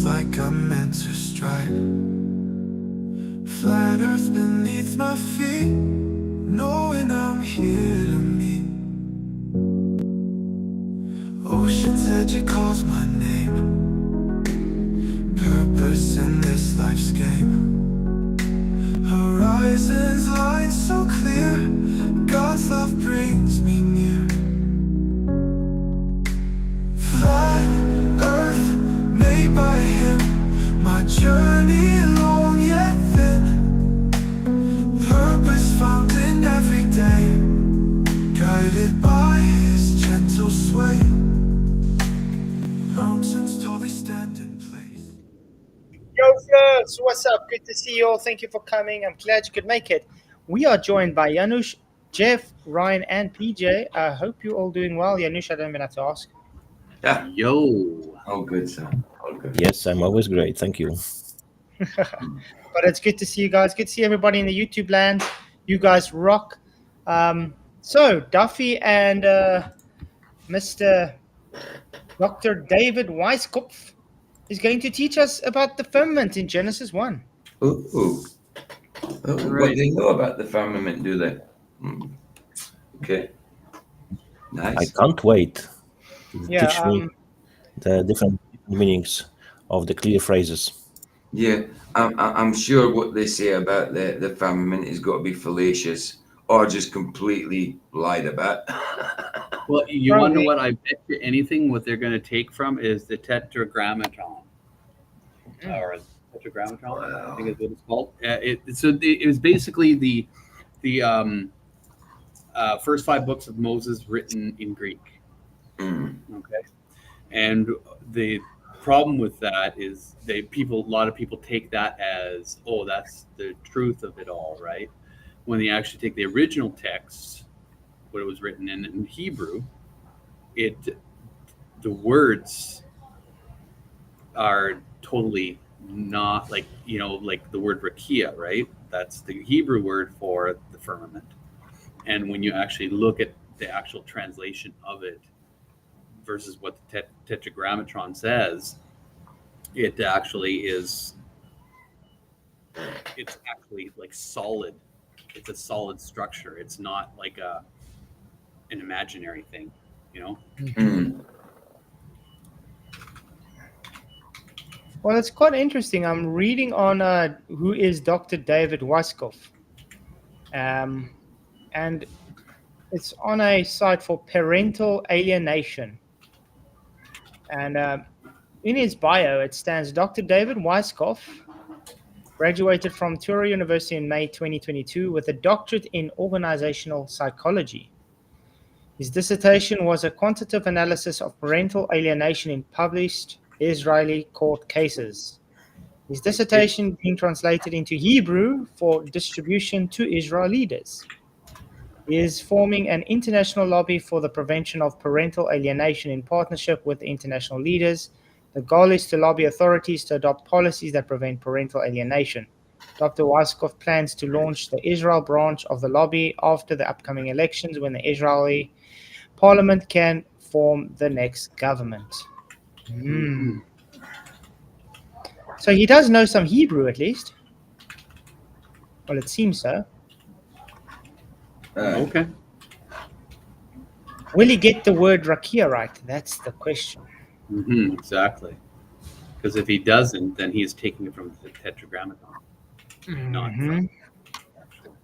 like I'm meant to strike. Flat earth beneath my feet, knowing I'm here to meet. Ocean's edge, it calls my name. Purpose in this life's game. Horizons line so clear, God's love brings me near. Flat earth made by him, my journey long yet thin. Purpose found in every day, guided by his gentle sway. Mountains totally stand in place. Yo, Flirts, what's up? Good to see you all. Thank you for coming. I'm glad you could make it. We are joined by Janusz, Jeff, Ryan, and PJ. I hope you're all doing well. Janusz, I don't even have to ask. Yeah. Yo. All good, sir. All good. Yes, I'm always great. Thank you. But it's good to see you guys. Good to see everybody in the YouTube land. You guys rock. So, Duffy and Mr. Dr. David Weiskopf is going to teach us about the firmament in Genesis 1. Ooh. What do they know about the firmament, do they? Okay. Nice. I can't wait. Yeah, Teach me the different meanings of the clear phrases. Yeah, I'm sure what they say about the firmament has got to be fallacious or just completely lied about. Well, you want to know what I bet you anything what they're going to take from is the tetragrammaton. Or tetragrammaton, Wow. I think is what it's called. It was basically the first 5 books of Moses written in Greek. Okay, and the problem with that is a lot of people take that as, oh, that's the truth of it all, right? When they actually take the original text, what it was written in Hebrew, the words are totally not like the word rakia, right? That's the Hebrew word for the firmament. And when you actually look at the actual translation of it versus what the tetragrammaton says, it actually is, it's actually like solid. It's a solid structure. It's not like an imaginary thing, you know? Well, it's quite interesting. I'm reading on who is Dr. David Weiskopf. And it's on a site for parental alienation. And in his bio, it stands Dr. David Weiskopf graduated from Touro University in May 2022 with a doctorate in organizational psychology. His dissertation was a quantitative analysis of parental alienation in published Israeli court cases. His dissertation being translated into Hebrew for distribution to Israel leaders. He is forming an international lobby for the prevention of parental alienation in partnership with international leaders. The goal is to lobby authorities to adopt policies that prevent parental alienation. Dr. Weiskopf plans to launch the Israel branch of the lobby after the upcoming elections when the Israeli parliament can form the next government. So he does know some Hebrew at least. Well, it seems so. Okay. Will he get the word rakia right? That's the question. Exactly. Because if he doesn't, then he's taking it from the tetragrammaton. Not from.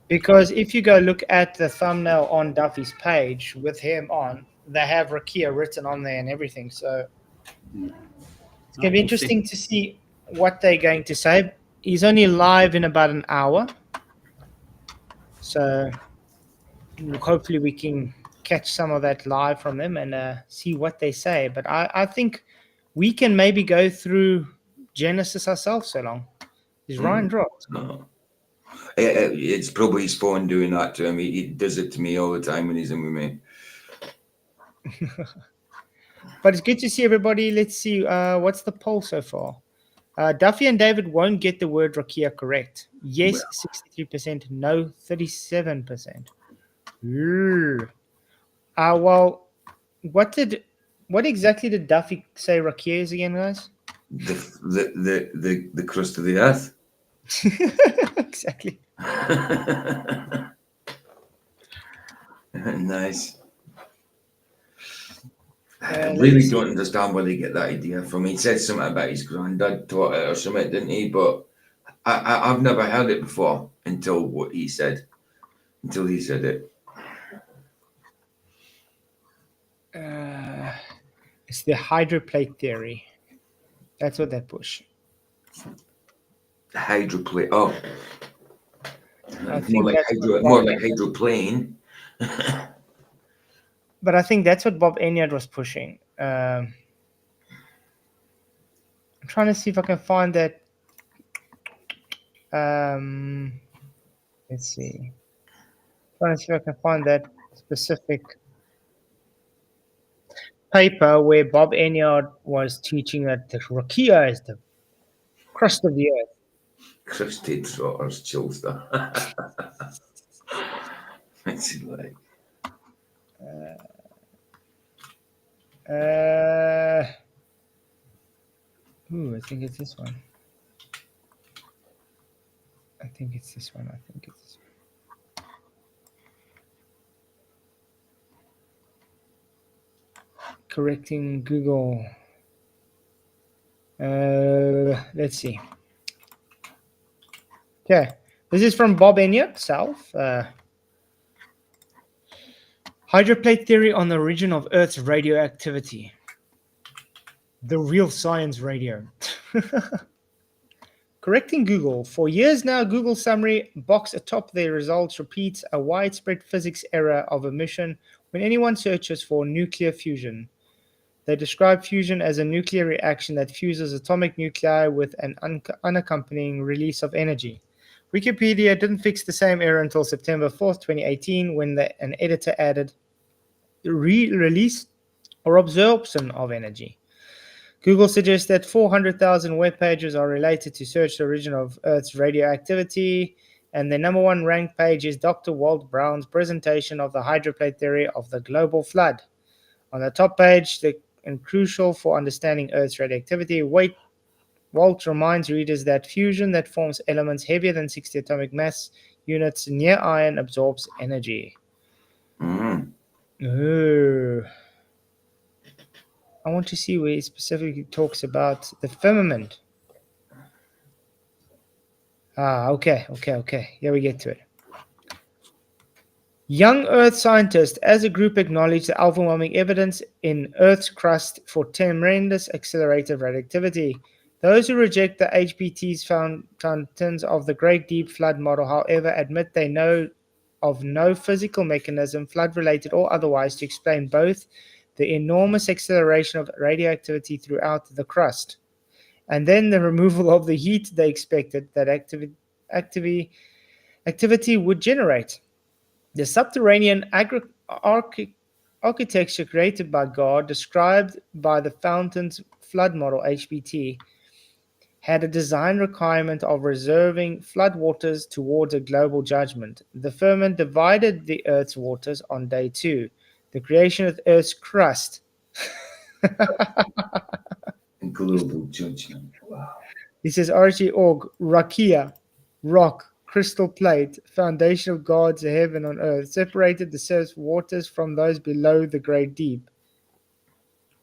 Because if you go look at the thumbnail on Duffy's page with him on, they have rakia written on there and everything. So it's going to be interesting to see what they're going to say. He's only live in about an hour. So hopefully we can catch some of that live from them and see what they say. But I think we can maybe go through Genesis ourselves so long. Is Ryan dropped? No. It's probably his phone doing that to him. He does it to me all the time when he's in with me. But it's good to see everybody. Let's see. What's the poll so far? Duffy and David won't get the word rakia correct. Yes, 63%. No, 37%. Well, what exactly did Duffy say rakia is again, guys? the crust of the earth. Exactly. Nice. I Let's really see. don't understand where they get that idea from. He said something about his granddad taught it or something, didn't he? But I've never heard it before until what he said. Until he said it. It's the hydroplate theory. That's what they push. The hydroplate. Oh, I more think like that's what more Bob like hydroplane. But I think that's what Bob Enyard was pushing. I'm trying to see if I can find that. Let's see. Trying to see if I can find that specific paper where Bob Enyard was teaching that the rakia is the crust of the earth. Crusted trotters, chills that. It's like I think it's this one. I think it's this one. Correcting Google. Let's see. Okay, this is from Bob Enyard himself. Hydroplate theory on the origin of Earth's radioactivity. The real science radio. Correcting Google. For years now, Google summary box atop their results repeats a widespread physics error of omission when anyone searches for nuclear fusion. They describe fusion as a nuclear reaction that fuses atomic nuclei with an unaccompanying release of energy. Wikipedia didn't fix the same error until September 4th, 2018, when an editor added release or absorption of energy. Google suggests that 400,000 web pages are related to search the origin of Earth's radioactivity, and the number one ranked page is Dr. Walt Brown's presentation of the hydroplate theory of the global flood. On the top page, and crucial for understanding Earth's radioactivity, Walt reminds readers that fusion that forms elements heavier than 60 atomic mass units near iron absorbs energy. I want to see where he specifically talks about the firmament. Okay. Here we get to it. Young Earth scientists as a group acknowledge the overwhelming evidence in Earth's crust for tremendous accelerated radioactivity. Those who reject the HPT's fountains of the Great Deep Flood model, however, admit they know of no physical mechanism, flood-related or otherwise, to explain both the enormous acceleration of radioactivity throughout the crust, and then the removal of the heat they expected that activity would generate. The subterranean architecture created by God, described by the fountain's flood model HPT, had a design requirement of reserving floodwaters towards a global judgment. The firmament divided the Earth's waters on day 2. The creation of the Earth's crust. global judgment. Wow. He says RG.org, Rakia, rock, crystal plate, foundation of God's heaven on earth, separated the surface waters from those below the great deep.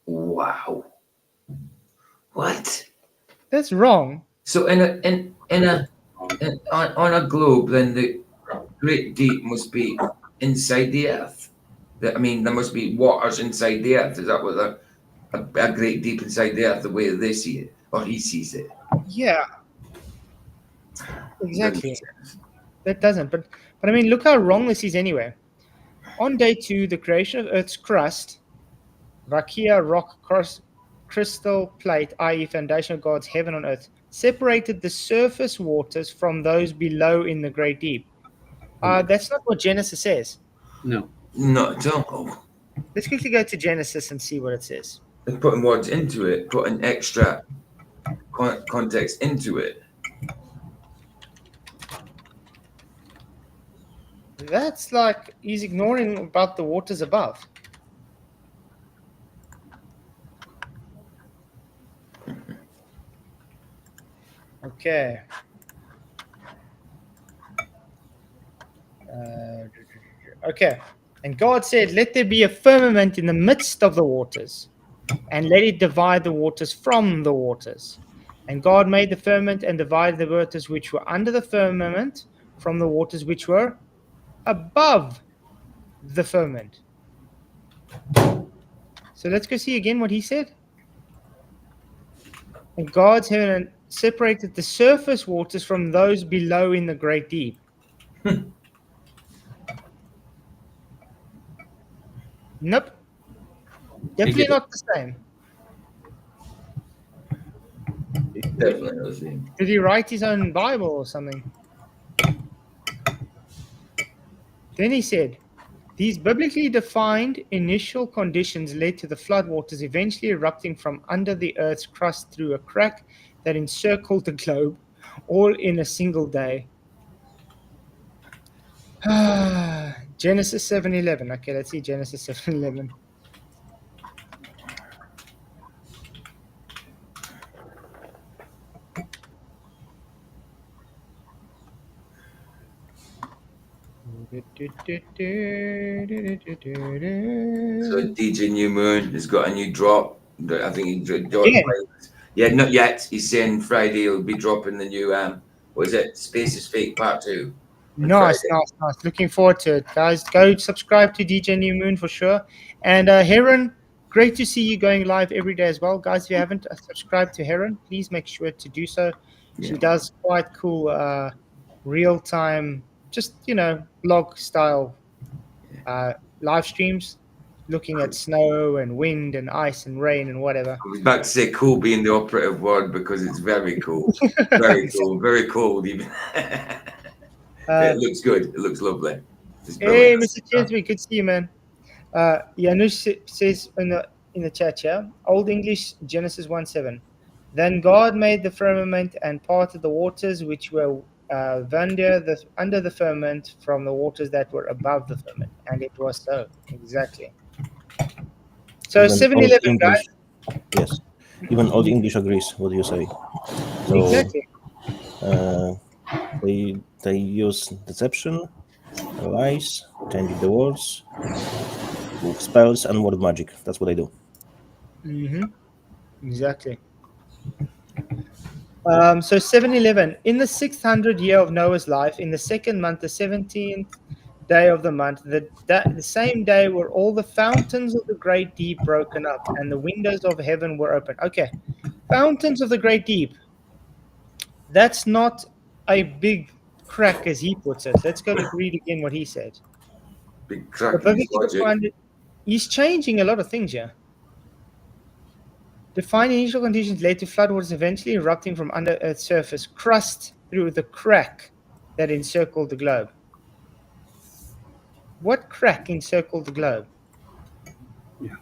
Wow. What? That's wrong. So on a globe, then the great deep must be inside the earth. I mean, there must be waters inside the earth. Is that what a great deep inside the earth, the way they see it, or he sees it? Yeah. Exactly. That doesn't. But I mean, look how wrong this is anyway. On day 2, the creation of Earth's crust, Rakia, rock, crystal plate, i.e. foundation of God's heaven on earth, separated the surface waters from those below in the great deep. That's not what Genesis says. No. Not at all. Let's quickly go to Genesis and see what it says. They're putting words into it, putting extra context into it. That's like he's ignoring about the waters above. Okay. Okay. And God said, "Let there be a firmament in the midst of the waters, and let it divide the waters from the waters." And God made the firmament and divided the waters which were under the firmament from the waters which were above the firmament. So let's go see again what he said. And God's heaven separated the surface waters from those below in the great deep. Nope. Definitely not the same. Definitely not the same. Did he write his own Bible or something? Then he said, these biblically defined initial conditions led to the floodwaters eventually erupting from under the Earth's crust through a crack that encircled the globe, all in a single day. Genesis 7:11. Okay, let's see Genesis 7:11. So DJ New Moon has got a new drop. I think he dropped. Again? Yeah, not yet. He's saying Friday he'll be dropping the new what is it? Space is Fake Part 2. on Nice. Friday. Looking forward to it, guys. Go subscribe to DJ New Moon for sure. And Heron, great to see you going live every day as well. Guys, if you haven't subscribed to Heron, please make sure to do so. She Yeah. does quite cool real-time, just, blog style live streams, looking at snow and wind and ice and rain and whatever. I was about to say cool being the operative word because it's very cool. Very cool. Very cold even. It looks good. It looks lovely. It's Hey, brilliant. Mr. Chesby, good to see you, man. Janusz says in the chat here, Old English Genesis 1:7. Then God made the firmament and parted the waters which were under the firmament from the waters that were above the firmament, and it was so. Exactly. So Even 7-Eleven, Old guys. English- Yes, even Old English agrees. What do you say? So Exactly. they use deception, lies, changing the words, spells, and word magic. That's what they do. Exactly. So 7-Eleven. In the 600th year of Noah's life, in the second month, the 17th day of the month, the same day were all the fountains of the great deep broken up, and the windows of heaven were open. Okay, fountains of the great deep. That's not a big crack as he puts it. Let's go read again what he said. Big The crack in his biblically logic. defined, he's changing a lot of things here. Defined initial conditions led to floodwaters eventually erupting from under Earth's surface, crust through the crack that encircled the globe. What crack encircled the globe? Yeah.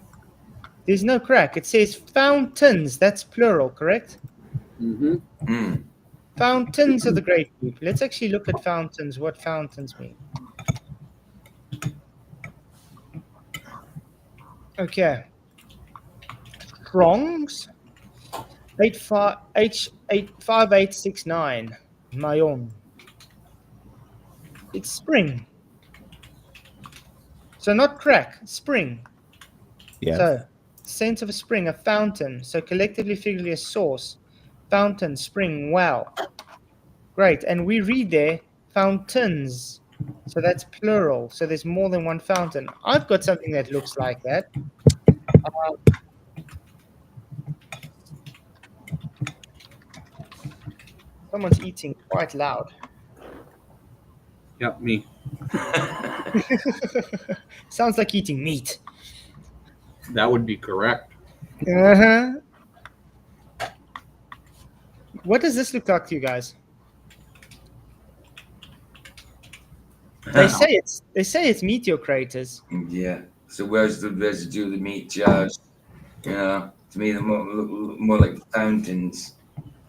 There's no crack. It says fountains. That's plural, correct? Mm-hmm. Mm. Fountains of the great deep. Let's actually look at fountains, what fountains mean. Okay. Strong's H5869. My own. It's spring. So not crack, spring. Yeah. So sense of a spring, a fountain. So collectively, figuratively, a source. Fountain, spring, well. Great. And we read there fountains. So that's plural. So there's more than one fountain. I've got something that looks like that. Someone's eating quite loud. Yeah, me. Sounds like eating meat. That would be correct. Uh-huh. What does this look like to you guys? They say it's meteor craters. Yeah. So where's the residue of the meat charge? To me, they're more like fountains.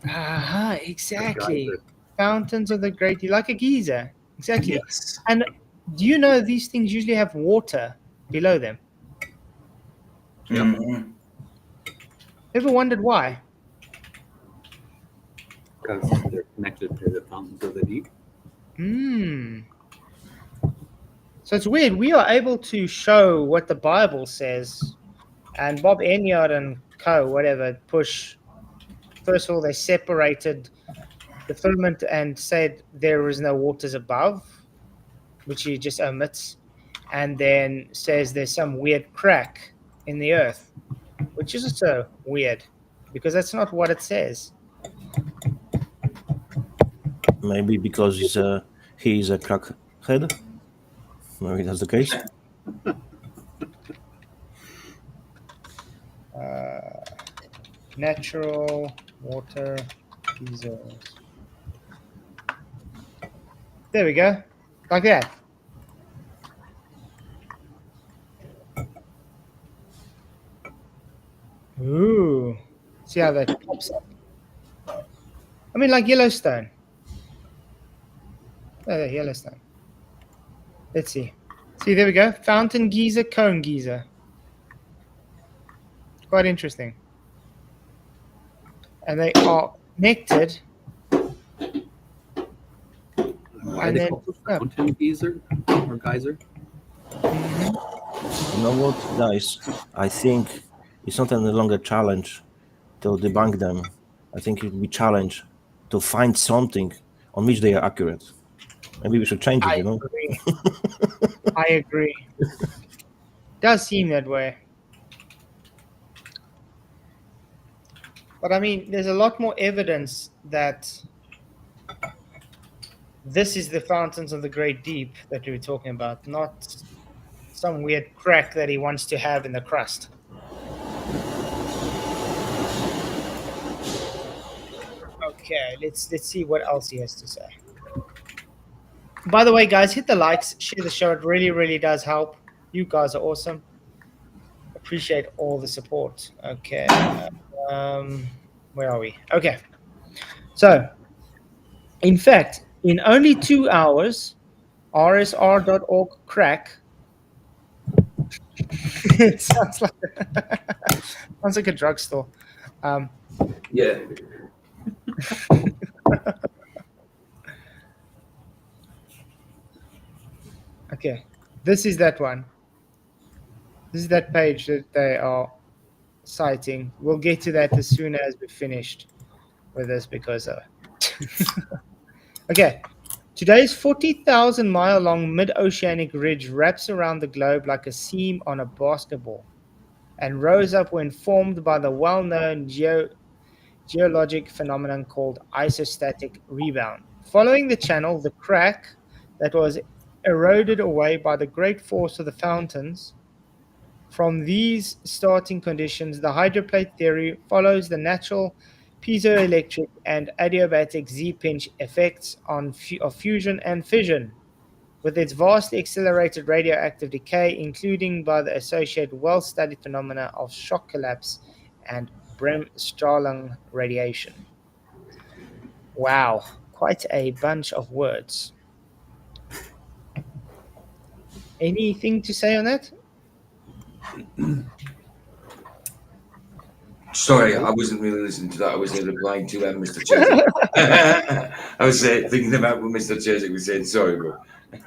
Aha, exactly. Geyser. Fountains of the great, like a geyser. Exactly. Yes. And do you know these things usually have water below them? Mhm. Ever wondered why? because they're connected to the fountains of the deep. So it's weird. We are able to show what the Bible says, and Bob Enyard and co. whatever push. First of all, they separated the firmament and said there is no waters above, which he just omits, and then says there's some weird crack in the earth, which is also weird because that's not what it says. Maybe because he's a crackhead. Maybe that's the case. Natural water geysers. There we go, like that. Ooh, see how that pops up. I mean, like Yellowstone. Oh, Yellowstone. Let's see. See, there we go. Fountain geyser, cone geyser. Quite interesting. And they are connected. Why And they then call it fountain geyser or geyser? You know what, guys? I think it's not any longer challenge to debunk them. I think it will be challenge to find something on which they are accurate. Maybe we should change it, you know? Agree. I agree. Does seem that way. But I mean, there's a lot more evidence that this is the fountains of the great deep that we were talking about, not some weird crack that he wants to have in the crust. Okay, let's see what else he has to say. By the way, guys, hit the likes, share the show. It really, really does help. You guys are awesome. Appreciate all the support. Okay. Where are we? Okay. So, in fact, in only 2 hours, rsr.org crack. It sounds like a drugstore. Yeah. Okay, this is that one. This is that page that they are citing. We'll get to that as soon as we're finished with this because okay. Today's 40,000-mile-long mid-oceanic ridge wraps around the globe like a seam on a basketball and rose up when formed by the well-known geologic phenomenon called isostatic rebound. Following the channel, the crack that was eroded away by the great force of the fountains. From these starting conditions, the hydroplate theory follows the natural piezoelectric and adiabatic Z-pinch effects of fusion and fission, with its vastly accelerated radioactive decay, including by the associated well-studied phenomena of shock collapse and Bremsstrahlung radiation. Wow, quite a bunch of words. Anything to say on that? Sorry, I wasn't really listening to that. I was replying to Mr. Cheswick. I was thinking about what Mr. Cheswick was saying. Sorry, bro.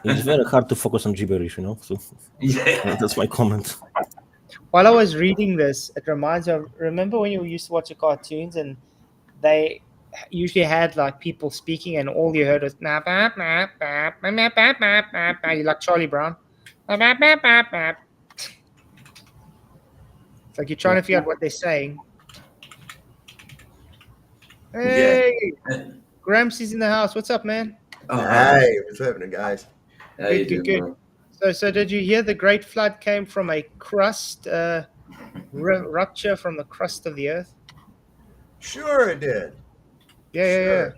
It's very hard to focus on gibberish, you know? So Yeah. that's my comment. While I was reading this, it reminds me of, remember when you used to watch the cartoons and they usually had like people speaking and all you heard was you like Charlie Brown. It's like you're trying to figure out what they're saying. Hey, Gramps is in the house. What's up, man? Oh, Hi, what's happening, guys? how you Good, doing, good. bro? So did you hear the Great Flood came from a crust rupture from the crust of the earth? Sure, it did. Yeah.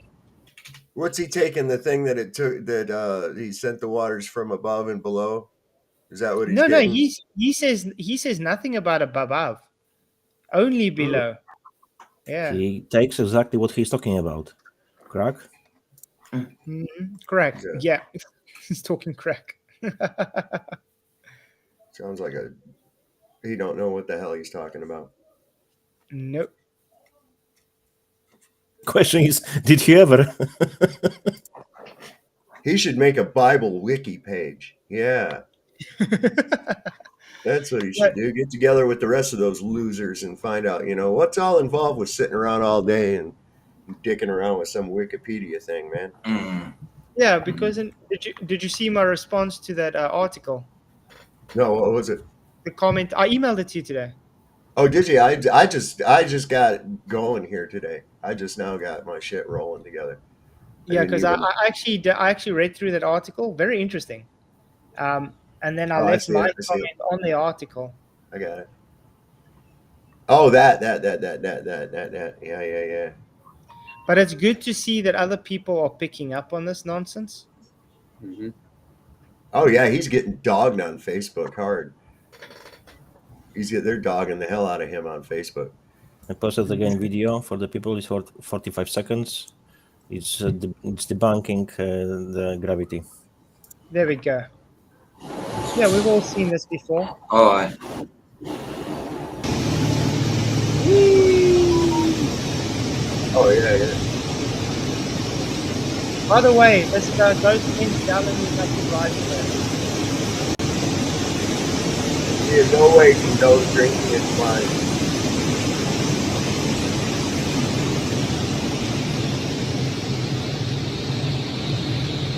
What's he taking the thing that it took that he sent the waters from above and below? Is that what he's No, getting? he says nothing about above, only below. Yeah, He takes exactly what he's talking about. Crack? correct. Yeah. Yeah, he's talking crack. Sounds like he don't know what the hell he's talking about. Nope. Question is, did he ever? He should make a Bible wiki page. Yeah, that's what he should do. Get together with the rest of those losers and find out, what's all involved with sitting around all day and dicking around with some Wikipedia thing, man. Mm. Yeah, because did you see my response to that article? No, what was it? The comment I emailed it to you today. Oh, did you? I just got it going here today. I just now got my shit rolling together. Yeah, because I didn't actually read through that article. Very interesting. And then I Oh, left see my it, I see it. comment on the article. I got it. Oh, that. Yeah. But it's good to see that other people are picking up on this nonsense. Mhm. Oh yeah, he's getting dogged on Facebook hard. They're dogging the hell out of him on Facebook. I posted again video for the people. It's for 45 seconds. It's debunking the gravity. There we go. Yeah, we've all seen this before. Oh, aye. Oh yeah. By the way, this those things down in the like driving there. There's no way he knows drinking is fine.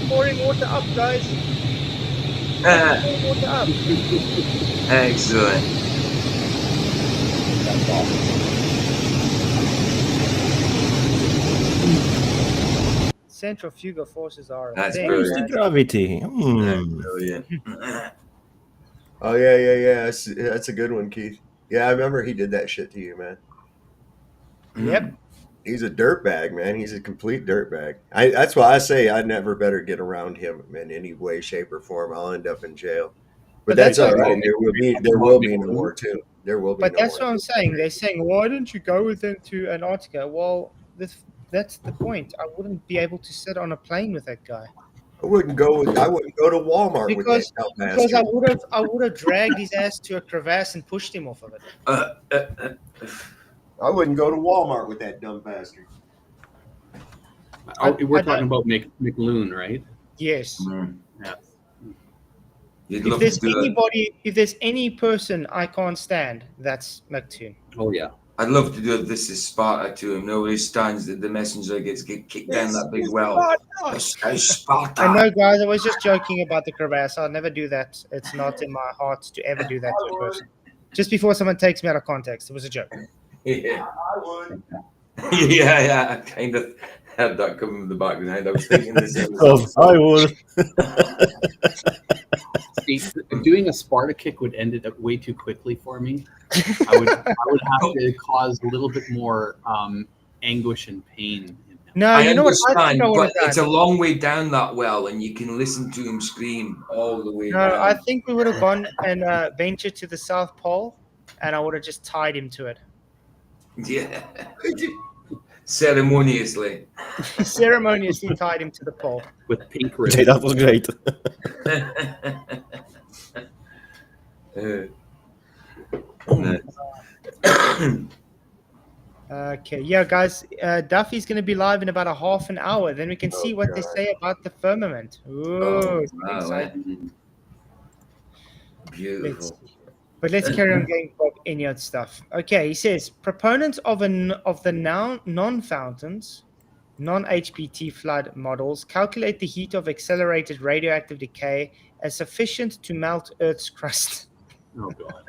Pouring water up, guys. Pouring water up. Excellent. That's awesome. Centrifugal forces are a That's thing. Where's the gravity? Brilliant. Oh yeah. That's a good one, Keith. Yeah, I remember he did that shit to you, man. Yep. He's a dirtbag, man. He's a complete dirtbag. That's why I say I never better get around him in any way, shape, or form. I'll end up in jail. But that's all right. There will be no more too. There will be. But no that's more. what I'm saying. They're saying, why don't you go with them to Antarctica? Well, that's the point. I wouldn't be able to sit on a plane with that guy. I wouldn't go to Walmart Because with that because bastard. I would have dragged his ass to a crevasse and pushed him off of it. I wouldn't go to Walmart with that dumb bastard. Oh, we're I talking about McLoon, right? Yes. Yeah. You'd If love there's to do it. anybody, if there's any person I can't stand, that's McToon. Oh yeah. I'd love to do it. This is Sparta to him. Nobody stands that the messenger gets kicked down that big well. This is Sparta. I know, guys. I was just joking about the crevasse. I'll never do that. It's not in my heart to ever do that to a person. Just before someone takes me out of context, it was a joke. Yeah. I would. yeah. I kind of had that coming in the background. I was thinking this. I would. See, doing a Sparta kick would end it up way too quickly for me. I would have to cause a little bit more anguish and pain in him. No, I you know what? I understand, think I would but have done. it's a long way down that well, and you can listen to him scream all the way No, down. I think we would have gone and ventured to the South Pole, and I would have just tied him to it. Yeah. Ceremoniously. Ceremoniously tied him to the pole. With pink Okay, ribbon. that was great. Okay, yeah, guys. Duffy's going to be live in about a half an hour. Then we can see what they say about the firmament. Ooh, wow, exciting. Beautiful. But let's carry on going Bob Enyart stuff. Okay, he says proponents of the non-fountains, non-HPT flood models calculate the heat of accelerated radioactive decay as sufficient to melt Earth's crust. Oh god.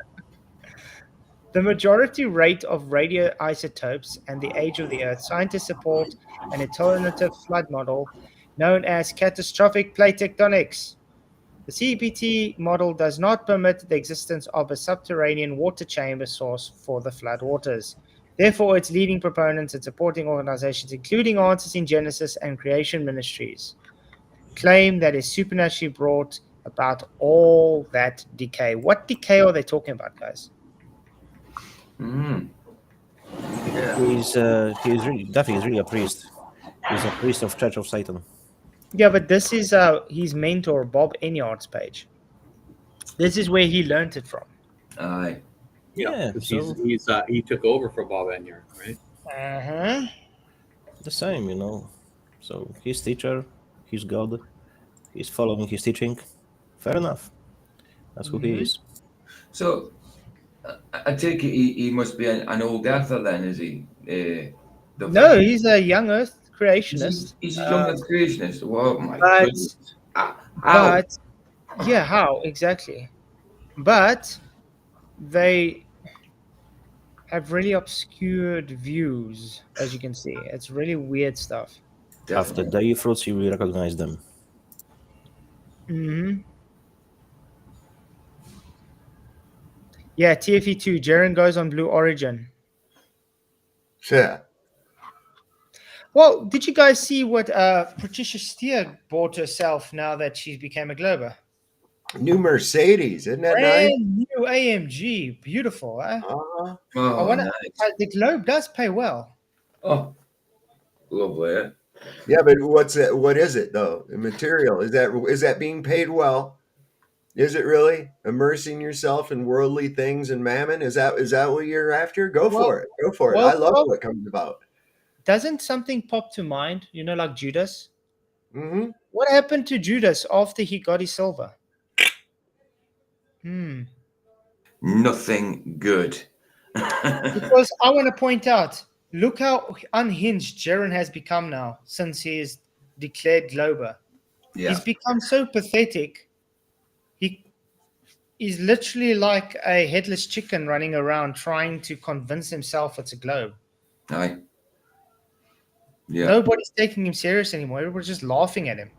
The majority rate of radioisotopes and the age of the Earth. Scientists support an alternative flood model known as catastrophic plate tectonics. The CPT model does not permit the existence of a subterranean water chamber source for the flood waters. Therefore, its leading proponents and supporting organizations, including Answers in Genesis and Creation Ministries, claim that is supernaturally brought about all that decay. What decay are they talking about, guys? Yeah. Duffy is really a priest. He's a priest of Church of Satan. Yeah, but this is his mentor, Bob Enyart's page. This is where he learned it from. Aye. Yeah, so- He took over for Bob Enyart, right? Uh-huh. The same, you know. So he's teacher, he's God, he's following his teaching. Fair enough. That's who he is. So I take it he must be an old earther then, is he? Duffy? No, he's a young Earth creationist. He's a young earth creationist. Oh my But goodness. How? but yeah, how exactly? But they have really obscured views, as you can see. It's really weird stuff. After Definitely. day fruits, you will recognize them. Hmm. Yeah, TFE2. Jaren goes on Blue Origin. Yeah. Well, did you guys see what Patricia Steer bought herself now that she became a Glober? New Mercedes, isn't that nice? Brand new AMG, beautiful. Eh? Uh-huh. I Oh, want nice. the Globe does pay well. Oh, lovely. Eh? Yeah, but what's it? What is it though? The material is that being paid well? Is it really immersing yourself in worldly things and mammon? Is that what you're after? Go Well, for it. Go for it. I well, love well, what comes about. doesn't something pop to mind? You know, like Judas. Hmm. What happened to Judas after he got his silver? Nothing good. Because I want to point out, look how unhinged Jaren has become now since he is declared Glober. Yeah. He's become so pathetic. He's literally like a headless chicken running around trying to convince himself it's a globe. Aye. Yeah. Nobody's taking him serious anymore. Everybody's just laughing at him.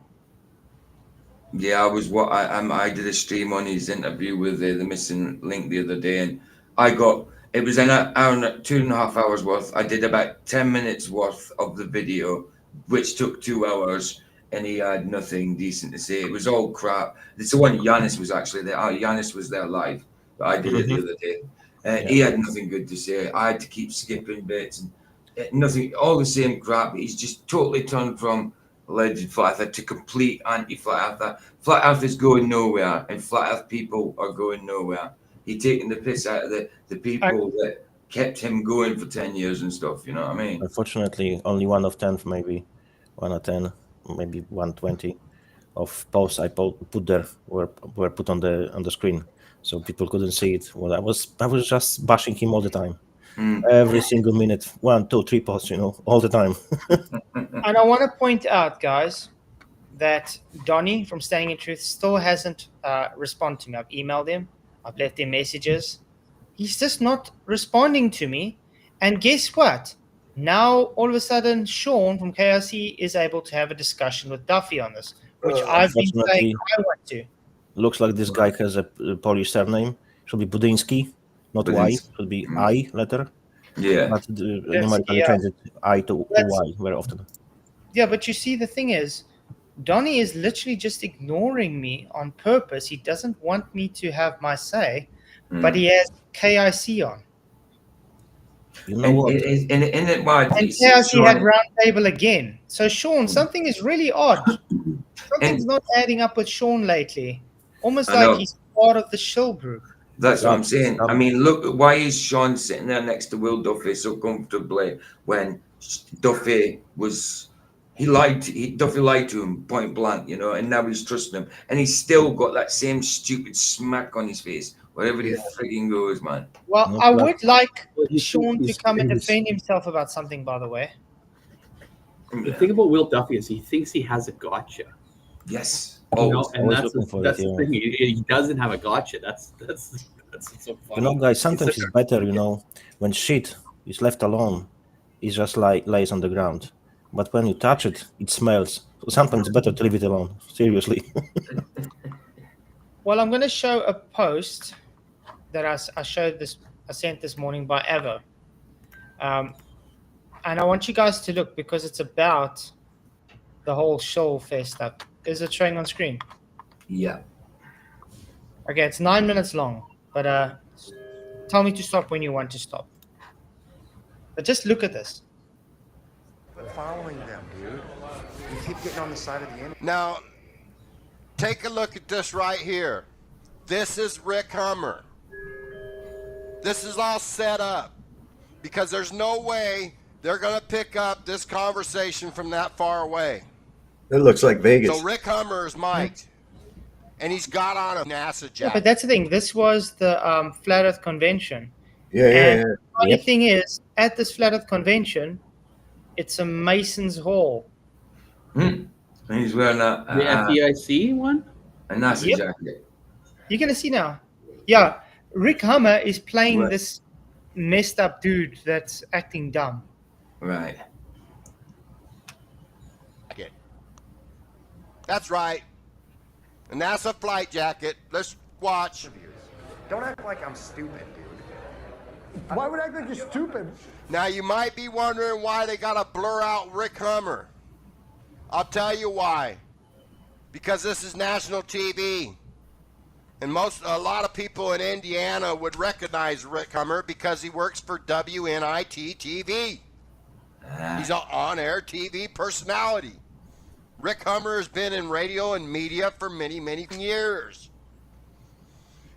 Yeah, I did a stream on his interview with the missing link the other day, and it was an hour and 2.5 hours worth. I did about 10 minutes worth of the video, which took 2 hours, and he had nothing decent to say. It was all crap. It's the one Giannis was actually there. Giannis was there live, but I did it the other day. He had nothing good to say. I had to keep skipping bits and nothing, all the same crap. He's just totally turned from alleged flat earther to complete anti-flat earther. Flat earth is going nowhere, and flat earth people are going nowhere. He's taking the piss out of the people that kept him going for 10 years and stuff. You know what I mean? Unfortunately, only 1 of 10, maybe 1 of 10, maybe 120 of posts I put there were put on the screen, so people couldn't see it. Well, I was just bashing him all the time, every single minute, 1, 2, 3 posts, you know, all the time. And I want to point out, guys, that Donnie from Staying in Truth still hasn't responded to me. I've emailed him. I've left him messages. He's just not responding to me. And guess what? Now, all of a sudden, Sean from KRC is able to have a discussion with Duffy on this, which I've been saying I want to. Looks like this guy has a Polish surname. Should be Budyński, not Y. Should be I letter. Yeah. But numerically change it I to Y very often. Yeah, but you see, the thing is, Donnie is literally just ignoring me on purpose. He doesn't want me to have my say, but he has KIC on. You know what? And KIC had roundtable again. So, Sean, something is really odd. Something's not adding up with Sean lately. Almost like he's part of the shill group. That's what I'm saying. I mean, look, why is Sean sitting there next to Will Duffy so comfortably when Duffy was... Duffy lied to him point blank, you know, and now he's trusting him, and he's still got that same stupid smack on his face wherever he frigging goes, man. Well, I would like Sean to come and defend himself about something, by the way. The thing about Will Duffy is he thinks he has a gotcha. Yes. You know, and that's the thing. He doesn't have a gotcha. That's so funny. You know, guys, sometimes it's better, you know, when shit is left alone, it just lays on the ground. But when you touch it, it smells. So sometimes it's better to leave it alone. Seriously. Well, I'm going to show a post that I sent this morning by Evo. And I want you guys to look because it's about the whole show fair stuff. Is it showing on screen? Yeah. Okay, it's 9 minutes long, but tell me to stop when you want to stop. But just look at this. Following them, dude. You keep getting on the side of the enemy. Now, take a look at this right here. This is Rick Hummer. This is all set up because there's no way they're going to pick up this conversation from that far away. It looks like Vegas. So Rick Hummer is mic'd, and he's got on a NASA jacket. Yeah, but that's the thing. This was the Flat Earth Convention. Yeah. The funny thing is, at this Flat Earth Convention, it's a Mason's Hall. And he's wearing The FDIC one? a NASA Yep. jacket. You're going to see now. Yeah, Rick Hummer is playing Right. this messed up dude that's acting dumb. Right. That's right. A NASA flight jacket. Let's watch. Don't act like I'm stupid, dude. Why would I act like you're stupid? Now, you might be wondering why they got to blur out Rick Hummer. I'll tell you why. Because this is national TV. And a lot of people in Indiana would recognize Rick Hummer because he works for WNIT TV. He's an on-air TV personality. Rick Hummer has been in radio and media for many, many years.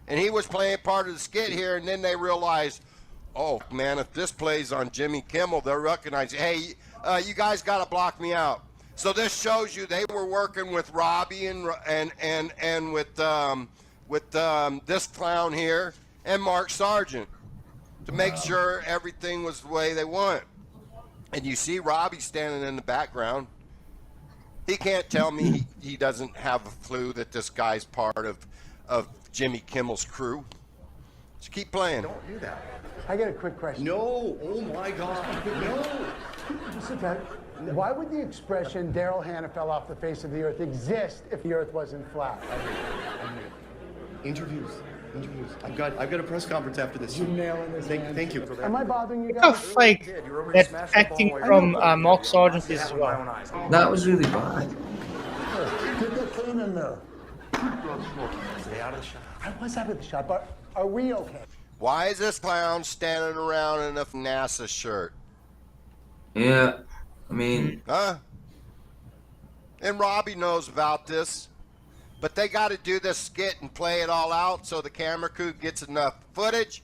And he was playing part of the skit here, and then they realized, oh, man, if this plays on Jimmy Kimmel, they'll recognize, hey, you guys got to block me out. So this shows you they were working with Robbie and with this clown here and Mark Sargent to make sure everything was the way they want. And you see Robbie standing in the background. He can't tell me he doesn't have a clue that this guy's part of Jimmy Kimmel's crew. Just keep playing. Don't do that. I got a quick question. No, oh my God, no. Sit down. Why would the expression Daryl Hannah fell off the face of the earth exist if the earth wasn't flat? Interviews. I've got a press conference after this. You're nailing this. Thank you. Am I bothering you Look how guys? fake that acting from Mark Sargent is as well. That was really bad. Get that cane in there. Stay out of the shot. I was out of the shot, but are we okay? Why is this clown standing around in a NASA shirt? Yeah. I mean, Huh? And Robbie knows about this. But they got to do this skit and play it all out so the camera crew gets enough footage.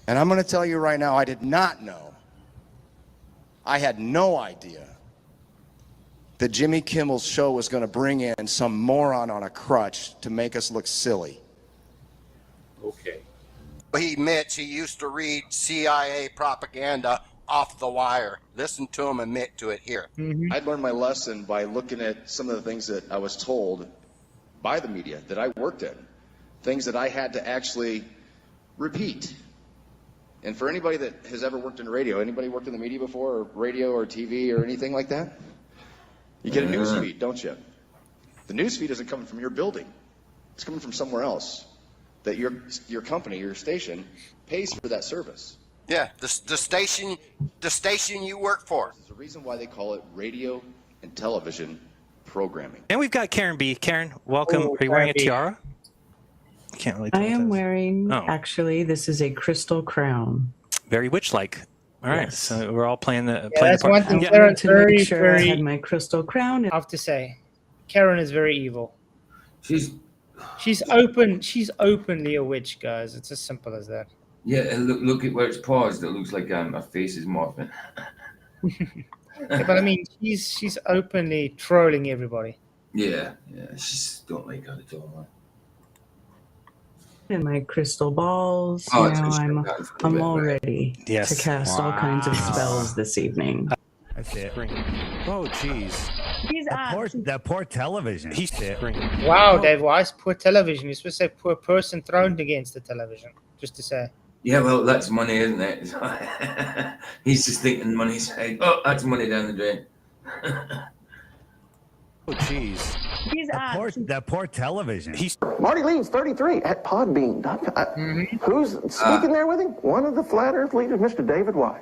And I'm going to tell you right now, I did not know. I had no idea that Jimmy Kimmel's show was going to bring in some moron on a crutch to make us look silly. Okay. He admits he used to read CIA propaganda off the wire. Listen to him admit to it here. Mm-hmm. I learned my lesson by looking at some of the things that I was told by the media that I worked in, things that I had to actually repeat. And for anybody that has ever worked in radio, anybody worked in the media before, or radio or TV or anything like that? You get a news feed, don't you? The news feed isn't coming from your building. It's coming from somewhere else that your company, your station, pays for that service. Yeah, the station you work for. There's a reason why they call it radio and television programming. And we've got Karen B. Karen, welcome. Are you wearing a tiara? I can't really tell. I what am that is. wearing, Oh. actually, this is a crystal crown. Very witch-like. All right, Yes. so we're all playing the That's part. one thing. I Karen, wanted to make very, sure I very, had my crystal crown. I have to say, Karen is very evil. she's She's openly a witch, guys. It's as simple as that. yeah. And look at where it's paused. It looks like her face is morphing. Yeah, but I mean, she's openly trolling everybody. Yeah. She's don't like her at all. And my crystal balls. Oh, it's now good. I'm all ready Yes. to cast all kinds of spells this evening. That's it. Oh, jeez. He's That poor television. He's Wow, Dave Weiss, poor television. You're supposed to say poor person thrown against the television. Just to say. Yeah, well, that's money, isn't it? He's just thinking money's side. Oh, that's money down the drain. Oh, jeez. That poor television. Marty Leeds, 33, at Podbean. Who's speaking there with him? One of the flat earth leaders, Mr. David Weiss.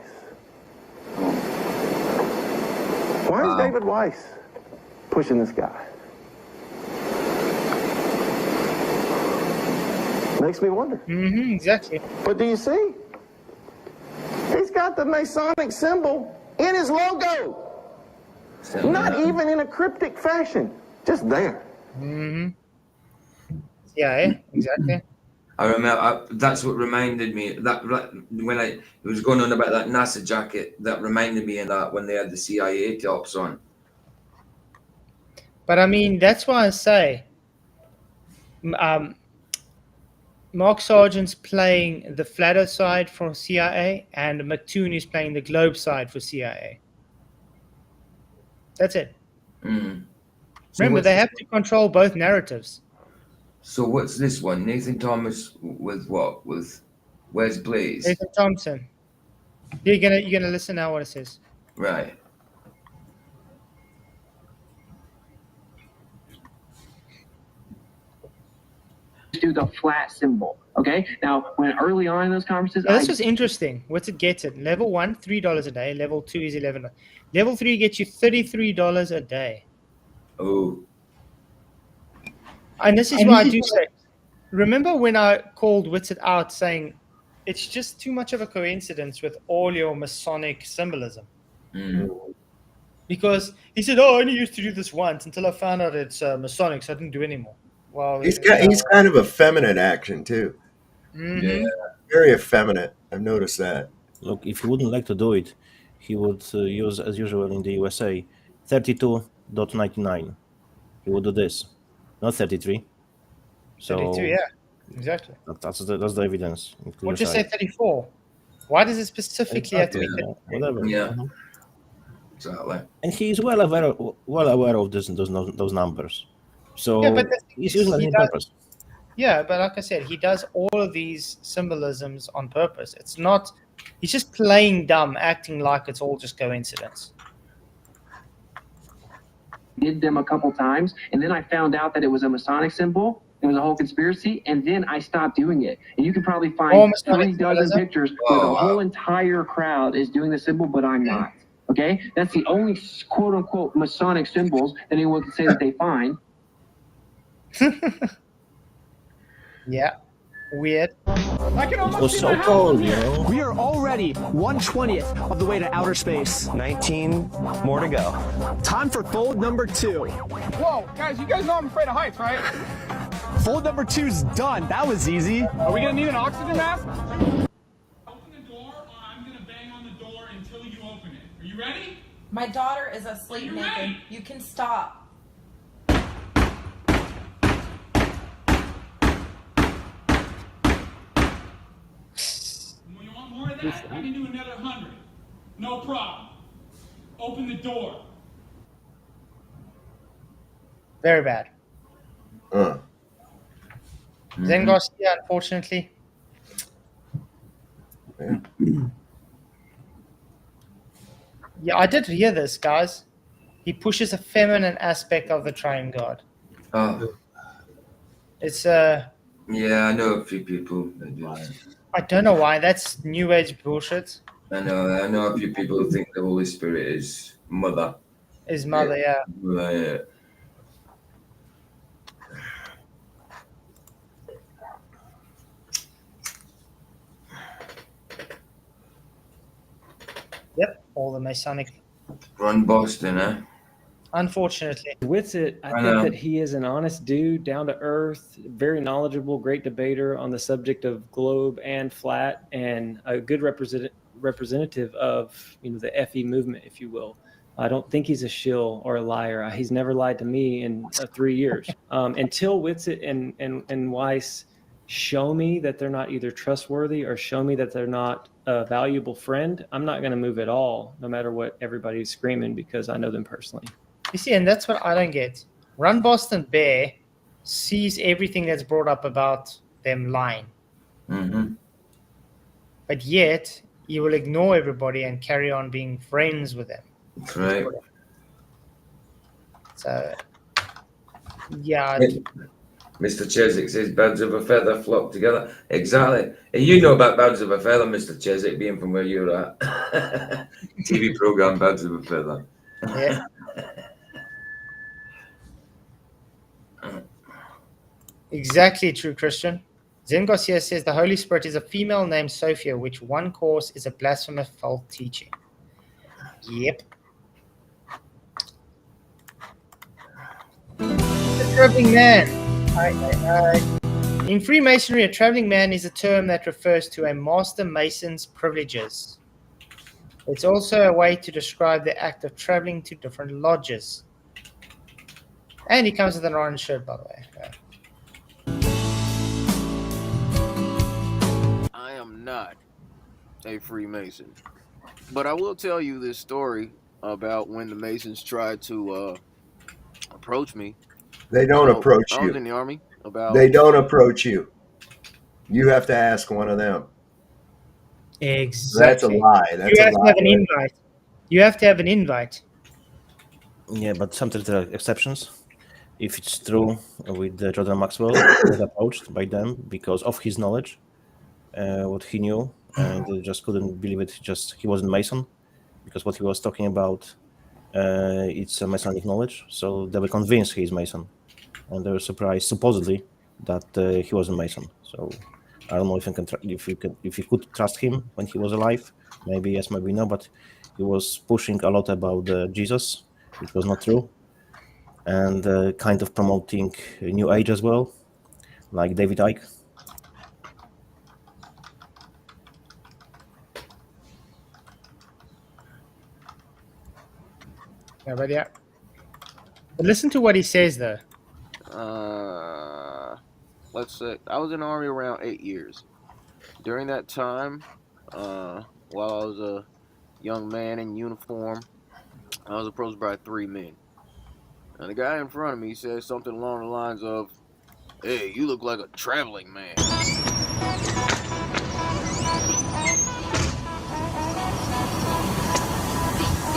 Why is David Weiss pushing this guy? Makes me wonder. Mm-hmm, exactly. But do you see? He's got the Masonic symbol in his logo. Not even in a cryptic fashion. Just there. Mm-hmm. Yeah, exactly. I remember that's what reminded me that when it was going on about that NASA jacket, that reminded me of that when they had the CIA tops on. But I mean, that's why I say Mark Sargent's playing the flat Earth side for CIA, and McToon is playing the globe side for CIA. That's it. Mm. So Remember, they have to control both narratives. So what's this one? Nathan Thomas with what? With Wes Blaze? Nathan Thompson. You're gonna listen now what it says. Right. Do the flat symbol. Okay. Now, when early on in those conferences, Now, this was interesting. What's it get it? Level 1, $3 a day. Level 2 is $11. Level 3 gets you $33 a day. Oh. And this is why I do say, remember when I called Witsit out saying it's just too much of a coincidence with all your Masonic symbolism. Mm. Because he said, oh, I only used to do this once until I found out it's Masonic, so I didn't do it anymore. Well, he's kind of effeminate action too. Mm-hmm. Yeah. Very effeminate. I've noticed that. Look, if he wouldn't like to do it, he would use, as usual in the USA, 32.99. He would do this, not 33. So 32, yeah, exactly. That's the evidence. Or just say 34. Why does it specifically have to be 33? Whatever. Yeah. Exactly. And he is well aware of those numbers. So Yeah, but he's using it on purpose. Yeah, but like I said, he does all of these symbolisms on purpose. It's not, he's just playing dumb, acting like it's all just coincidence. Did them a couple times, and then I found out that it was a Masonic symbol. It was a whole conspiracy, and then I stopped doing it. And you can probably find 3 dozen pictures where the whole entire crowd is doing the symbol, but I'm not. Okay? That's the only quote-unquote Masonic symbols that anyone can say that they find. Yeah, weird. I can It almost was see so my house cold, from you here. know. We are already 1/20th of the way to outer space. 19 more to go. Time for fold number 2. Whoa, guys, you guys know I'm afraid of heights, right? Fold number 2's done. That was easy. Are we gonna need an oxygen mask? Open the door, or I'm gonna bang on the door until you open it. Are you ready? My daughter is asleep, Nathan. You can stop. When you want more of that, I can do another 100. No problem. Open the door. Very bad. Zen Garcia, unfortunately. Yeah, I did hear this, guys. He pushes a feminine aspect of the Triune God. Oh. It's Yeah, I know a few people that do that. I don't know why. That's New Age bullshit. I know a few people who think the Holy Spirit is mother. His mother, yeah. Right. Yep, all the Masonic. Run Boston, eh? Unfortunately. Witsit, I think that he is an honest dude, down to earth, very knowledgeable, great debater on the subject of globe and flat, and a good representative of the FE movement, if you will. I don't think he's a shill or a liar. He's never lied to me in 3 years. Until Witsit and Weiss show me that they're not either trustworthy or show me that they're not a valuable friend, I'm not going to move at all, no matter what everybody's screaming, because I know them personally. You see, and that's what I don't get. Run Boston Bear sees everything that's brought up about them lying. Mm-hmm. But yet, he will ignore everybody and carry on being friends with them. That's right. So, yeah. Mr. Cheswick says birds of a feather flock together. Exactly. And you know about birds of a feather, Mr. Cheswick, being from where you're at. TV program, Birds of a Feather. Yeah. Exactly true, Christian. Zen Garcia says the Holy Spirit is a female named Sophia, which one course is a blasphemous false teaching. Yep. Disturbing man. Hi. In Freemasonry, a traveling man is a term that refers to a master mason's privileges. It's also a way to describe the act of traveling to different lodges. And he comes with an orange shirt, by the way. Yeah. I am not a Freemason, but I will tell you this story about when the Masons tried to approach me. They don't approach I was you. in the Army. They don't approach you. You have to ask one of them. Exactly. That's a lie. That's you have a lie. to have an invite. You have to have an invite. Yeah, but sometimes there are exceptions. If it's true with Jordan Maxwell, he was approached by them because of his knowledge, what he knew, and they just couldn't believe it. He wasn't Mason, because what he was talking about, it's a Masonic knowledge. So they were convinced he's Mason, and they were surprised, supposedly, that he wasn't Mason. So I don't know if you could trust him when he was alive. Maybe yes, maybe no. But he was pushing a lot about Jesus, which was not true, and kind of promoting New Age as well, like David Icke. Yeah, but yeah. But listen to what he says, though. Let's say I was in the Army around 8 years. During that time, while I was a young man in uniform, I was approached by 3 men. And the guy in front of me said something along the lines of, "Hey, you look like a traveling man." I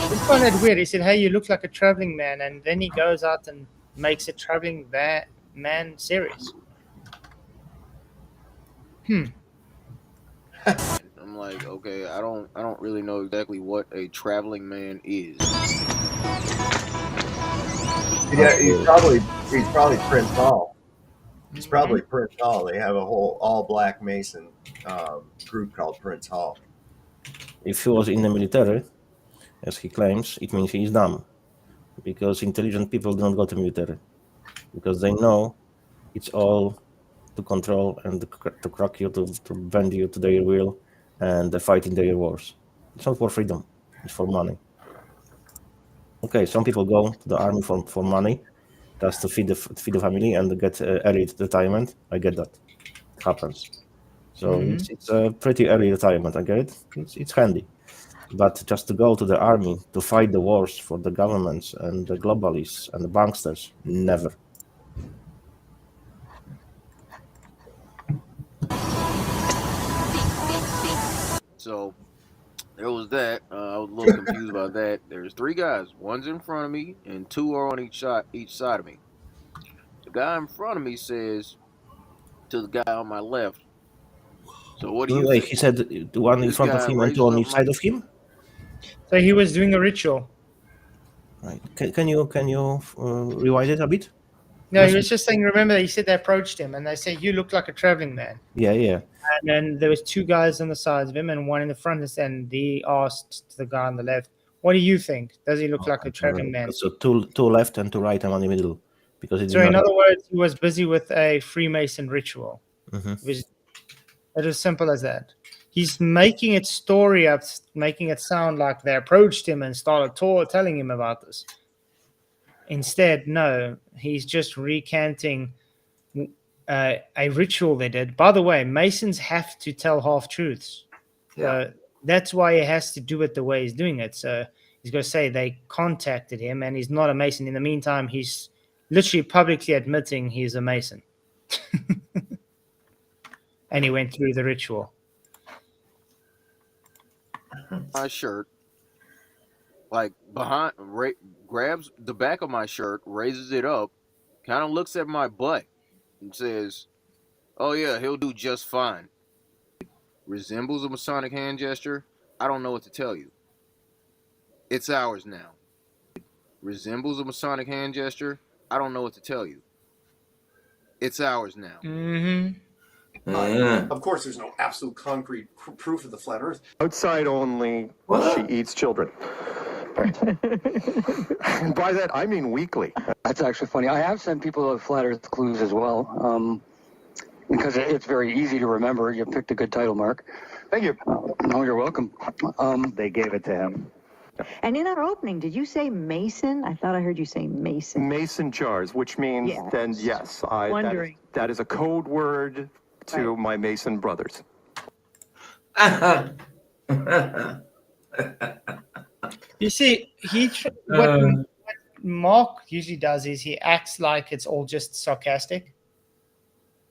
just find that weird. He said, "Hey, you look like a traveling man," and then he goes out and makes a traveling man series. I'm like, okay, I don't really know exactly what a traveling man is. Yeah, he's probably Prince Hall. He's probably Prince Hall. They have a whole all-black Mason group called Prince Hall. If he was in the military, as he claims, it means he is dumb, because intelligent people don't go to military, because they know it's all to control and to crack you, to bend you to their will, and fight in their wars. It's not for freedom; it's for money. Okay, some people go to the army for money, just to feed the family and get early retirement. I get that; it happens. So it's a pretty early retirement. I get it. It's handy. But just to go to the army to fight the wars for the governments and the globalists and the banksters, never. So there was that. I was a little confused about that. There's 3 guys. One's in front of me, and 2 are on each side of me. The guy in front of me says to the guy on my left, "So what do you think?" He said the one in front of him and 2 on each side of him? So he was doing a ritual. Right. Can you revise it a bit? No, he was just saying, remember, he said they approached him and they said, "You look like a traveling man." Yeah. And then there was 2 guys on the sides of him and 1 in the front, and he asked the guy on the left, "What do you think? Does he look like a traveling man?" So 2 left and 2 right, and 1 in the middle. Because So in other words, he was busy with a Freemason ritual. Mm-hmm. It was as simple as that. He's making it story up, making it sound like they approached him and started telling him about this. Instead, no, he's just recanting a ritual they did. By the way, Masons have to tell half-truths. That's why he has to do it the way he's doing it. So he's going to say they contacted him and he's not a Mason. In the meantime, he's literally publicly admitting he's a Mason. And he went through the ritual. My shirt, like behind, grabs the back of my shirt, raises it up, kind of looks at my butt, and says, "Oh yeah, he'll do just fine." Resembles a Masonic hand gesture. I don't know what to tell you. It's ours now. Resembles a Masonic hand gesture. I don't know what to tell you. It's ours now. Of course, there's no absolute concrete proof of the flat Earth. Outside only, she eats children. And by that, I mean weekly. That's actually funny. I have sent people flat Earth clues as well. because it's very easy to remember. You picked a good title, Mark. Thank you. No, you're welcome. They gave it to him. And in our opening, did you say Mason? I thought I heard you say Mason. Mason jars, which means Yes. then yes, Wondering. that is a code word to my Mason brothers. You see, what Mark usually does is he acts like it's all just sarcastic.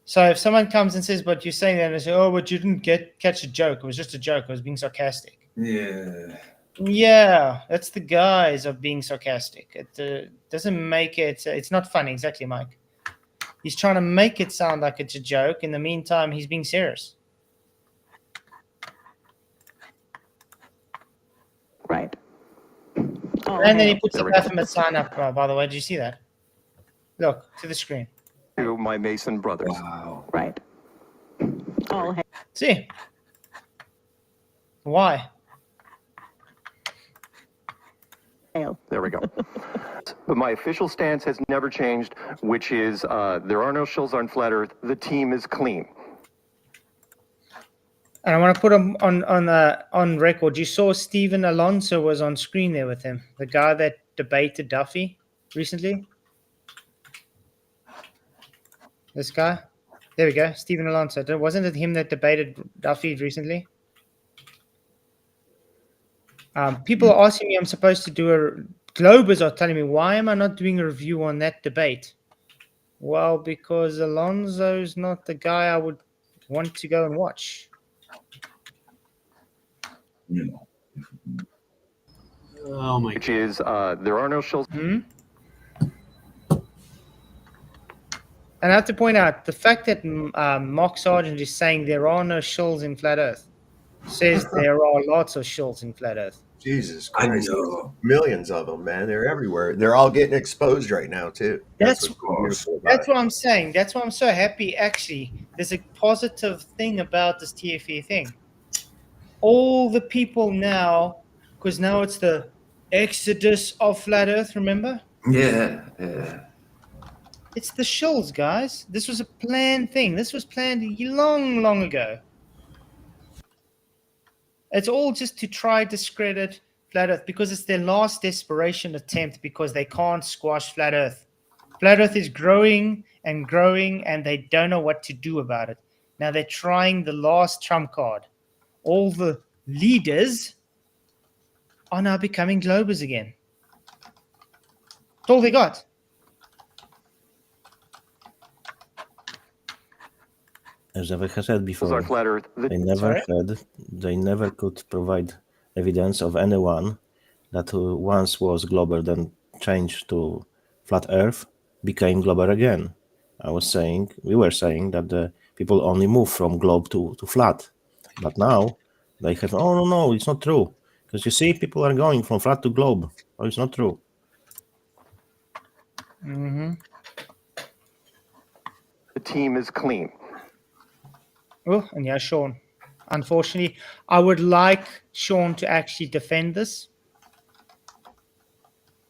So if someone comes and says, "But you're saying that," and I say, "Oh, but you didn't catch a joke. It was just a joke. I was being sarcastic." Yeah. Yeah, that's the guise of being sarcastic. It doesn't make it. It's not funny, exactly, Mike. He's trying to make it sound like it's a joke. In the meantime, he's being serious. Right. And then he puts a Baphomet sign up, by the way. Did you see that? Look, to the screen. To my Mason brothers. Wow. Right. Oh, hey. See? Why? There we go. But my official stance has never changed, which is there are no shills on flat Earth. The team is clean. And I want to put him on record. You saw Stephen Alonso was on screen there with him, the guy that debated Duffy recently. This guy. There we go, Stephen Alonso. Wasn't it him that debated Duffy recently? People are asking me I'm supposed to do a... Globers are telling me, why am I not doing a review on that debate? Well, because Alonso's not the guy I would want to go and watch. Oh my! Which is there are no shills. And I have to point out the fact that Mark Sargent is saying there are no shills in flat Earth says there are lots of shills in flat Earth. Jesus Christ, millions of them, man. They're everywhere. They're all getting exposed right now too. That's what I'm saying. That's why I'm so happy. Actually, there's a positive thing about this TFE thing. All the people now, because now it's the exodus of flat Earth. Remember? Yeah. It's the shills, guys. This was a planned thing. This was planned long, long ago. It's all just to try to discredit flat Earth because it's their last desperation attempt because they can't squash flat Earth. Flat Earth is growing and growing and they don't know what to do about it. Now they're trying the last trump card. All the leaders are now becoming globers again. That's all they got. As I have said before, flat Earth. They never could provide evidence of anyone that once was glober, then changed to flat Earth, became glober again. We were saying that the people only move from globe to flat. But now they have, oh no, it's not true. Because you see, people are going from flat to globe. Oh, it's not true. The team is clean. Oh, and yeah, Sean. Unfortunately, I would like Sean to actually defend this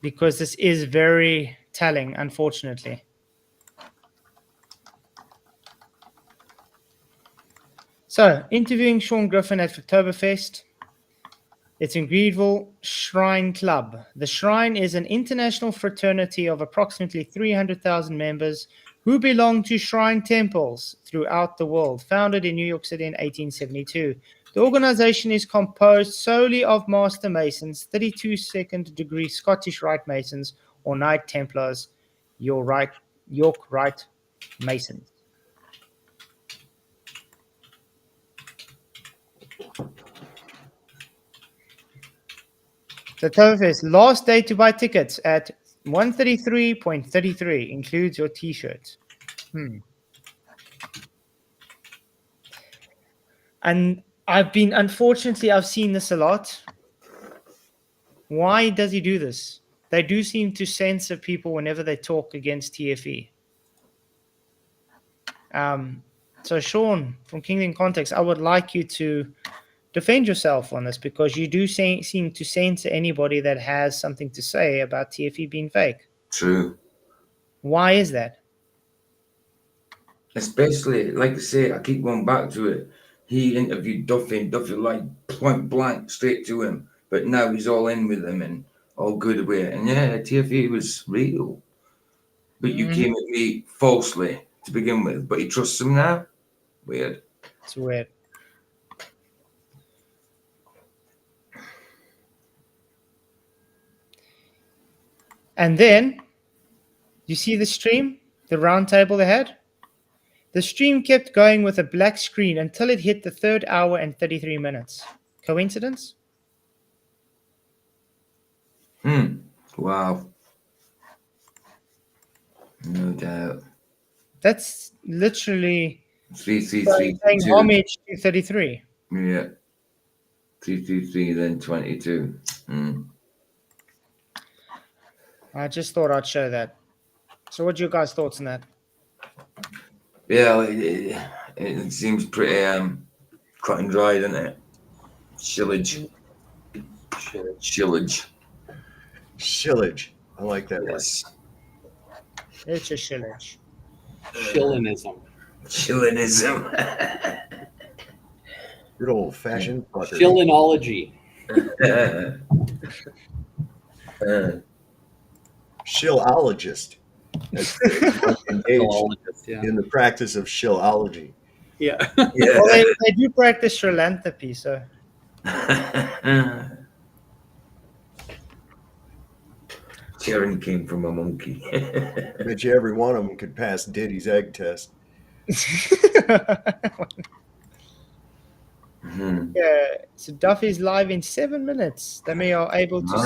because this is very telling, unfortunately. So, interviewing Sean Griffin at Oktoberfest. It's in Greenville Shrine Club. The Shrine is an international fraternity of approximately 300,000 members who belong to shrine temples throughout the world, founded in New York City in 1872. The organization is composed solely of Master Masons, 32 second-degree Scottish Rite Masons, or Knight Templars, York Rite Masons. The Oktoberfest last day to buy tickets at 133.33 includes your t-shirt. And I've seen this a lot. Why does he do this? They do seem to censor people whenever they talk against TFE. So Sean, from Kingdom Context, I would like you to defend yourself on this because you do seem to censor anybody that has something to say about TFE being fake. True. Why is that? Especially, like I say, I keep going back to it. He interviewed Duffy, and Duffy like point blank straight to him. But now he's all in with him and all good with it. And yeah, TFE was real. But you came at me falsely to begin with. But he trusts him now? Weird. It's weird. And then, you see the stream? The round table they had? The stream kept going with a black screen until it hit the 3rd hour and 33 minutes. Coincidence? Wow. No doubt. That's literally 333. paying homage to 33. Yeah. 333, then 22. I just thought I'd show that. So what are your guys' thoughts on that? Yeah, it seems pretty cut and dry, doesn't it? Shillage. Shillage. I like that word. It's a shillage. Shillinism. Good old fashioned fucker. Shillinology. Shillologist. Engaged in the practice of shillology. Yeah. Well, they do practice philanthropy, so. Sharon came from a monkey. I bet you every one of them could pass Diddy's egg test. Yeah, so Duffy's live in 7 minutes. Then we are able to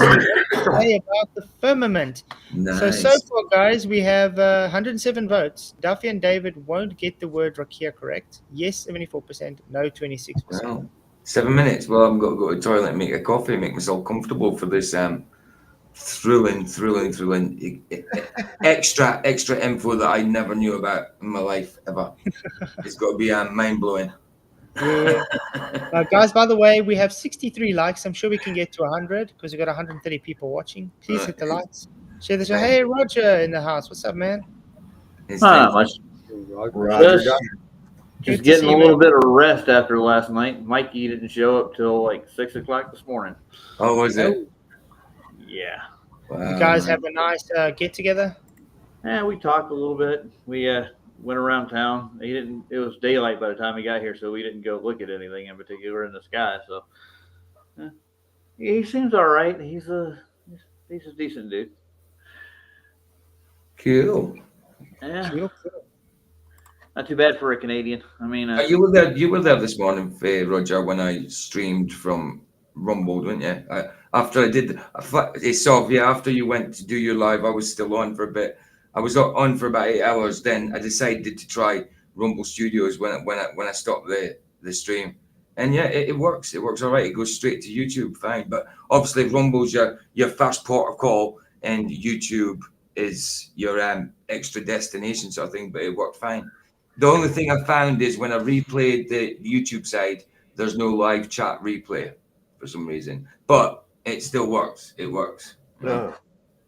say about the firmament. So far, guys, we have 107 votes. Duffy and David won't get the word rakia correct. Yes, 74%. No, 26%. Wow. 7 minutes. Well, I'm going to go to the toilet and make a coffee, make myself comfortable for this thrilling extra info that I never knew about in my life ever. It's got to be mind-blowing. Yeah. Guys, by the way, we have 63 likes. I'm sure we can get to 100 because we've got 130 people watching. Please hit the likes. Share the show. Hey, Roger in the house. What's up, man? Not much. Roger. Just getting a little bit of rest after last night. Mikey didn't show up till like 6 o'clock this morning. Oh, was it? Yeah. Wow. You guys have a nice get-together? Yeah, we talked a little bit. We went around town. It was daylight by the time he got here, so we didn't go look at anything in particular in the sky. So he seems all right. He's a decent dude. Cool. Yeah. Not too bad for a Canadian. I mean, you were there this morning, Roger, when I streamed from Rumble, weren't you? After I did, after you went to do your live, I was still on for a bit. I was on for about 8 hours. Then I decided to try Rumble Studios when I stopped the stream, and yeah, it works. It works all right. It goes straight to YouTube, fine. But obviously, Rumble's your first port of call, and YouTube is your extra destination sort of thing. But it worked fine. The only thing I found is when I replayed the YouTube side, there's no live chat replay for some reason, but it still works. It works. Oh.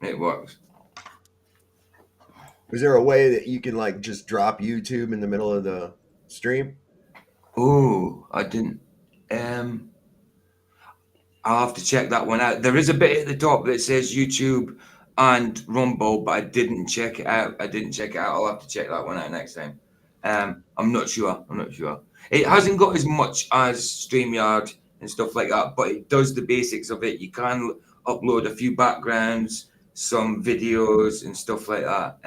It works. Is there a way that you can like just drop YouTube in the middle of the stream? Oh, I didn't. I'll have to check that one out. There is a bit at the top that says YouTube and Rumble, but I didn't check it out. I'll have to check that one out next time. I'm not sure. It hasn't got as much as StreamYard and stuff like that, but it does the basics of it. You can upload a few backgrounds, some videos and stuff like that.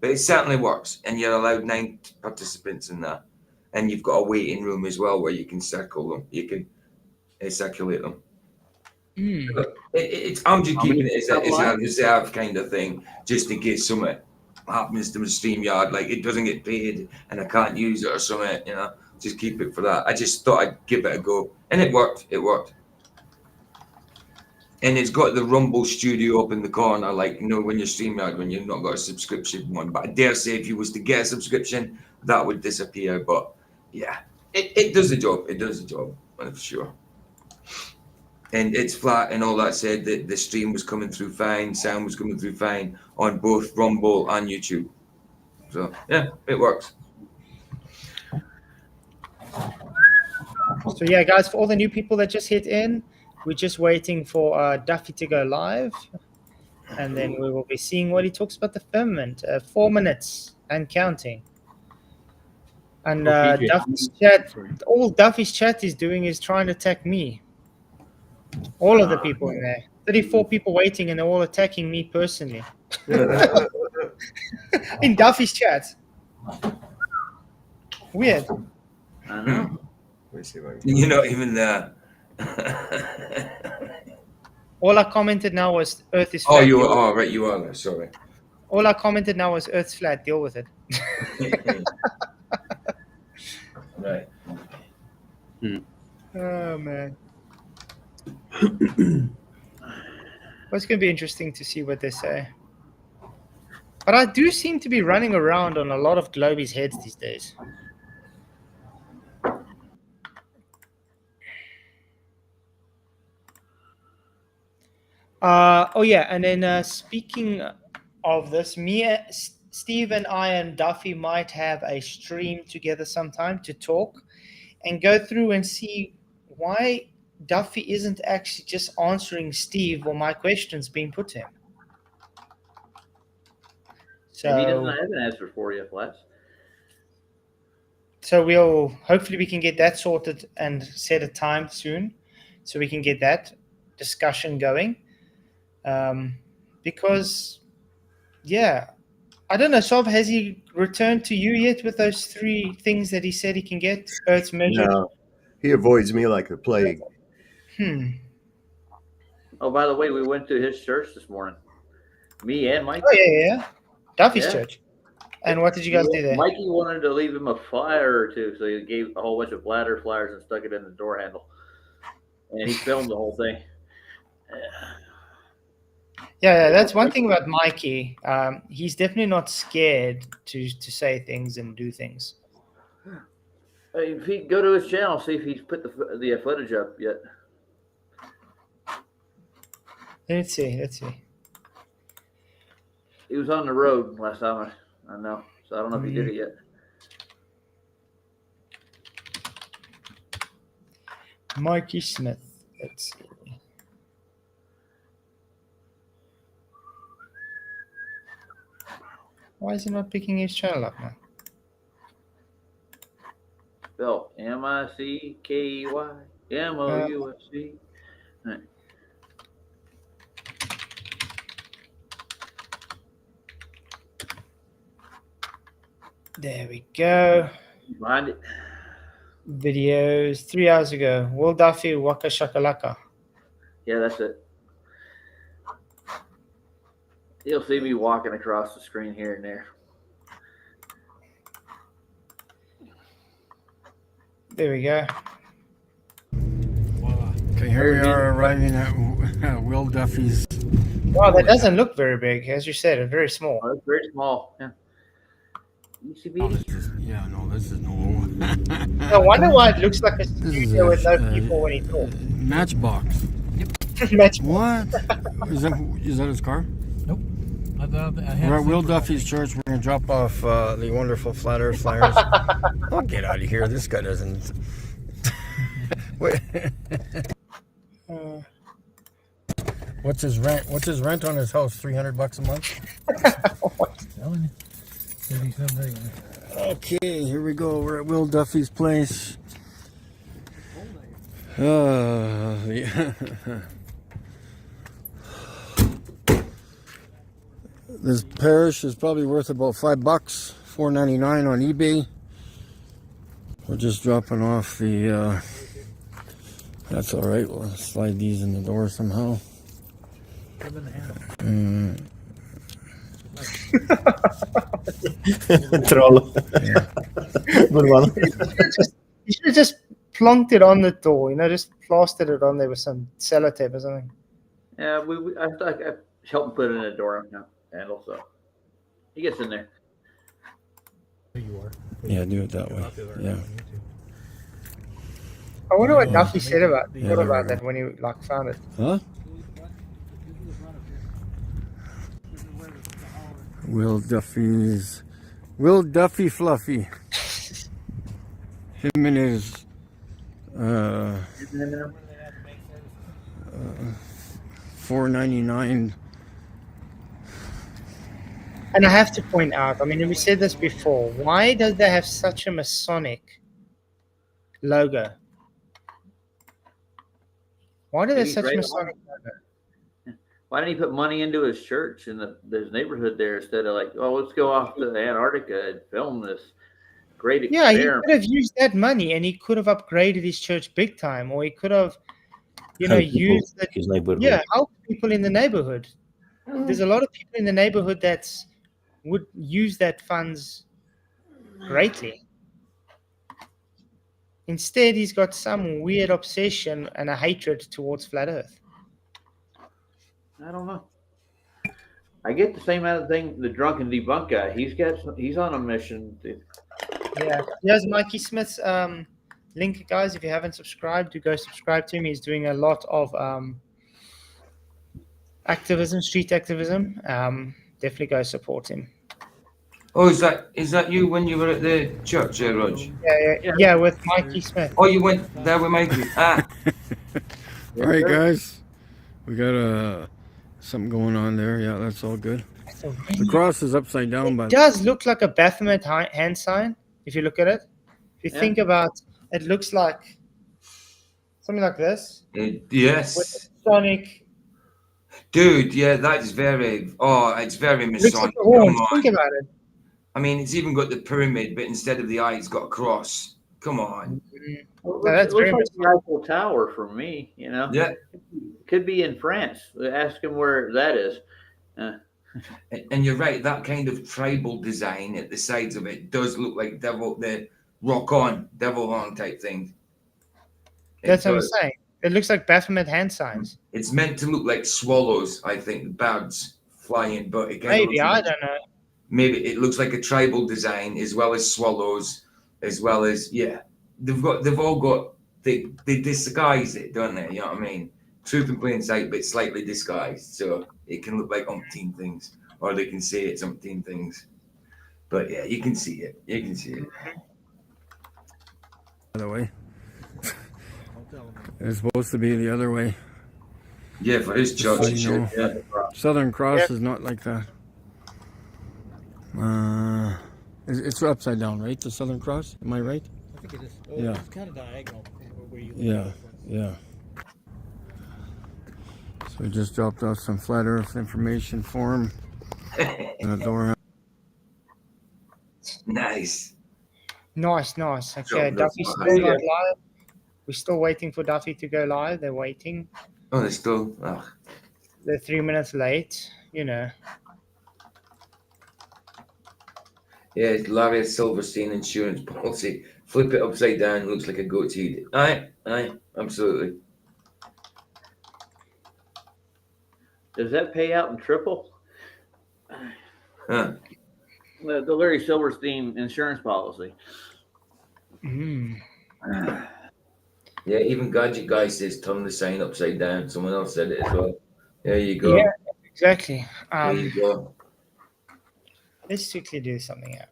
But it certainly works, and you're allowed 9 participants in that. And you've got a waiting room as well where you can circle them. You can circulate them. I'm just keeping it as a reserve kind of thing, just in case something happens to my StreamYard, like it doesn't get paid and I can't use it or something, just keep it for that. I just thought I'd give it a go, and it worked. And it's got the Rumble Studio up in the corner, like when you're StreamYard, when you've not got a subscription one. But I dare say if you was to get a subscription, that would disappear. But yeah, it does the job. It does the job, for sure. And it's flat and all that said, that the stream was coming through fine, sound was coming through fine on both Rumble and YouTube. So yeah, it works. So yeah, guys, for all the new people that just hit in, we're just waiting for Duffy to go live, and then we will be seeing what he talks about the firmament. 4 minutes and counting. And Duffy's chat, all Duffy's chat is doing is trying to attack me. All of the people in there. 34 people waiting, and they're all attacking me personally. In Duffy's chat. Weird. I know. Let me see if I can. You're not even there. All I commented now was Earth is Oh, flat. you are. Oh, right, you are there. Sorry. All I commented now was Earth's flat. Deal with it. Right. Oh, man. Well, it's going to be interesting to see what they say. But I do seem to be running around on a lot of Globies' heads these days. Oh, yeah. And then speaking of this, Steve and I and Duffy might have a stream together sometime to talk and go through and see why Duffy isn't actually just answering Steve or my questions being put to him. So Maybe he doesn't have an answer for you, Flats. So hopefully we can get that sorted and set a time soon so we can get that discussion going. Because, yeah, I don't know, Sob, has he returned to you yet with those 3 things that he said he can get? Earth's measured? No, he avoids me like the plague. Oh, by the way, we went to his church this morning. Me and Mike. Oh, yeah. Duffy's church. And what did you guys do there? Mikey wanted to leave him a flyer or 2, so he gave a whole bunch of bladder flyers and stuck it in the door handle. And he filmed the whole thing. Yeah, that's one thing about Mikey. He's definitely not scared to say things and do things. If he'd go to his channel, see if he's put the footage up yet. Let's see. He was on the road last time I know, so I don't know if he did it yet. Mikey Smith. Let's see. Why is he not picking his channel up now? Spelled M-I-C-K-E-Y M-O-U-S-C. Right. There we go. Find it. Videos 3 hours ago. Will Duffy Waka Shakalaka. Yeah, that's it. You'll see me walking across the screen here and there. There we go. Okay, here we are arriving at Will Duffy's. Wow, that doesn't look very big. As you said, it's very small. Oh, it's very small. Yeah. Oh, this is no. No wonder why it looks like a studio with no people when he talks. Matchbox. Matchbox. What? Is that his car? Nope. We're at Will Duffy's church. We're going to drop off the wonderful Flat Earth flyers. Oh, get out of here. This guy doesn't. Wait. What's his rent? What's his rent on his house? $300 a month? Telling you. 37 days. Okay, here we go. We're at Will Duffy's place. Yeah. This parish is probably worth about $5, $4.99 on eBay. We're just dropping off the. That's all right. We'll slide these in the door somehow. Troll. Yeah. Good one. You should have just plunked it on the door, just plastered it on there with some sellotape or something. Yeah, I helped him put it in a door handle, so he gets in there. Yeah, do it that way. Yeah. I wonder what Duffy said about that when he found it. Huh? Will Duffy Fluffy. Him and his 499. And I have to point out, I mean, we said this before, why does they have such a Masonic logo? Why do they have He's such right Masonic on. logo? Why didn't he put money into his church in his neighborhood there instead of like, oh, let's go off to Antarctica and film this great Yeah, he experiment? could have used that money and he could have upgraded his church big time, or he could have, Help people, used it. his neighborhood. Yeah, help people in the neighborhood. There's a lot of people in the neighborhood that would use that funds greatly. Instead, he's got some weird obsession and a hatred towards flat Earth. I don't know. I get the same other thing. The drunken debunk guy. He's on a mission. Yeah. Here's Mikey Smith's link, guys. If you haven't subscribed, do go subscribe to him. He's doing a lot of activism, street activism. Definitely go support him. Oh, is that you when you were at the church there, Rog? Yeah, with Mikey Smith. Oh, you went there with Mikey. Ah. All right, guys. We got something going on there. Yeah, that's all good. The cross is upside down, but It does look like a Baphomet hand sign, if you look at it. If you think about it, looks like something like this. Yes. With the Masonic. Dude, yeah, that's very. Oh, it's very Looks Masonic. like a horn. Come on. Think about it. I mean, it's even got the pyramid, but instead of the eye, it's got a cross. Come on. Well, that's it looks very like the Eiffel Tower for me. Yeah. Could be in France. Ask him where that is. And you're right, that kind of tribal design at the sides of it does look like the rock on, devil horn type thing. That's what I'm saying. It looks like Baphomet hand signs. It's meant to look like swallows, I think, birds flying, but it Maybe, I don't know. Maybe it looks like a tribal design as well as swallows, as well as they've all got they disguise it, don't they? You know what I mean? Truth in plain sight, but slightly disguised, so it can look like umpteen things, or they can say it's umpteen things. But yeah, you can see it. You can see it. the other way. It's supposed to be the other way. Yeah, for his church. So you know, Southern Cross is not like that. It's upside down, right? The Southern Cross? Am I right? I think it is. Yeah. It's kind of diagonal where you Yeah. So we just dropped off some flat Earth information form. And the door. Nice. Okay, Duffy's still not live. We're still waiting for Duffy to go live. They're waiting. Oh, they're still. Oh. They're 3 minutes late. Yeah, it's Larry Silverstein insurance policy. Flip it upside down, looks like a goatee. Aye, absolutely. Does that pay out in triple? Huh. The Larry Silverstein insurance policy. Yeah, even Gadget Guy says turn the sign upside down. Someone else said it as well. There you go. Yeah, exactly. There you go. Let's quickly do something here.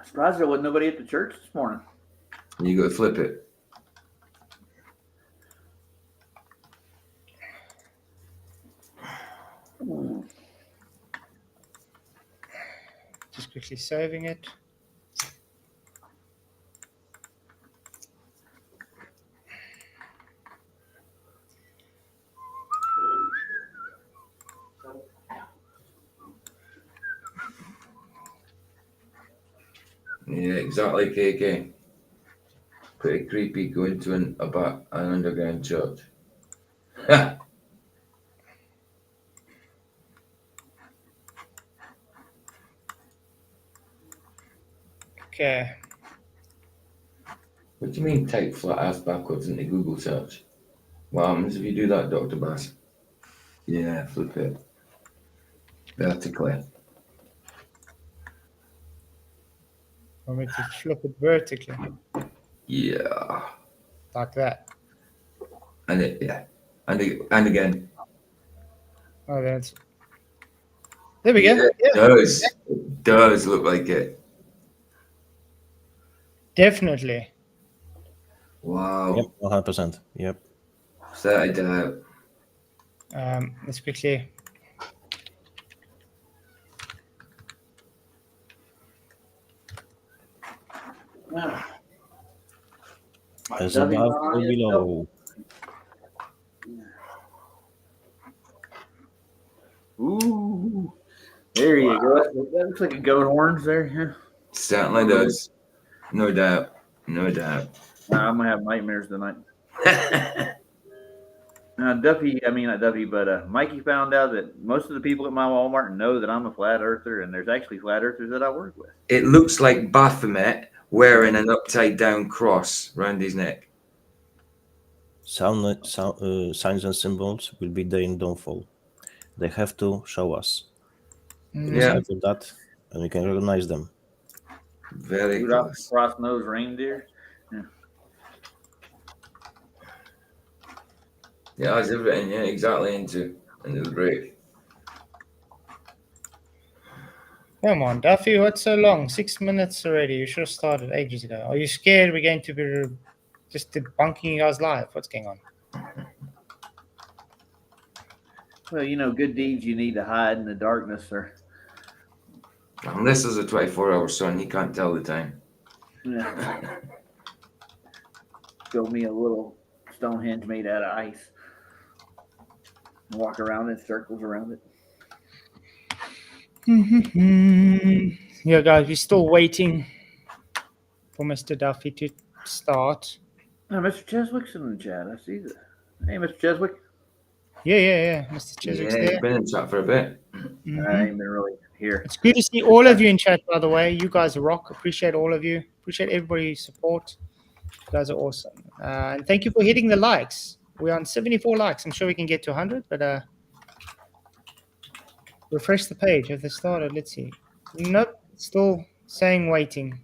Surprised there wasn't nobody at the church this morning. You got to flip it. Just quickly saving it. Yeah, exactly, KK. Pretty creepy going to an underground church. Okay. What do you mean type flat earth backwards into Google search? What happens if you do that, Dr. Bass? Yeah, flip it. Vertically. Want me to flip it vertically? Yeah. Like that. And again. Oh, that's. There we go. Yeah, it does. It does look like it. Definitely. Wow. Yep, 100%. Yep. Started out. Let's quickly. As above, so below. Ooh, there you go. That looks like a goat horns there. Yeah. Certainly does. No doubt. No doubt. I'm gonna have nightmares tonight. Duffy, I mean not Duffy, but Mikey found out that most of the people at my Walmart know that I'm a flat earther, and there's actually flat earthers that I work with. It looks like Baphomet wearing an upside down cross round his neck. Signs and symbols will be their downfall. They have to show us. Yeah. Aside from that, and we can recognize them. Very Rudolph close. cross-nosed reindeer. Yeah. Yeah, that's everything. Yeah, exactly into the break. Come on, Duffy, what's so long? 6 minutes already. You should have started ages ago. Are you scared we're going to be just debunking you guys live? What's going on? Well, you know, good deeds you need to hide in the darkness, or Unless there's a 24-hour sun, he can't tell the time. yeah. Build me a little Stonehenge made out of ice. Walk around in circles around it. Yeah, guys, we're still waiting for Mr. Duffy to start. Mr. Cheswick's in the chat. I see that. Hey, Mr. Cheswick. Yeah. Mr. Cheswick's Yeah, there. he's been in chat for a bit. I ain't been really here. It's good to see all of you in chat, by the way. You guys rock. Appreciate all of you. Appreciate everybody's support. You guys are awesome. And thank you for hitting the likes. We're on 74 likes. I'm sure we can get to 100, but refresh the page. Have they started? Let's see. Nope. Still saying waiting.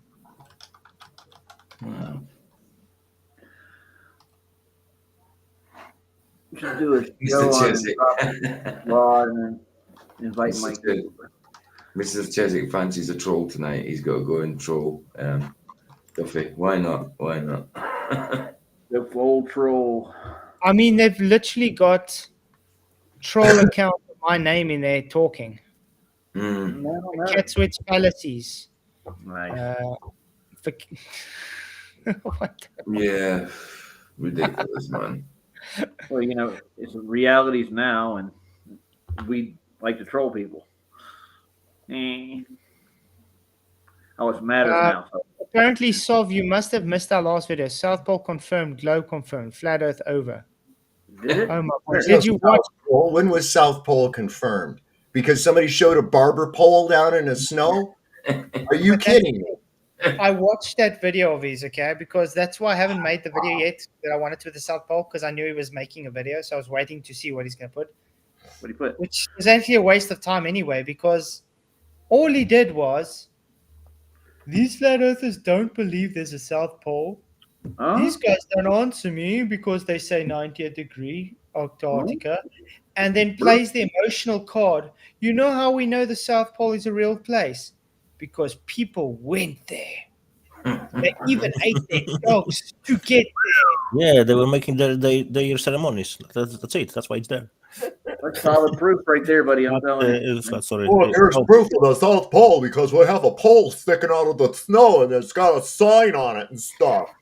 Should do a show on Rod and then invite Mike. Mr. Cheswick fancies a troll tonight. He's got to go and troll Duffy. Why not? Why not? The full troll. I mean, they've literally got troll account with my name in there talking. Catswitch fallacies. Nice. What? Yeah, ridiculous, man. Well, you know, it's realities now, and we like to troll people. Oh, it matters now. So. Apparently, Sov, you must have missed our last video. South Pole confirmed, globe confirmed, flat Earth over. Did it? Oh my God. Did you watch? When was South Pole confirmed? Because somebody showed a barber pole down in the snow? Are you kidding me? I watched that video of his, okay, because that's why I haven't made the video yet that I wanted to with the South Pole, because I knew he was making a video, so I was waiting to see what he's going to put. What he put? Which was actually a waste of time anyway, because all he did was, these flat earthers don't believe there's a South Pole. Huh? These guys don't answer me because they say 90th degree Antarctica, and then plays the emotional card. You know how we know the South Pole is a real place? Because people went there. They even ate their dogs to get there. Yeah, they were making their ceremonies. That's it. That's why it's there. That's solid proof right there, buddy. I'm telling you. Sorry. Well, there's proof of the South Pole because we have a pole sticking out of the snow and it's got a sign on it and stuff.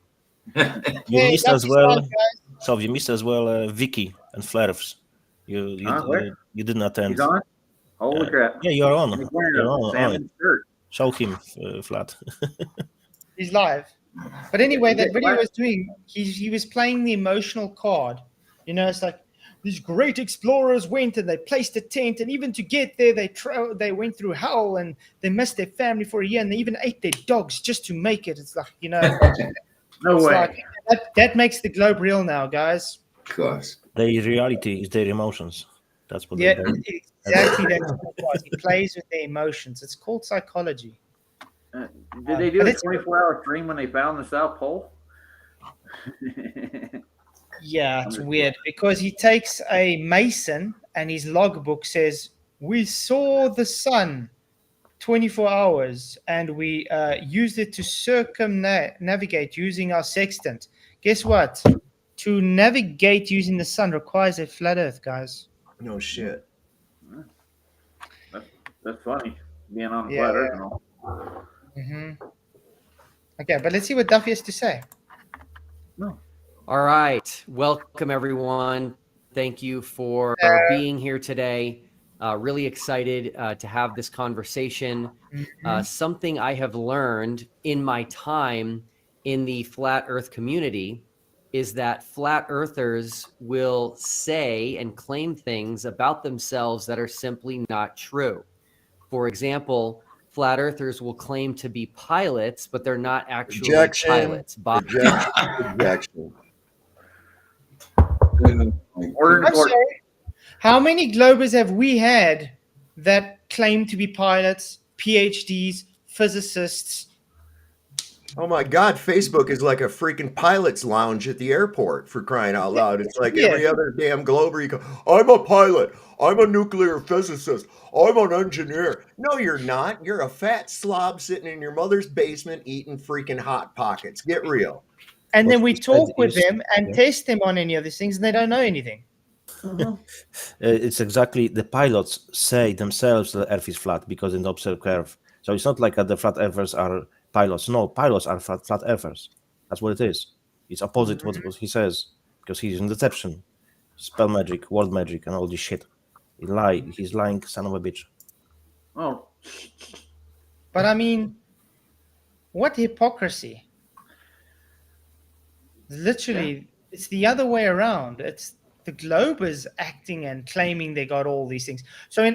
You missed as well. So you missed as well Vicky and Flareps. You didn't attend. He's on? Holy crap. Yeah, you're on. He's wearing a salmon shirt. Show him Flat. He's live. But anyway, that video I was doing, he was playing the emotional card. You know, it's like, these great explorers went and they placed a tent, and even to get there, they went through hell, and they missed their family for a year, and they even ate their dogs just to make it. It's like, you know, no way. Like, that makes the globe real now, guys. Of course. Their reality is their emotions. That's what. Yeah, exactly. That's what it was. He plays with their emotions. It's called psychology. Did they do a 24-hour stream when they found the South Pole? Yeah, it's weird because he takes a Mason and his logbook says we saw the sun 24 hours and we used it to circumnavigate using our sextant. Guess what? To navigate using the sun requires a flat Earth, guys. No shit. That's funny. Being on a flat Earth and all. Okay, but let's see what Duffy has to say. All right. Welcome, everyone. Thank you for being here today. Really excited to have this conversation. Something I have learned in my time in the flat Earth community is that flat earthers will say and claim things about themselves that are simply not true. For example, flat earthers will claim to be pilots, but they're not actually pilots. Objection. I'm sorry. How many Globers have we had that claim to be pilots, PhDs, physicists? Oh my God, Facebook is like a freaking pilot's lounge at the airport, for crying out loud. It's like every other damn Glober you go, I'm a pilot, I'm a nuclear physicist, I'm an engineer. No, you're not. You're a fat slob sitting in your mother's basement eating freaking Hot Pockets. Get real. And then we talk with them and test them on any of these things, and they don't know anything. It's exactly the pilots say themselves that the Earth is flat because they don't observe curve. So it's not like the flat earthers are pilots. No, pilots are flat earthers. That's what it is. It's opposite what he says because he's in deception, spell magic, word magic, and all this shit. He's lying, son of a bitch. Oh, but I mean, what hypocrisy! Literally, it's the other way around. It's the Globers acting and claiming they got all these things. So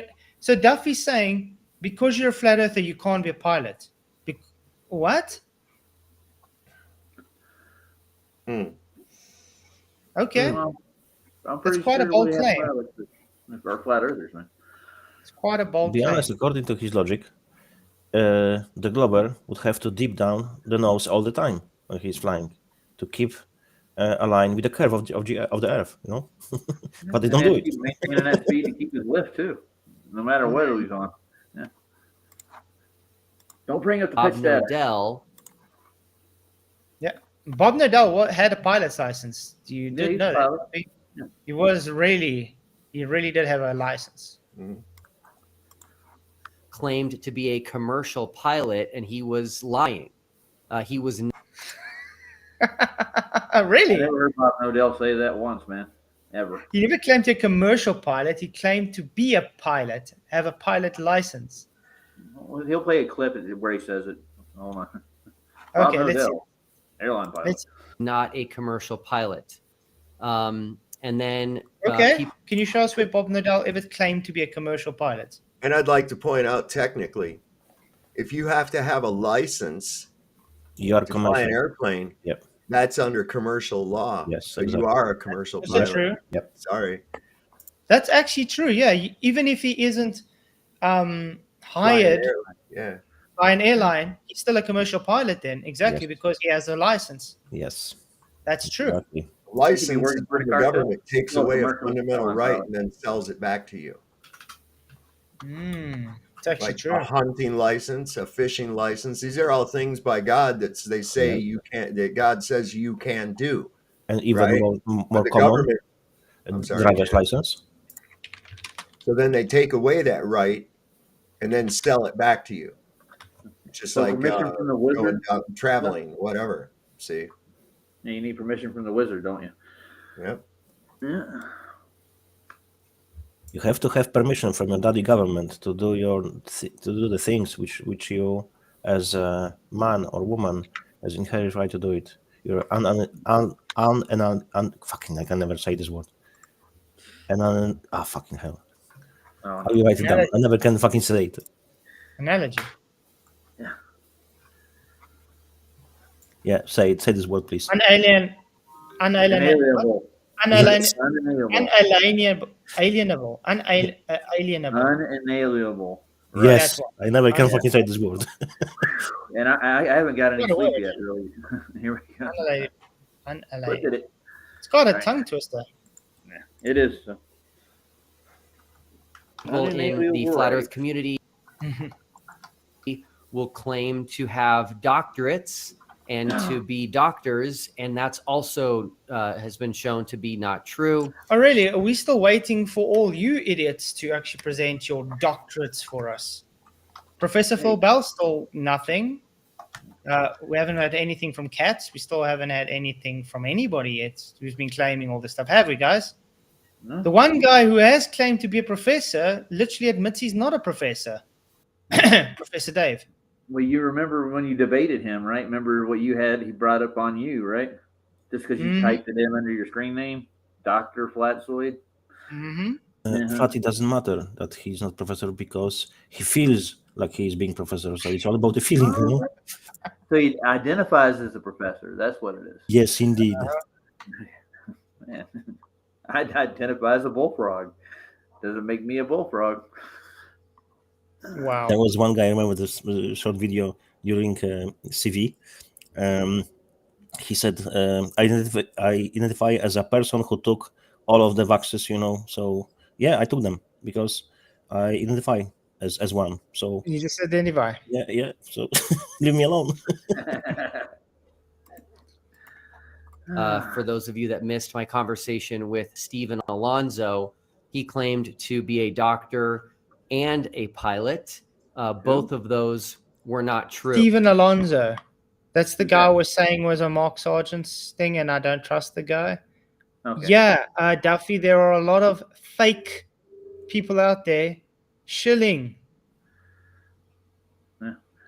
Duffy's saying, because you're a flat earther, you can't be a pilot. What? Okay. I'm pretty It's quite sure a bold we have claim. pilots that are flat earthers, man. It's quite a bold To be claim. honest, according to his logic, the Glober would have to dip down the nose all the time when he's flying to keep aligned with the curve of the Earth, you know. But they don't do it. Keep maintaining that speed to keep his lift too, no matter what he's on. Yeah. Don't bring up the pitch data. Nodell. Yeah, Bob Nodell had a pilot's license. You did know that. He really did have a license. Claimed to be a commercial pilot, and he was lying. He was. Really? I never heard Bob Nodell say that once, man. Ever. He never claimed to be a commercial pilot. He claimed to be a pilot, have a pilot license. Well, he'll play a clip where he says it. Hold on. Okay, Bob let's see. Nodell, airline pilot. Not a commercial pilot. And then. Okay. Can you show us where Bob Nodell ever claimed to be a commercial pilot? And I'd like to point out, technically, if you have to have a license to fly an airplane, yep, that's under commercial law. Yes, so exactly. you are a commercial Is pilot. that true? Yep. Sorry. That's actually true. Yeah, even if he isn't hired by an airline, he's still a commercial pilot. Then exactly because he has a license. Yes, that's true. Exactly. License from the government takes away a fundamental right and then sells it back to you. It's actually like true. A hunting license, a fishing license. These are all things by God that they say you can't. That God says you can do. And even more common, driver's license. So then they take away that right and then sell it back to you. It's just So like permission from the wizard? going out traveling, whatever. See. Yeah, you need permission from the wizard, don't you? Yep. Yeah. You have to have permission from your daddy government to do the things which you, as a man or woman, has inherent right to do it. You're fucking, I can never say this word. Fucking hell. How do you write it down? I never can fucking say it. Analogy. Yeah, say this word, please. Unalienable. Right. Yes, I never can fucking say this word. And I haven't got any sleep yet, really. Here we go. Look at it. It's got a tongue twister. Yeah, it is. people in the flat Earth community will claim to have doctorates and to be doctors, and that's also has been shown to be not true. Oh, really? Are we still waiting for all you idiots to actually present your doctorates for us? Professor Phil Bell, still nothing. We haven't had anything from Katz. We still haven't had anything from anybody yet who's been claiming all this stuff. Have we, guys? No. The one guy who has claimed to be a professor literally admits he's not a professor. Professor Dave. Well, you remember when you debated him, right? Remember what you had, he brought up on you, right? Just because you typed it in under your screen name, Dr. Flatzoid. Flat, it doesn't matter that he's not professor because he feels like he's being professor. So it's all about the feeling, you know? So he identifies as a professor. That's what it is. Yes, indeed. Man, I identify as a bullfrog. Doesn't make me a bullfrog. Wow. There was one guy, I remember this short video during CV. He said, I identify as a person who took all of the vaccines, you know. So, yeah, I took them because I identify as one. So you just identify. Yeah. So leave me alone. For those of you that missed my conversation with Stephen Alonzo, he claimed to be a doctor and a pilot. Both of those were not true. Stephen Alonzo. That's the guy I was saying was a Mark Sargent's thing, and I don't trust the guy. Okay. Yeah, Duffy, there are a lot of fake people out there shilling.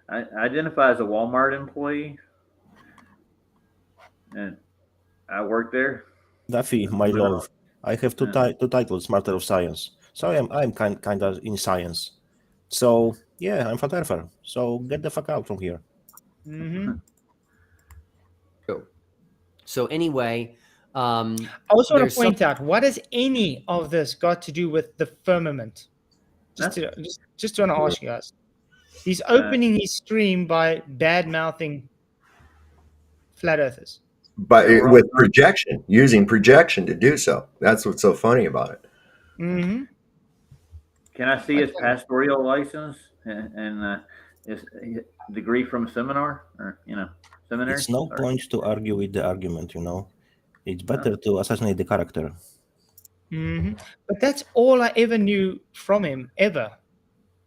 I identify as a Walmart employee, and I work there. Duffy, my love, I have two titles, Master of Science. So I'm kind of in science. So yeah, I'm flat earther. So get the fuck out from here. So anyway, I also want to point out, what has any of this got to do with the firmament? Just want to ask you guys. He's opening his stream by bad mouthing flat earthers. But with projection, using projection to do so. That's what's so funny about it. Can I see his pastoral license and his degree from seminar or seminary? It's no point to argue with the argument, you know. It's better to assassinate the character. But that's all I ever knew from him, ever.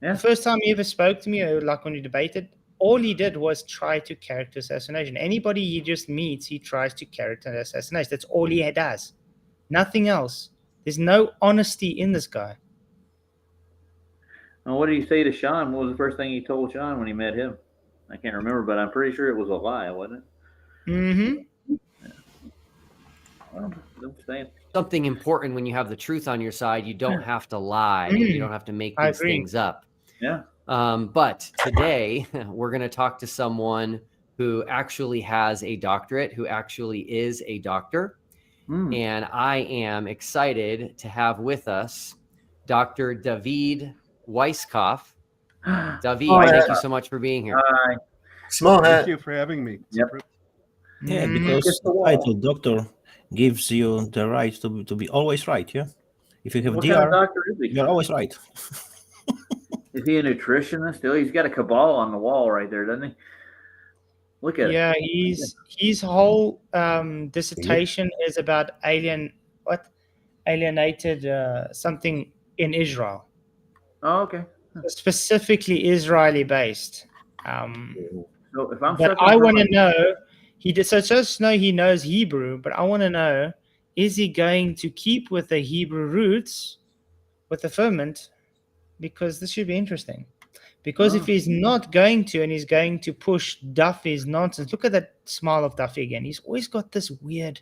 Yeah. The first time he ever spoke to me, like when we debated, all he did was try to character assassination. Anybody he just meets, he tries to character assassination. That's all he does. Nothing else. There's no honesty in this guy. Well, what did he say to Sean? What was the first thing he told Sean when he met him? I can't remember, but I'm pretty sure it was a lie, wasn't it? Well, something important when you have the truth on your side. You don't have to lie. You don't have to make these things up. Yeah. But today we're going to talk to someone who actually has a doctorate, who actually is a doctor. And I am excited to have with us Dr. David Weisskopf. David, thank you so much for being here. Small hat. Thank you for having me. Yep. Yeah, because the title doctor gives you the right to be always right, yeah? If you have What DR, kind of doctor is he? you're always right. Is he a nutritionist? He's got a cabal on the wall right there, doesn't he? Look at it. Yeah, his whole dissertation is about alienated something in Israel. Oh, okay. Specifically Israeli based. So if I'm but I want to know, so just know he knows Hebrew, but I want to know, is he going to keep with the Hebrew roots with the ferment? Because this should be interesting. Because if he's not going to, and he's going to push Duffy's nonsense, look at that smile of Duffy again. He's always got this weird,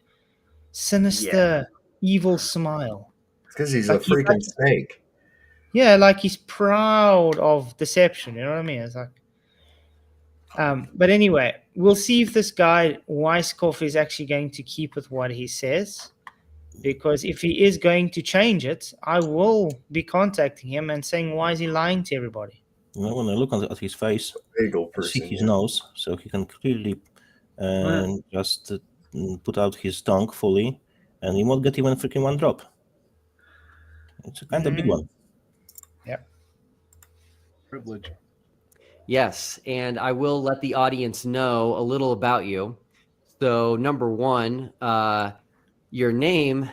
sinister, evil smile. It's because he's a freaking snake. Yeah, like he's proud of deception. You know what I mean? It's like, but anyway, we'll see if this guy Weisskopf is actually going to keep with what he says. Because if he is going to change it, I will be contacting him and saying, why is he lying to everybody? You know, when I look at his face, see his nose, so he can clearly just put out his tongue fully, and he won't get even freaking one drop. It's a kind of big one. Yeah. Privilege. Yes, and I will let the audience know a little about you. So, number one, your name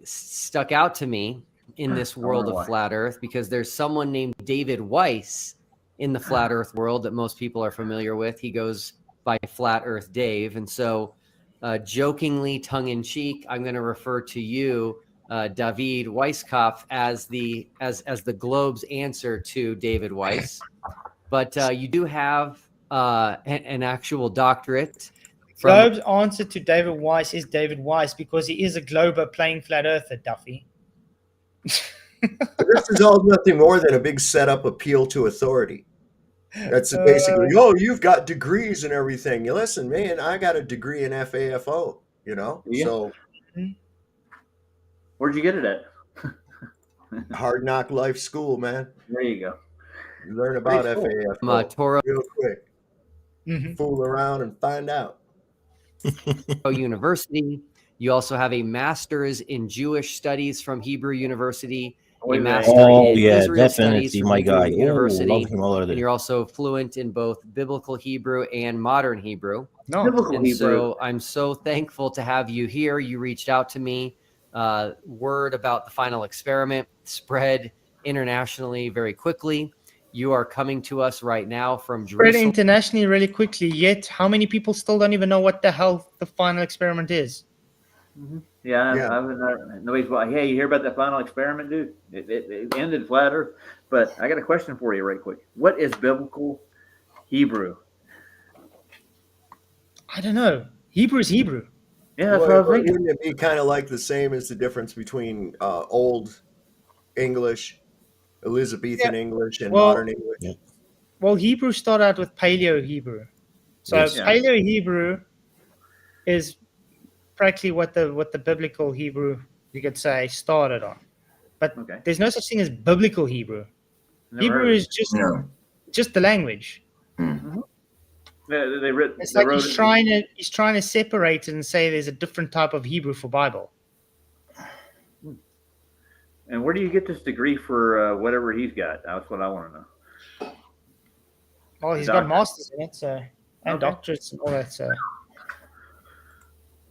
stuck out to me in this world of flat Earth because there's someone named David Weiss in the flat Earth world that most people are familiar with. He goes by Flat Earth Dave, and so jokingly, tongue in cheek, I'm going to refer to you, David Weisskopf, as the globe's answer to David Weiss. But you do have an actual doctorate. Globe's answer to David Weiss is David Weiss because he is a glober playing flat earther, Duffy. But this is all nothing more than a big setup appeal to authority. That's basically, you've got degrees and everything. You listen, man, I got a degree in FAFO, so. Where'd you get it at? Hard Knock Life School, man. There you go. You learn about FAFO real quick. Fool around and find out. University. You also have a master's in Jewish studies from Hebrew University, a master in Israel studies from Hebrew University, and you're also fluent in both biblical Hebrew and modern Hebrew. So I'm so thankful to have you here. You reached out to me. Word about the final experiment spread internationally very quickly. You are coming to us right now from Jerusalem. Spread internationally really quickly, yet how many people still don't even know what the hell the final experiment is? Nobody's like, hey, you hear about that final experiment, dude? It ended flat Earth. But I got a question for you right quick. What is biblical Hebrew? I don't know. Hebrew is Hebrew. Yeah, that's what I was thinking. Wouldn't it be kind of like the same as the difference between Old English, Elizabethan English, and modern English? Yeah. Well, Hebrew started out with Paleo Hebrew. So Paleo Hebrew is practically what the biblical Hebrew, you could say, started on. But there's no such thing as biblical Hebrew. Hebrew is just the language. It's like he's trying to separate it and say there's a different type of Hebrew for Bible. And where do you get this degree for whatever he's got? That's what I want to know. Well, he's got masters in it, and doctorates and all that. So,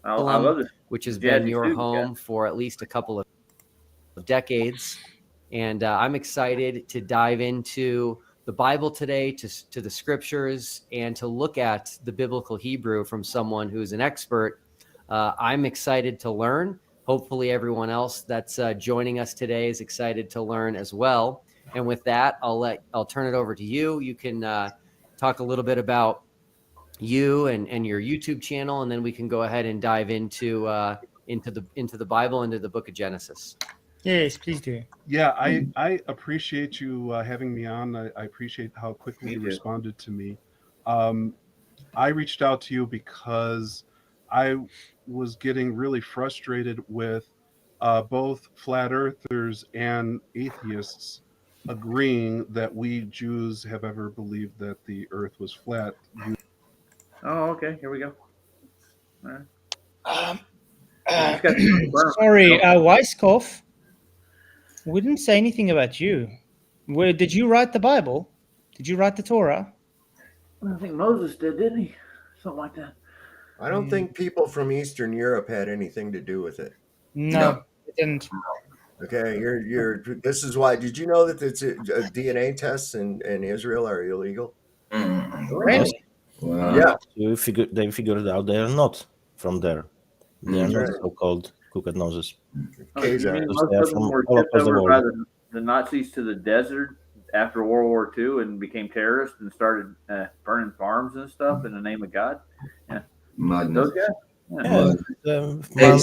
I love this. Which has been your home for at least a couple of decades, and I'm excited to dive into the Bible today, to the scriptures, and to look at the biblical Hebrew from someone who's an expert. I'm excited to learn. Hopefully everyone else that's joining us today is excited to learn as well. And with that, I'll turn it over to you. You can talk a little bit about you and your YouTube channel, and then we can go ahead and dive into the Bible, into the book of Genesis. Yes, please do. Yeah, I appreciate you having me on. I appreciate how quickly you responded to me. I reached out to you because I was getting really frustrated with both flat earthers and atheists agreeing that we Jews have ever believed that the earth was flat. Oh, okay. Here we go. All right. Sorry, Weisskopf. We didn't say anything about you. Did you write the Bible? Did you write the Torah? I think Moses did, didn't he? Something like that. I don't think people from Eastern Europe had anything to do with it. No, it didn't. Okay, this is why. Did you know that it's DNA tests in Israel are illegal? Really? Wow. Yeah. They figured it out. They are not from there. They are not so-called crooked noses. Most of them were tipped over by the Nazis to the desert after World War II and became terrorists and started burning farms and stuff in the name of God. Yeah. Those guys? Yeah.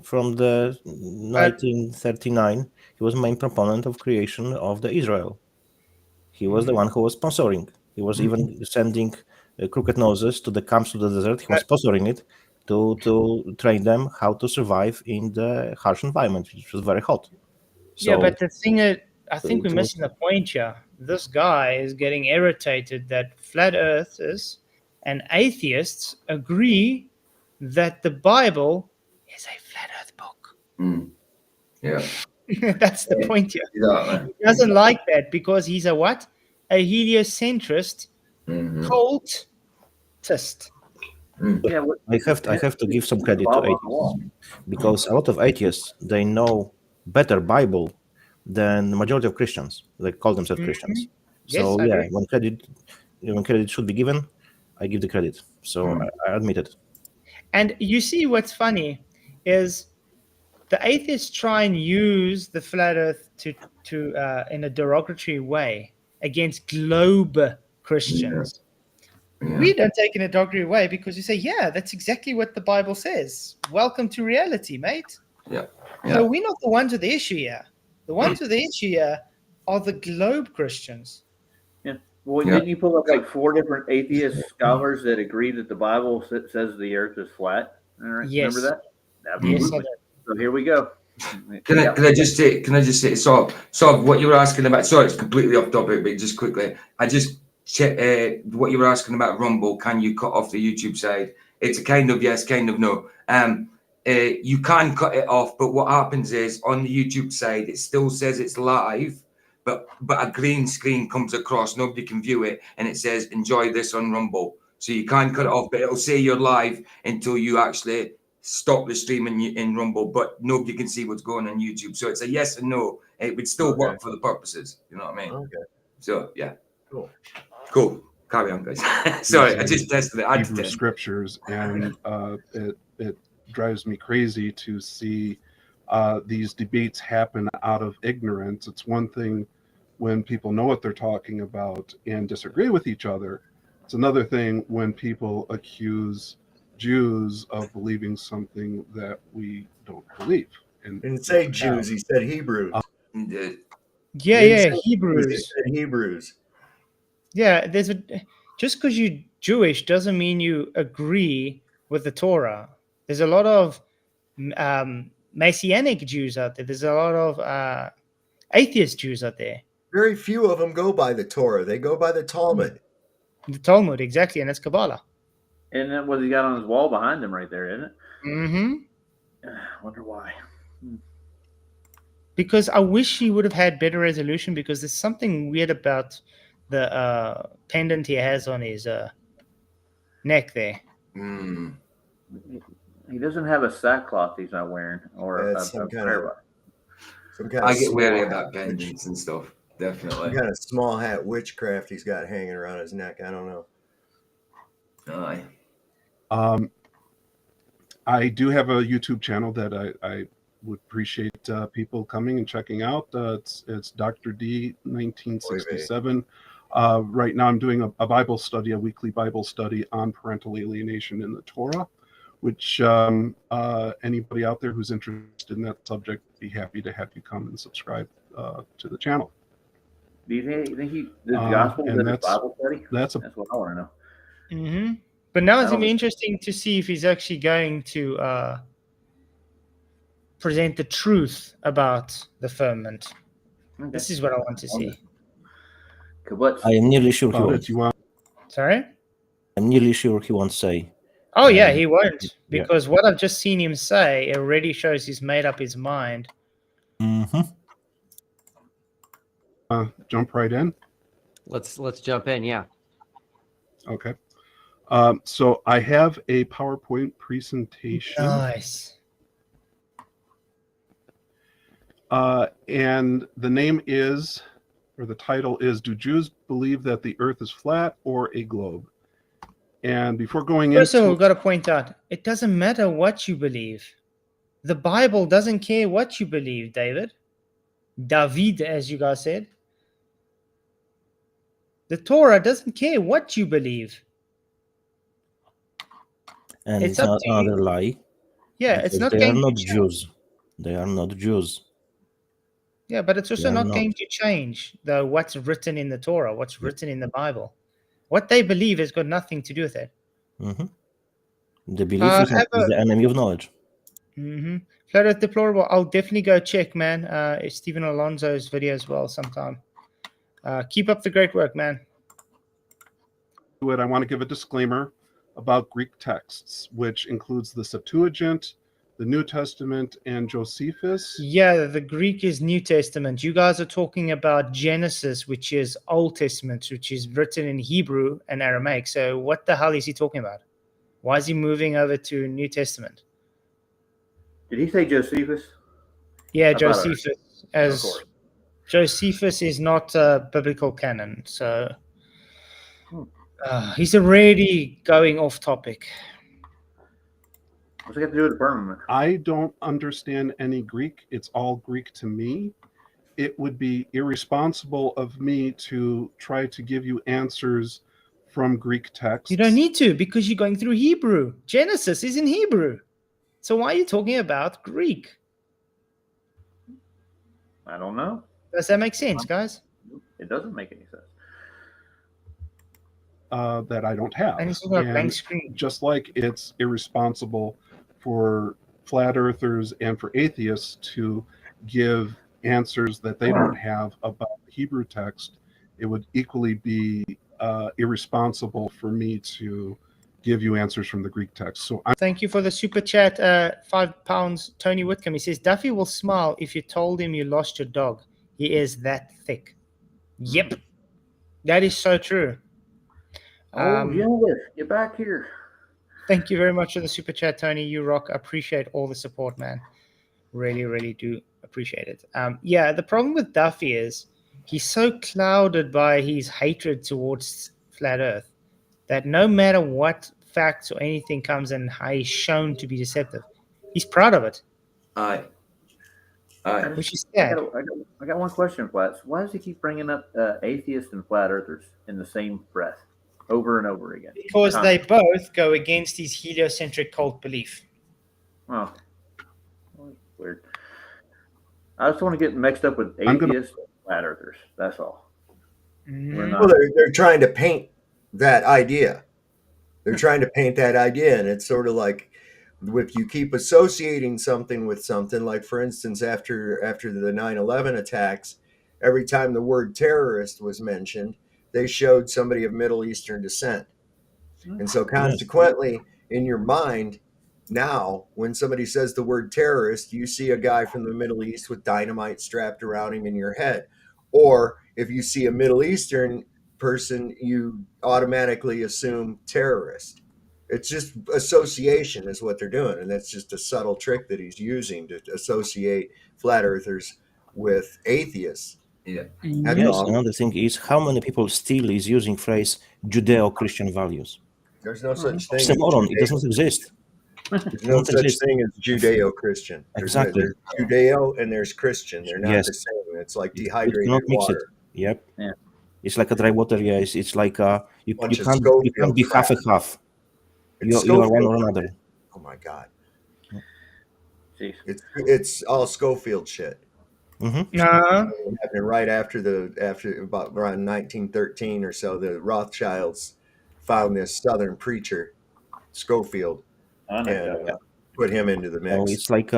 From the 1939, he was main proponent of creation of the Israel. He was the one who was sponsoring. He was even sending crooked noses to the camps to the desert. He was sponsoring it to train them how to survive in the harsh environment, which was very hot. So, but the thing is, I think we're missing the point here. This guy is getting irritated that flat earthers and atheists agree that the Bible is a flat earth book. Yeah. That's the point here. Exactly. He doesn't like that because he's a what? A heliocentrist cultist. Yeah, I have to give some credit to atheists, because a lot of atheists, they know better Bible than the majority of Christians. They call themselves Christians. Yes, So I yeah, agree. when credit should be given, I give the credit. So I admit it. And you see what's funny is the atheists try and use the flat earth to in a derogatory way against globe Christians. We don't take it in a derogatory way because you say, yeah, that's exactly what the Bible says. Welcome to reality, mate. Yeah. So we're not the ones with the issue here. The ones with the issue here are the globe Christians. Yeah. Well, didn't you pull up like 4 different atheist scholars that agree that the Bible says the Earth is flat? All right. Yes. Remember that? Yes, Absolutely. So here we go. Can I just say, so what you were asking about? Sorry, it's completely off topic, but just quickly, I just check what you were asking about Rumble. Can you cut off the YouTube side? It's a kind of yes, kind of no. You can cut it off, but what happens is on the YouTube side, it still says it's live, but a green screen comes across. Nobody can view it, and it says enjoy this on Rumble. So you can cut it off, but it'll say you're live until you actually stop the stream in Rumble, but nobody can see what's going on YouTube. So it's a yes and no. It would still work for the purposes. You know what I mean? Okay. So yeah. Cool. Carry on, guys. Sorry, I just tested it. I Hebrew scriptures, and it drives me crazy to see these debates happen out of ignorance. It's one thing when people know what they're talking about and disagree with each other. It's another thing when people accuse Jews of believing something that we don't believe. And didn't say Jews, he said Hebrews. Yeah, Hebrews. He said Hebrews. Yeah, just because you're Jewish doesn't mean you agree with the Torah. There's a lot of Messianic Jews out there. There's a lot of atheist Jews out there. Very few of them go by the Torah. They go by the Talmud. The Talmud, exactly, and that's Kabbalah. And then what he got on his wall behind him right there, isn't it? Mm-hmm. I wonder why. Because I wish he would have had better resolution, because there's something weird about the pendant he has on his neck there. He doesn't have a sackcloth he's not wearing, or some kind of I get wary about pendants and stuff. Definitely. Some kind of small hat witchcraft he's got hanging around his neck. I don't know. Aye. I do have a YouTube channel that I would appreciate people coming and checking out. It's Dr. D 1967. Right now I'm doing a Bible study, a weekly Bible study on parental alienation in the Torah, which anybody out there who's interested in that subject, be happy to have you come and subscribe to the channel. Do you think the gospel is a Bible study? That's what I want to know. Mm-hmm. But now it's going to be interesting to see if he's actually going to present the truth about the firmament. Okay. This is what I want to see. I am nearly sure he won't. Sorry? I'm nearly sure he won't say. Oh, yeah, he won't. Because what I've just seen him say already shows he's made up his mind. Mm-hmm. Jump right in. Let's jump in, yeah. Okay. So I have a PowerPoint presentation. Nice. And the name is, or the title is, Do Jews Believe That the Earth is Flat or a Globe? And before going into... First of all, we've got to point out, it doesn't matter what you believe. The Bible doesn't care what you believe, David. David, as you guys said. The Torah doesn't care what you believe. And it's not another lie. Yeah, it's not they going are not to Jews. They are not Jews. Yeah, but it's also not going to change what's written in the Torah, what's written in the Bible. What they believe has got nothing to do with it. Mm-hmm. The belief is the enemy of knowledge. Mm-hmm. Flat Earth Deplorable, I'll definitely go check, man. It's Stephen Alonso's video as well sometime. Keep up the great work, man. I want to give a disclaimer about Greek texts, which includes the Septuagint, the New Testament and Josephus. Yeah, the Greek is New Testament. You guys are talking about Genesis, which is Old Testament, which is written in Hebrew and Aramaic. So what the hell is he talking about? Why is he moving over to New Testament? Did he say Josephus? Yeah, I thought I heard. Josephus. Of As course. Josephus is not biblical canon, so he's already going off topic. What's it got to do with the firmament? I don't understand any Greek. It's all Greek to me. It would be irresponsible of me to try to give you answers from Greek texts. You don't need to, because you're going through Hebrew. Genesis is in Hebrew. So why are you talking about Greek? I don't know. Does that make sense, guys? It doesn't make any sense. That I don't have. And it's got a blank And screen. just like it's irresponsible for flat earthers and for atheists to give answers that they don't have about the Hebrew text, it would equally be irresponsible for me to give you answers from the Greek text. So Thank you for the super chat. £5. Tony Whitcomb. He says, Duffy will smile if you told him you lost your dog. He is that thick. Yep. That is so true. Yes, get back here. Thank you very much for the super chat, Tony. You rock. Appreciate all the support, man. Really, really do appreciate it. Yeah, the problem with Duffy is he's so clouded by his hatred towards flat Earth that no matter what facts or anything comes and how he's shown to be deceptive, he's proud of it. Aye. Which is sad. I got one question, Flats. Why does he keep bringing up atheists and flat earthers in the same breath over and over again? Because they both go against his heliocentric cult belief. Oh, weird. I just want to get mixed up with atheists and flat earthers. That's all. We're not. Well, they're trying to paint that idea. They're trying to paint that idea, and it's sort of like if you keep associating something with something, like for instance, after the 9/11 attacks, every time the word terrorist was mentioned, they showed somebody of Middle Eastern descent. And so consequently, in your mind, now, when somebody says the word terrorist, you see a guy from the Middle East with dynamite strapped around him in your head. Or if you see a Middle Eastern person, you automatically assume terrorist. It's just association is what they're doing. And that's just a subtle trick that he's using to associate flat earthers with atheists. Yeah. Yes, another thing is how many people still is using phrase Judeo-Christian values. There's no such thing. It's a moron. It does not exist. There's no such thing as Judeo-Christian. Exactly. There's Judeo and there's Christian. They're not Yes. the same. It's like You dehydrated cannot mix water. it. Yep. Yeah. It's like a dry water. Yeah. It's like you Bunch of can't Schofield be half crap. and half. It's You are one Schofield or crap. another. Oh my God. Jeez. It's all Schofield shit. Mm-hmm. Happening right after about around 1913 or so, the Rothschilds found this Southern preacher, Schofield, and put him into the mix. So it's like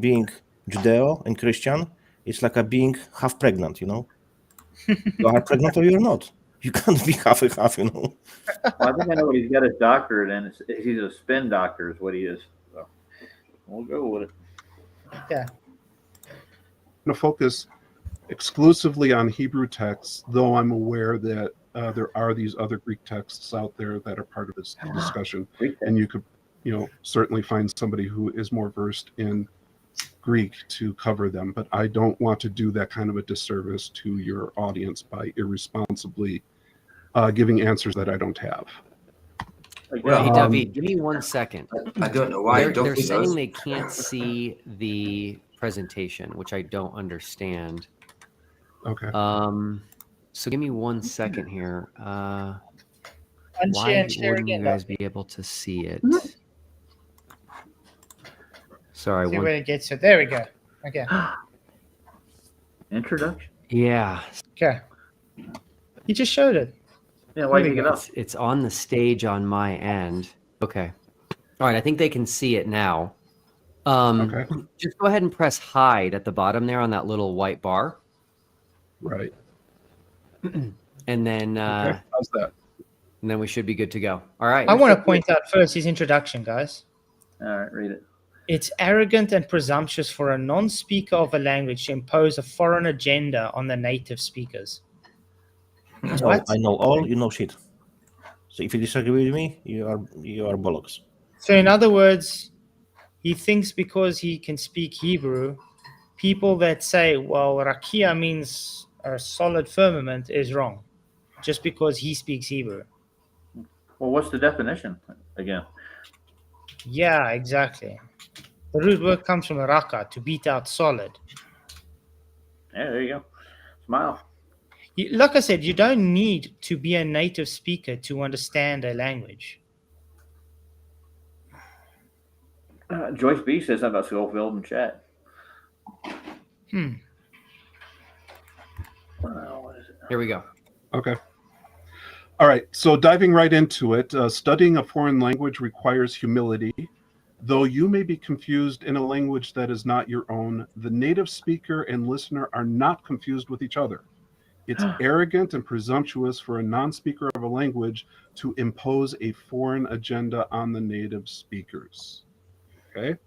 being Judeo and Christian. It's like being half pregnant. You are pregnant or you're not. You can't be half and half. Well, I think I know what he's got his doctorate in. He's a spin doctor is what he is. So we'll go with it. Yeah. I'm going to focus exclusively on Hebrew texts, though I'm aware that there are these other Greek texts out there that are part of this discussion. And you could, certainly find somebody who is more versed in Greek to cover them. But I don't want to do that kind of a disservice to your audience by irresponsibly giving answers that I don't have. Well, hey, Duffy, give me 1 second. I don't know why. They're saying they can't see the presentation, which I don't understand. Okay. So give me 1 second here. Why Unshare wouldn't you again, guys Duffy. be able to see it? Sorry. See where it gets to. There we go. Okay. Introduction. Yeah. Okay. You just showed it. Yeah, why There you we get go. up? It's on the stage on my end. Okay. All right. I think they can see it now. Okay. Just go ahead and press hide at the bottom there on that little white bar. Right. And then Okay. How's that? and then we should be good to go. All right. I want to point out first his introduction, guys. All right, read it. It's arrogant and presumptuous for a non-speaker of a language to impose a foreign agenda on the native speakers. So What? I know all, you know shit. So if you disagree with me, you are bollocks. So in other words, he thinks because he can speak Hebrew, people that say, well, rakia means a solid firmament is wrong, just because he speaks Hebrew. Well, what's the definition again? Yeah, exactly. The root word comes from raka, to beat out solid. Yeah, there you go. Smile. Like I said, you don't need to be a native speaker to understand a language. Joyce B says something about Schofield in chat. What is it? Here we go. Okay. All right. So diving right into it, studying a foreign language requires humility. Though you may be confused in a language that is not your own, the native speaker and listener are not confused with each other. It's arrogant and presumptuous for a non-speaker of a language to impose a foreign agenda on the native speakers. Okay?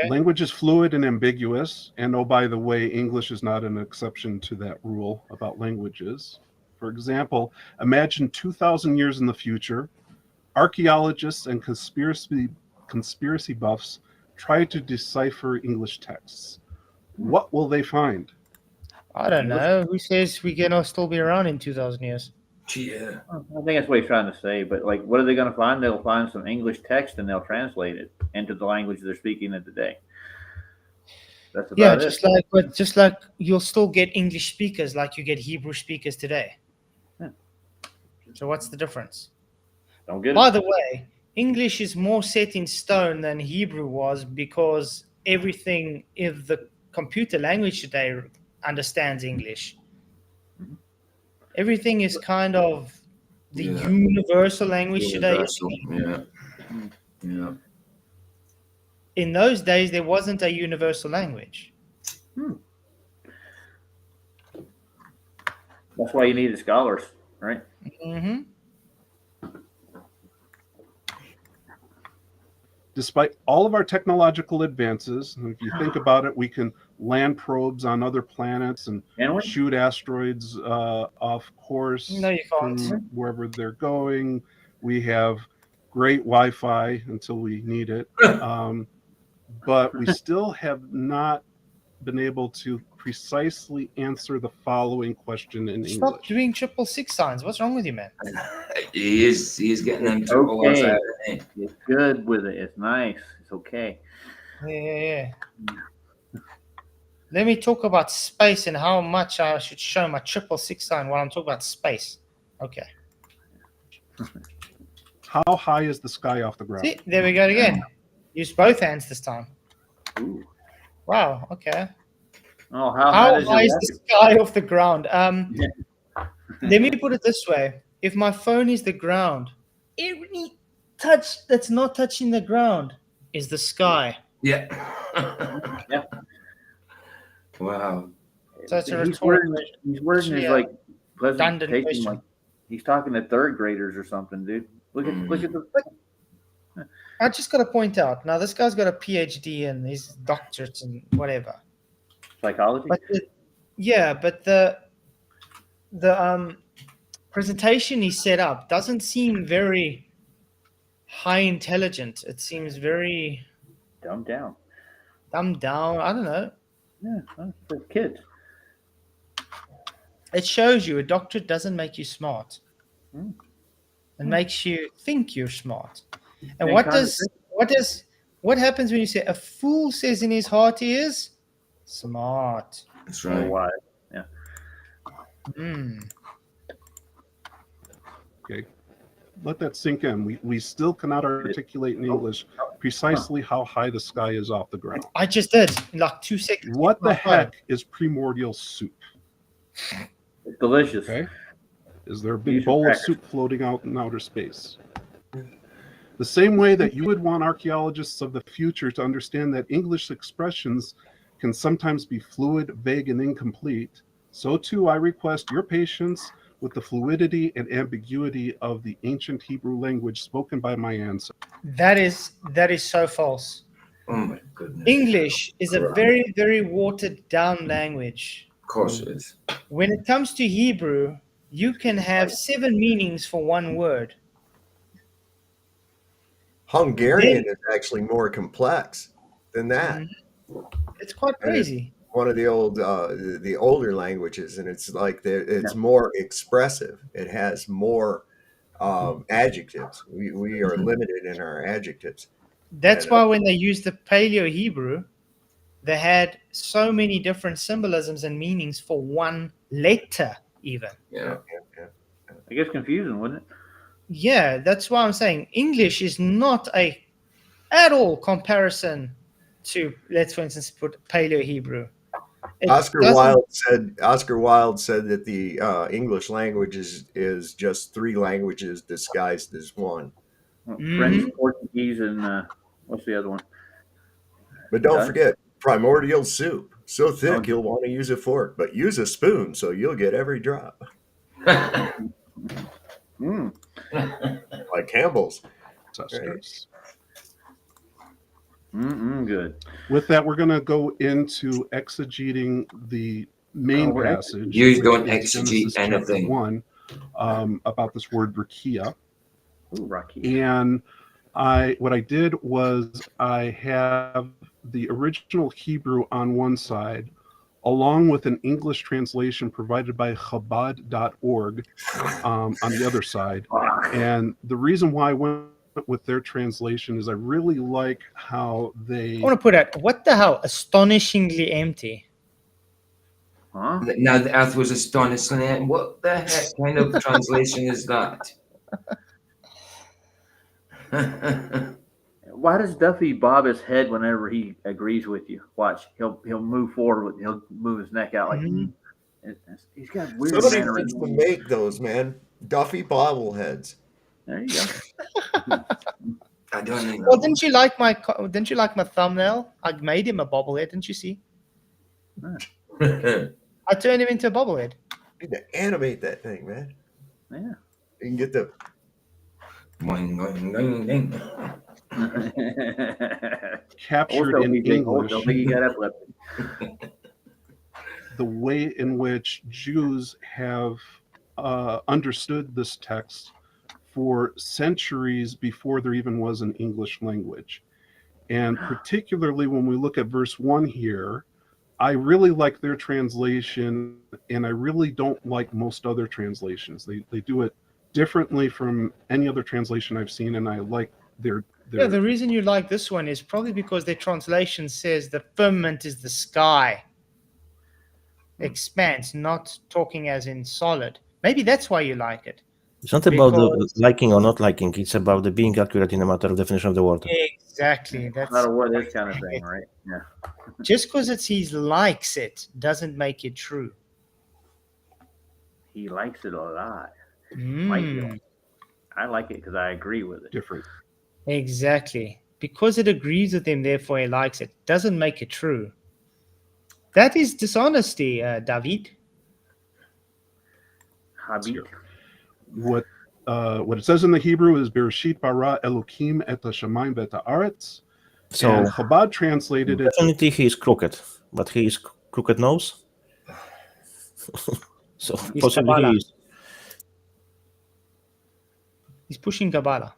Language is fluid and ambiguous. And oh, by the way, English is not an exception to that rule about languages. For example, imagine 2,000 years in the future, archaeologists and conspiracy buffs try to decipher English texts. What will they find? I don't know. Who says we're going to still be around in 2,000 years? Yeah. I think that's what he's trying to say. But like, what are they going to find? They'll find some English text and they'll translate it into the language they're speaking in today. That's about it. Just like you'll still get English speakers like you get Hebrew speakers today. Yeah. So what's the difference? Don't get it. By the way, English is more set in stone than Hebrew was because everything in the computer language today understands English. Everything is kind of the universal language today. Yeah. In those days, there wasn't a universal language. That's why you needed scholars, right? Mm-hmm. Despite all of our technological advances, and if you think about it, we can land probes on other planets and shoot asteroids off course from wherever they're going. We have great Wi-Fi until we need it. But we still have not been able to precisely answer the following question in Stop English. doing 666 signs. What's wrong with you, man? He is getting them triple ones out. It's good with it. It's nice. It's okay. Yeah. Let me talk about space and how much I should show my 666 sign while I'm talking about space. Okay. How high is the sky off the ground? See, there we go again. Use both hands this time. Ooh. Wow. Okay. Oh, how high is the sky off the ground? Let me put it this way: if my phone is the ground, every touch that's not touching the ground is the sky. Yeah. Yeah. Wow. So it's a He's wording his like presentation like he's talking to third graders or something, dude. Look at the. I just got to point out now, this guy's got a PhD and his doctorates and whatever. Psychology. But the presentation he set up doesn't seem very high intelligent. It seems very dumbed down. Dumbed down. I don't know. Yeah, for kids. It shows you a doctorate doesn't make you smart. It makes you think you're smart. And what happens when you say a fool says in his heart he is smart? That's right. Why? Yeah. Okay. Let that sink in. We still cannot articulate in English precisely how high the sky is off the ground. I just did in like 2 seconds. What the heck is primordial soup? It's delicious. Okay. Is there a big bowl of soup floating out in outer space? The same way that you would want archaeologists of the future to understand that English expressions can sometimes be fluid, vague, and incomplete, so too I request your patience with the fluidity and ambiguity of the ancient Hebrew language spoken by my ancestors. That is so false. Oh my goodness. English is a very, very watered down language. Of course it is. When it comes to Hebrew, you can have 7 meanings for one word. Hungarian is actually more complex than that. It's quite crazy. It's one of the older languages, and it's like it's more expressive. It has more adjectives. We are limited in our adjectives. That's why when they used the Paleo Hebrew, they had so many different symbolisms and meanings for one letter, even. Yeah. I guess confusing, wouldn't it? Yeah, that's why I'm saying English is not at all comparison to, let's for instance put Paleo Hebrew. Oscar Wilde said that the English language is just 3 languages disguised as one. French, Portuguese, and what's the other one? But don't forget primordial soup. So thick you'll want to use a fork, but use a spoon so you'll get every drop. Like Campbell's. Good. With that, we're going to go into exegeting the main passage. You don't which is exegete Genesis chapter anything. 1, about this word rakia. Ooh, rakia. And what I did was I have the original Hebrew on one side, along with an English translation provided by Chabad.org on the other side. And the reason why I went with their translation is I really like how they... I want to put out, what the hell? Astonishingly empty. Huh? Now the earth was astonishingly empty. What the heck kind of translation is that? Why does Duffy bob his head whenever he agrees with you? Watch, he'll move forward. He'll move his neck out like he's got weird Somebody mannerisms. needs to make those, man. Duffy bobbleheads. There you go. I don't know. Well, didn't you like my thumbnail? I made him a bobblehead, didn't you see? I turned him into a bobblehead. You need to animate that thing, man. Yeah. You can get the captured in English Don't think he got epilepsy. the way in which Jews have understood this text for centuries before there even was an English language. And particularly when we look at verse 1 here, I really like their translation, and I really don't like most other translations. They do it differently from any other translation I've seen, and I like their Yeah, the reason you like this one is probably because their translation says the firmament is the sky. Expanse, not talking as in solid. Maybe that's why you like it. It's not about the liking or not liking. It's about the being accurate in a matter of definition of the word. Exactly. That's No matter what, this kind of thing, right? Yeah. Just because it's he likes it doesn't make it true. He likes it a lot. Mm. I like it because I agree with it. Different. Exactly. Because it agrees with him, therefore he likes it. Doesn't make it true. That is dishonesty, David. Habit. What it says in the Hebrew is Bereshit bara Elokim et hashamayim v'et haaretz. So and Chabad translated it. Definitely he is crooked, but he is crooked nose. So He's possibly Kabbalah. he is. He's pushing Kabbalah.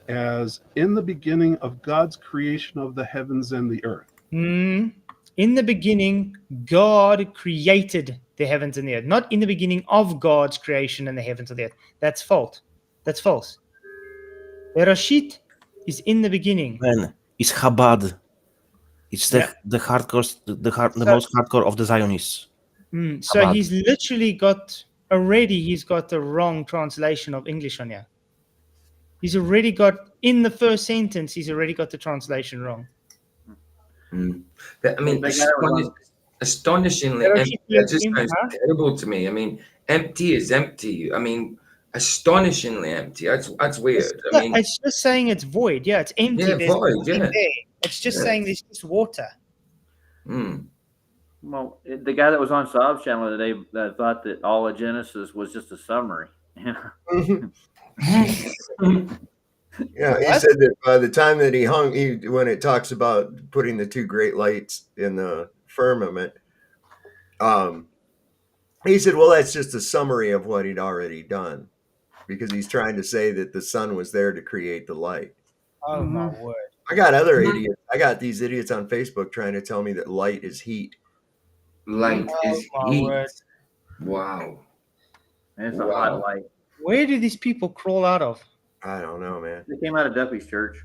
As in the beginning of God's creation of the heavens and the earth. In the beginning, God created the heavens and the earth. Not in the beginning of God's creation and the heavens and the earth. That's false. That's false. Bereshit is in the beginning. Man, it's Chabad. It's the hardcore, the most hardcore of the Zionists. So Chabad. he's literally got the wrong translation of English on here. He's already got, in the first sentence, he's already got the translation wrong. I mean, astonishingly empty. That just sounds terrible to me. I mean, empty is empty. I mean, astonishingly empty. That's weird. I mean, it's just saying it's void. Yeah, it's empty. Yeah, There's void, nothing yeah. there. It's just saying there's just water. Well, the guy that was on Sob's channel today that thought that all of Genesis was just a summary. Yeah, he said that by the time that he hung, when it talks about putting the two great lights in the firmament, he said, well, that's just a summary of what he'd already done, because he's trying to say that the sun was there to create the light. Oh my word! I got other idiots. I got these idiots on Facebook trying to tell me that light is heat. Light is heat. Word. Wow. It's a hot light. Where do these people crawl out of? I don't know, man. They came out of Duffy's church.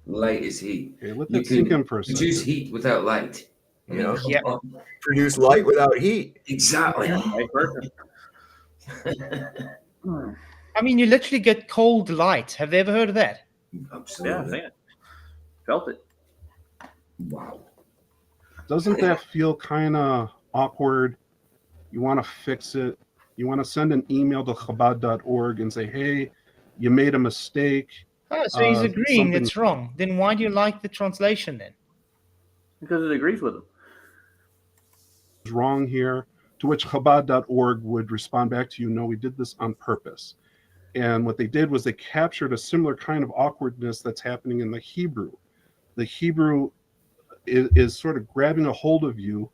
Light is heat. Okay, let You that sink can in for a produce second. heat without light. I mean, Yeah. come on. Produce light without heat. Exactly. I mean, you literally get cold light. Have they ever heard of that? Absolutely. Yeah, I've seen it. Felt it. Wow. Doesn't that feel kind of awkward? You want to fix it. You want to send an email to Chabad.org and say, hey, you made a mistake. Oh, so he's agreeing something- it's wrong. Then why do you like the translation then? Because it agrees with him. is wrong here, to which Chabad.org would respond back to you, no, we did this on purpose. And what they did was they captured a similar kind of awkwardness that's happening in the Hebrew. The Hebrew is sort of grabbing a hold of you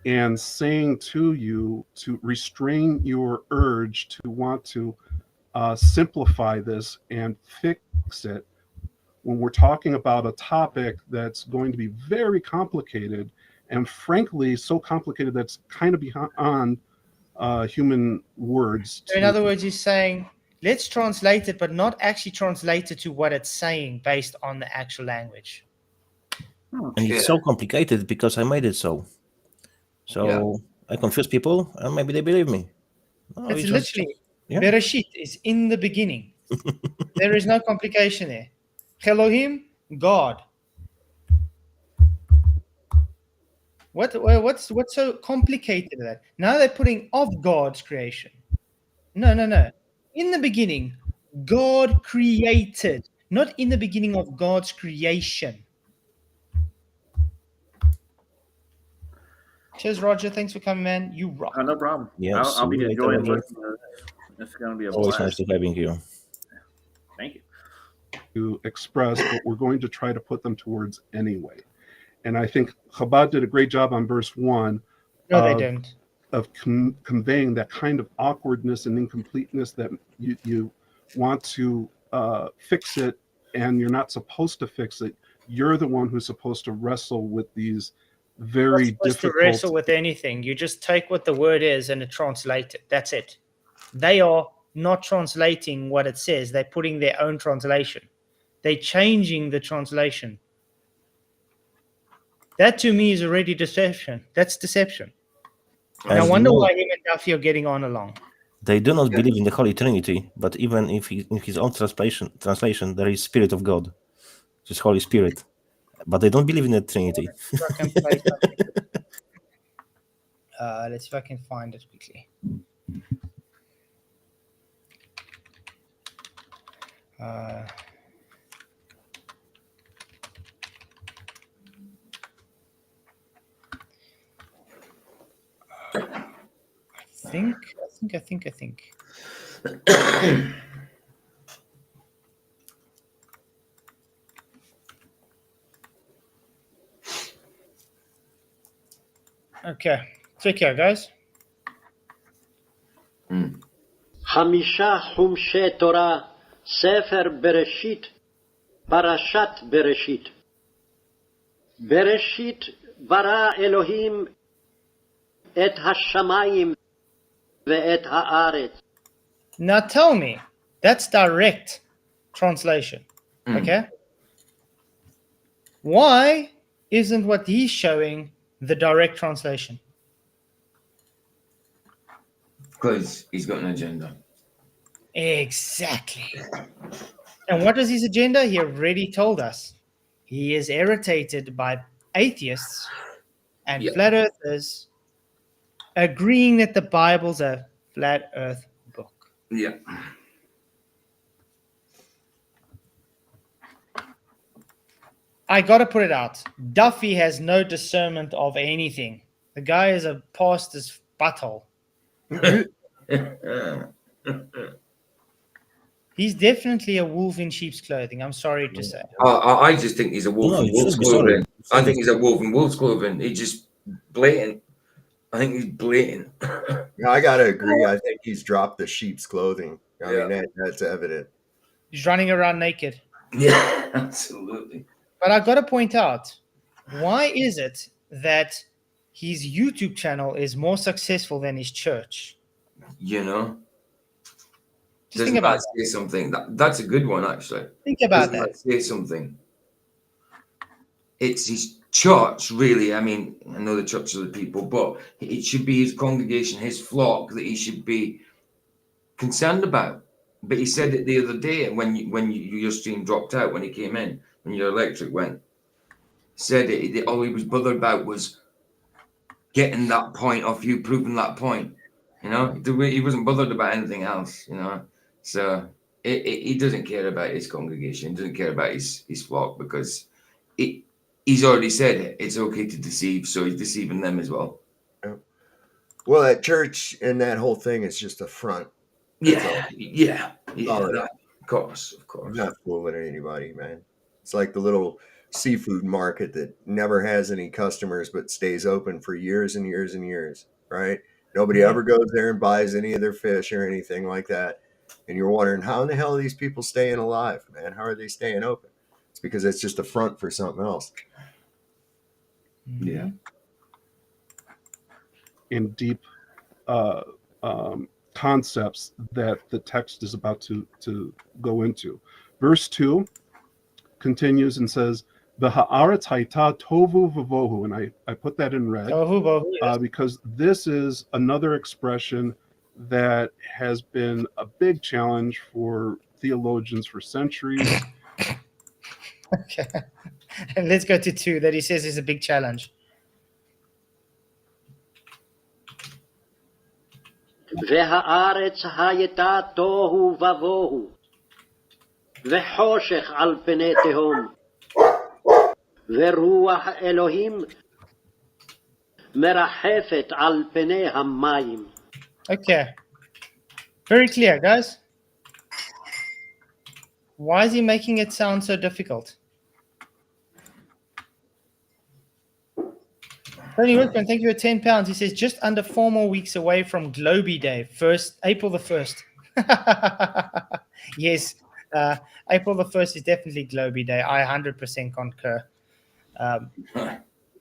and saying to you to restrain your urge to want to simplify this and fix it when we're talking about a topic that's going to be very complicated and frankly so complicated that's kind of beyond human words. So in other words, he's saying, let's translate it, but not actually translate it to what it's saying based on the actual language. And it's so complicated because I made it so. So I confuse people, and maybe they believe me. No, It's just- literally, yeah. Bereshit is in the beginning. There is no complication there. Elohim, God. What's so complicated in that? Now they're putting of God's creation. No. In the beginning, God created, not in the beginning of God's creation. Cheers, Roger. Thanks for coming, man. You rock. Oh, no problem. Yes, I'll be see you enjoying later. listening to this. It's going to be a Always blast. nice to having you. Thank you. To express, but we're going to try to put them towards anyway. And I think Chabad did a great job on verse 1. No, they don't. Of conveying that kind of awkwardness and incompleteness that you want to fix it, and you're not supposed to fix it. You're the one who's supposed to wrestle with these very Supposed to difficult. wrestle with anything. You just take what the word is and translate it. That's it. They are not translating what it says. They're putting their own translation. They're changing the translation. That to me is already deception. That's deception. And I And wonder you know, why him and Duffy are getting on along. they do not believe in the Holy Trinity, but even if in his own translation, there is Spirit of God, which is Holy Spirit. But they don't believe in the Trinity. I can play something. Let's see if I can find it quickly. I think. Okay, take care, guys. חמישה חומשי תורה, ספר בראשית, פרשת בראשית. בראשית ברא אלוהים את השמיים ואת הארץ. Now tell me, that's direct translation, okay? Why isn't what he's showing the direct translation? Because he's got an agenda. Exactly. And what is his agenda? He already told us. He is irritated by atheists and flat earthers agreeing that the Bible's a flat earth book. Yeah. I got to put it out. Duffy has no discernment of anything. The guy is a pastor's butthole. He's definitely a wolf in sheep's clothing. I'm sorry to say. I just think he's a wolf No, in you wolf's should be sorry. clothing. You should I be think he's a wolf in wolf's clothing. He's just blatant. I think he's blatant. Yeah, I gotta agree. I think he's dropped the sheep's clothing. I mean, that's evident. He's running around naked. Yeah, absolutely. But I got to point out, why is it that his YouTube channel is more successful than his church? You know? Just think about that say something? That's a good one, actually. Think about Doesn't that. say something? It's his church, really. I mean, I know the church of the people, but it should be his congregation, his flock that he should be concerned about. But he said it the other day when your stream dropped out, when he came in, when your electric went. Said all he was bothered about was getting that point off you, proving that point. You know, he wasn't bothered about anything else. You know, so he doesn't care about his congregation. He doesn't care about his flock because he's already said it. It's okay to deceive, so he's deceiving them as well. Yeah. Well, that church and that whole thing is just a front. Yeah. Of course. I'm not fooling anybody, man. It's like the little seafood market that never has any customers but stays open for years and years and years, right? Nobody ever goes there and buys any of their fish or anything like that. And you're wondering, how in the hell are these people staying alive, man? How are they staying open? It's because it's just a front for something else. Yeah. In deep concepts that the text is about to go into. Verse 2 continues and says, the ha'aretz haita tovu vavohu, and I put that in red because this is another expression that has been a big challenge for theologians for centuries. Okay. And let's go to 2 that he says is a big challenge. והארץ הייתה תוהו ובוהו, וחושך על פני תהום, ורוח אלוהים מרחפת על פני המים. Okay. Very clear, guys. Why is he making it sound so difficult? Tony Wickman, thank you for £10. He says, just under 4 more weeks away from Globy Day, April the 1st. Yes, April the 1st is definitely Globy Day. I 100% concur.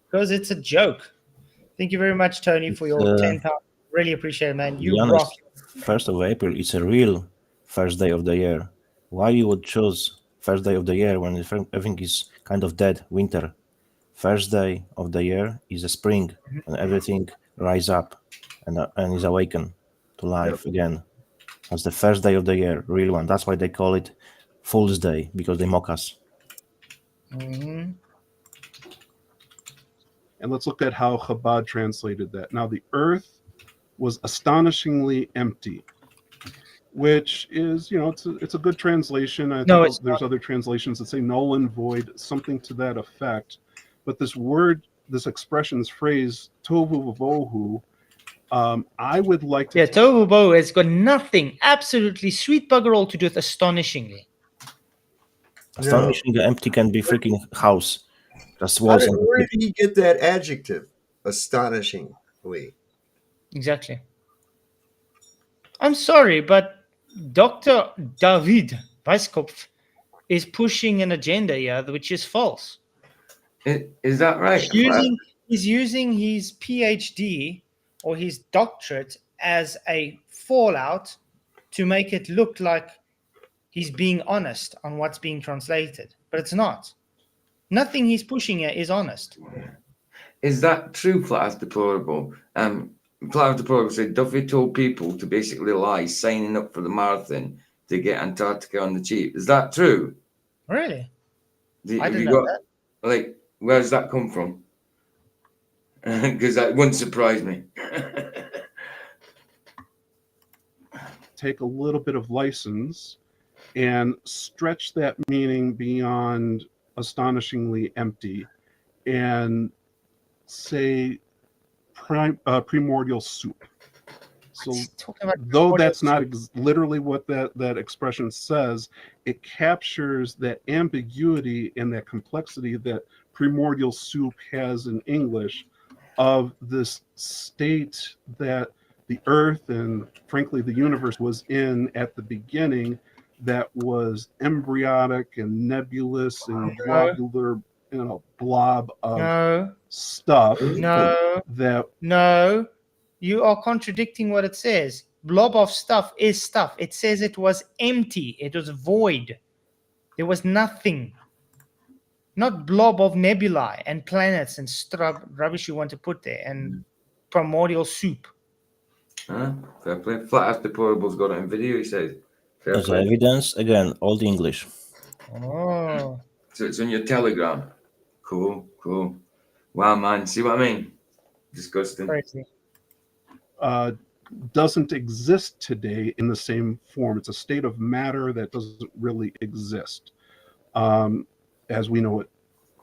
Because it's a joke. Thank you very much, Tony, for your £10. Really appreciate it, man. You rock. 1st of April is a real first day of the year. Why you would choose first day of the year when everything is kind of dead, winter? First day of the year is a spring, and everything rise up and is awakened to life again. That's the first day of the year, real one. That's why they call it Fool's Day, because they mock us. Mm-hmm. And let's look at how Chabad translated that. Now, the earth was astonishingly empty, which is, it's a good translation. I think there's other translations that say null and void, something to that effect. But this word, this expression, this phrase, tohu vavohu, I would like to... Yeah, tohu vavohu has got nothing, absolutely sweet bugger all to do with astonishingly. Astonishingly empty can be freaking house. Just walls. Where did he get that adjective? Astonishingly. Exactly. I'm sorry, but Dr. David Weisskopf is pushing an agenda here, which is false. Is that right? He's using his PhD or his doctorate as a fallout to make it look like he's being honest on what's being translated, but it's not. Nothing he's pushing here is honest. Is that true, Flat as Deplorable? Flat as Deplorable said Duffy told people to basically lie, signing up for the marathon to get Antarctica on the cheap. Is that true? Really? I didn't know that. Like, where does that come from? Because that wouldn't surprise me. Take a little bit of license and stretch that meaning beyond astonishingly empty, and say primordial soup. So though that's not literally what that expression says, it captures that ambiguity and that complexity that primordial soup has in English, of this state that the earth and frankly the universe was in at the beginning, that was embryonic and nebulous and globular, blob of stuff. No, you are contradicting what it says. Blob of stuff is stuff. It says it was empty. It was void. There was nothing. Not blob of nebulae and planets and rubbish you want to put there and primordial soup. Fair play. Flat Earth Deplorable's got it in video, he says. Fair As play. evidence, again, Old English. Oh. So it's on your Telegram. Cool. Wow, man. See what I mean? Disgusting. Crazy. Doesn't exist today in the same form. It's a state of matter that doesn't really exist as we know it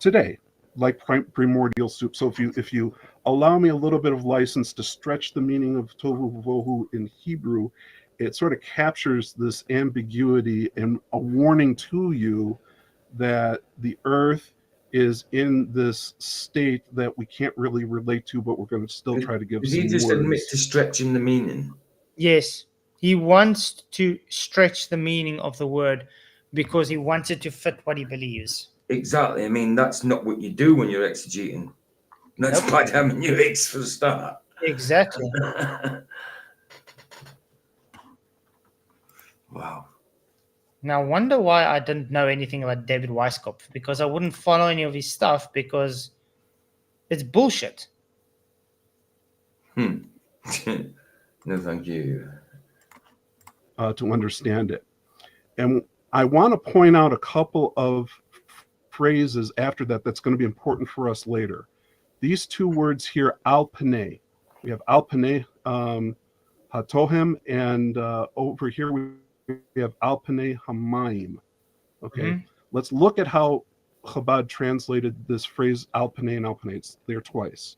today, like primordial soup. So if you allow me a little bit of license to stretch the meaning of tohu vohu in Hebrew, it sort of captures this ambiguity and a warning to you that the earth is in this state that we can't really relate to, but we're going to still try to give Did some he just words. admit to stretching the meaning? Yes, he wants to stretch the meaning of the word because he wants it to fit what he believes. Exactly. I mean, that's not what you do when you're exegeting. That's bad hermeneutics for the start. Exactly. Wow. Now, I wonder why I didn't know anything about David Weisskopf, because I wouldn't follow any of his stuff because it's bullshit. No, thank you. To understand it. And I want to point out a couple of phrases after that that's going to be important for us later. These two words here, alpene. We have alpene hatohem, and over here we have alpene hamayim. Okay, let's look at how Chabad translated this phrase alpene and alpene. It's there twice.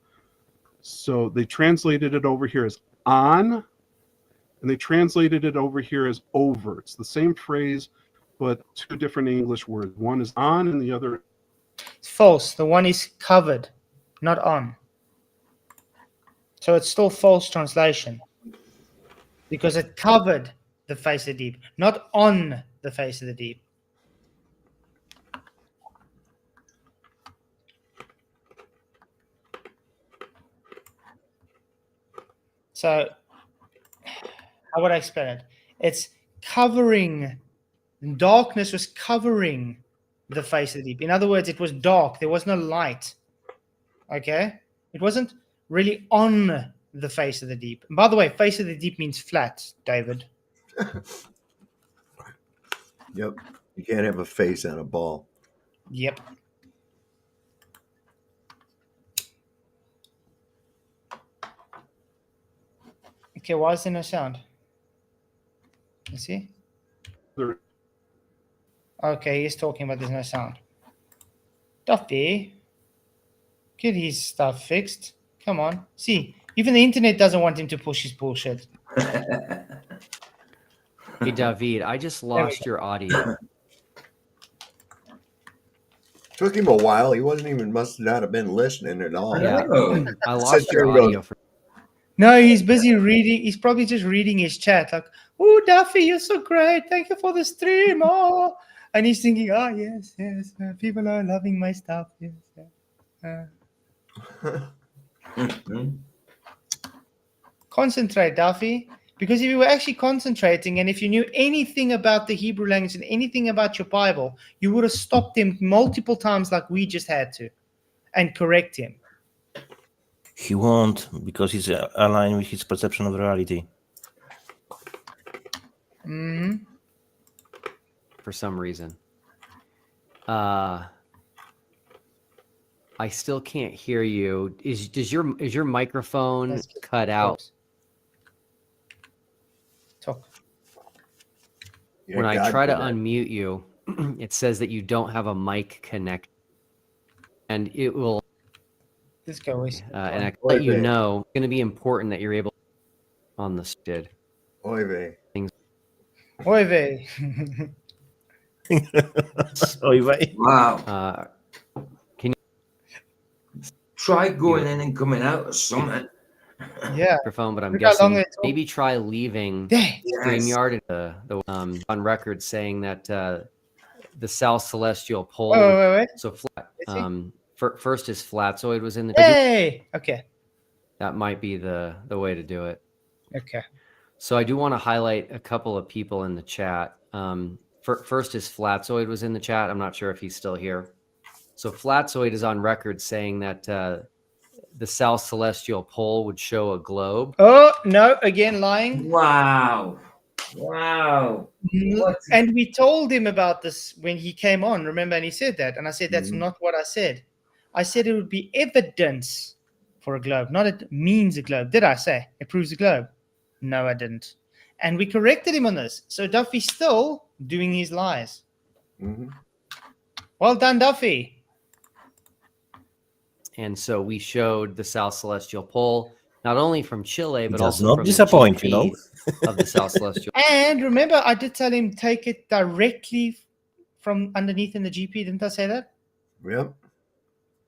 So they translated it over here as on, and they translated it over here as over. It's the same phrase, but two different English words. One is on and the other. It's false. The one is covered, not on. So it's still false translation because it covered the face of the deep, not on the face of the deep. So how would I explain it? It's covering. Darkness was covering the face of the deep. In other words, it was dark. There was no light. Okay? It wasn't really on the face of the deep. And by the way, face of the deep means flat, David. Yep. You can't have a face on a ball. Yep. Okay, why is there no sound? You see? Okay, he's talking about there's no sound. Duffy, get his stuff fixed. Come on. See, even the internet doesn't want him to push his bullshit. Hey, David, I just lost your audio. Took him a while. He must not have been listening at all. Yeah, I lost your audio. No, he's busy reading. He's probably just reading his chat. Like, oh, Duffy, you're so great. Thank you for the stream. Oh. And he's thinking, oh, yes. People are loving my stuff. Yes. Concentrate, Duffy. Because if you were actually concentrating and if you knew anything about the Hebrew language and anything about your Bible, you would have stopped him multiple times like we just had to and correct him. He won't because he's aligned with his perception of reality. Mm-hmm. For some reason. I still can't hear you. Is your microphone cut out? Talk. When I try to unmute you, it says that you don't have a mic connect, and it will. This guy was. And I can let you know. It's going to be important that you're able on the did. Oy vey. Things. Oy vey. Oy vey. Wow. Can you try going in and coming out or something? Yeah. Microphone, but I'm Look how long guessing it took. maybe try leaving StreamYard on record saying that the South Celestial Pole. Wait. So flat. First is Flatzoid was in the. Hey. Okay. That might be the way to do it. Okay. So I do want to highlight a couple of people in the chat. First is Flatzoid was in the chat. I'm not sure if he's still here. So Flatzoid is on record saying that the South Celestial Pole would show a globe. Oh, no, again lying. Wow. And we told him about this when he came on, remember? And he said that. And I said, that's not what I said. I said it would be evidence for a globe, not it means a globe. Did I say it proves a globe? No, I didn't. And we corrected him on this. So Duffy's still doing his lies. Mm-hmm. Well done, Duffy. And so we showed the South Celestial Pole, not only from Chile, but does also not from disappoint, the you know. GP of the South Celestial. And remember, I did tell him take it directly from underneath in the GP. Didn't I say that? Yep.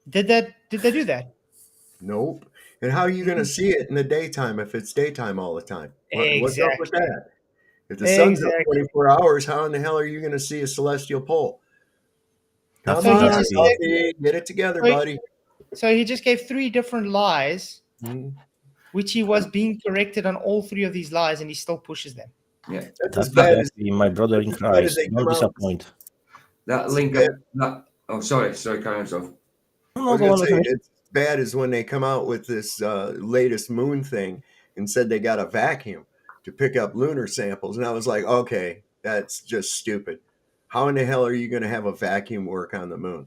Did they do that? Nope. And how are you going to see it in the daytime if it's daytime all the time? What's up with that? If the sun's up 24 hours, how in the hell are you going to see a celestial pole? Come on, Duffy, get it together, buddy. So he just gave 3 different lies, which he was being corrected on all 3 of these lies, and he still pushes them. Yeah, that's bad as my brother in Christ. Don't disappoint. That link. Oh, sorry, carry on. I was going to say, it's bad as when they come out with this latest moon thing and said they got a vacuum to pick up lunar samples, and I was like, okay, that's just stupid. How in the hell are you going to have a vacuum work on the moon?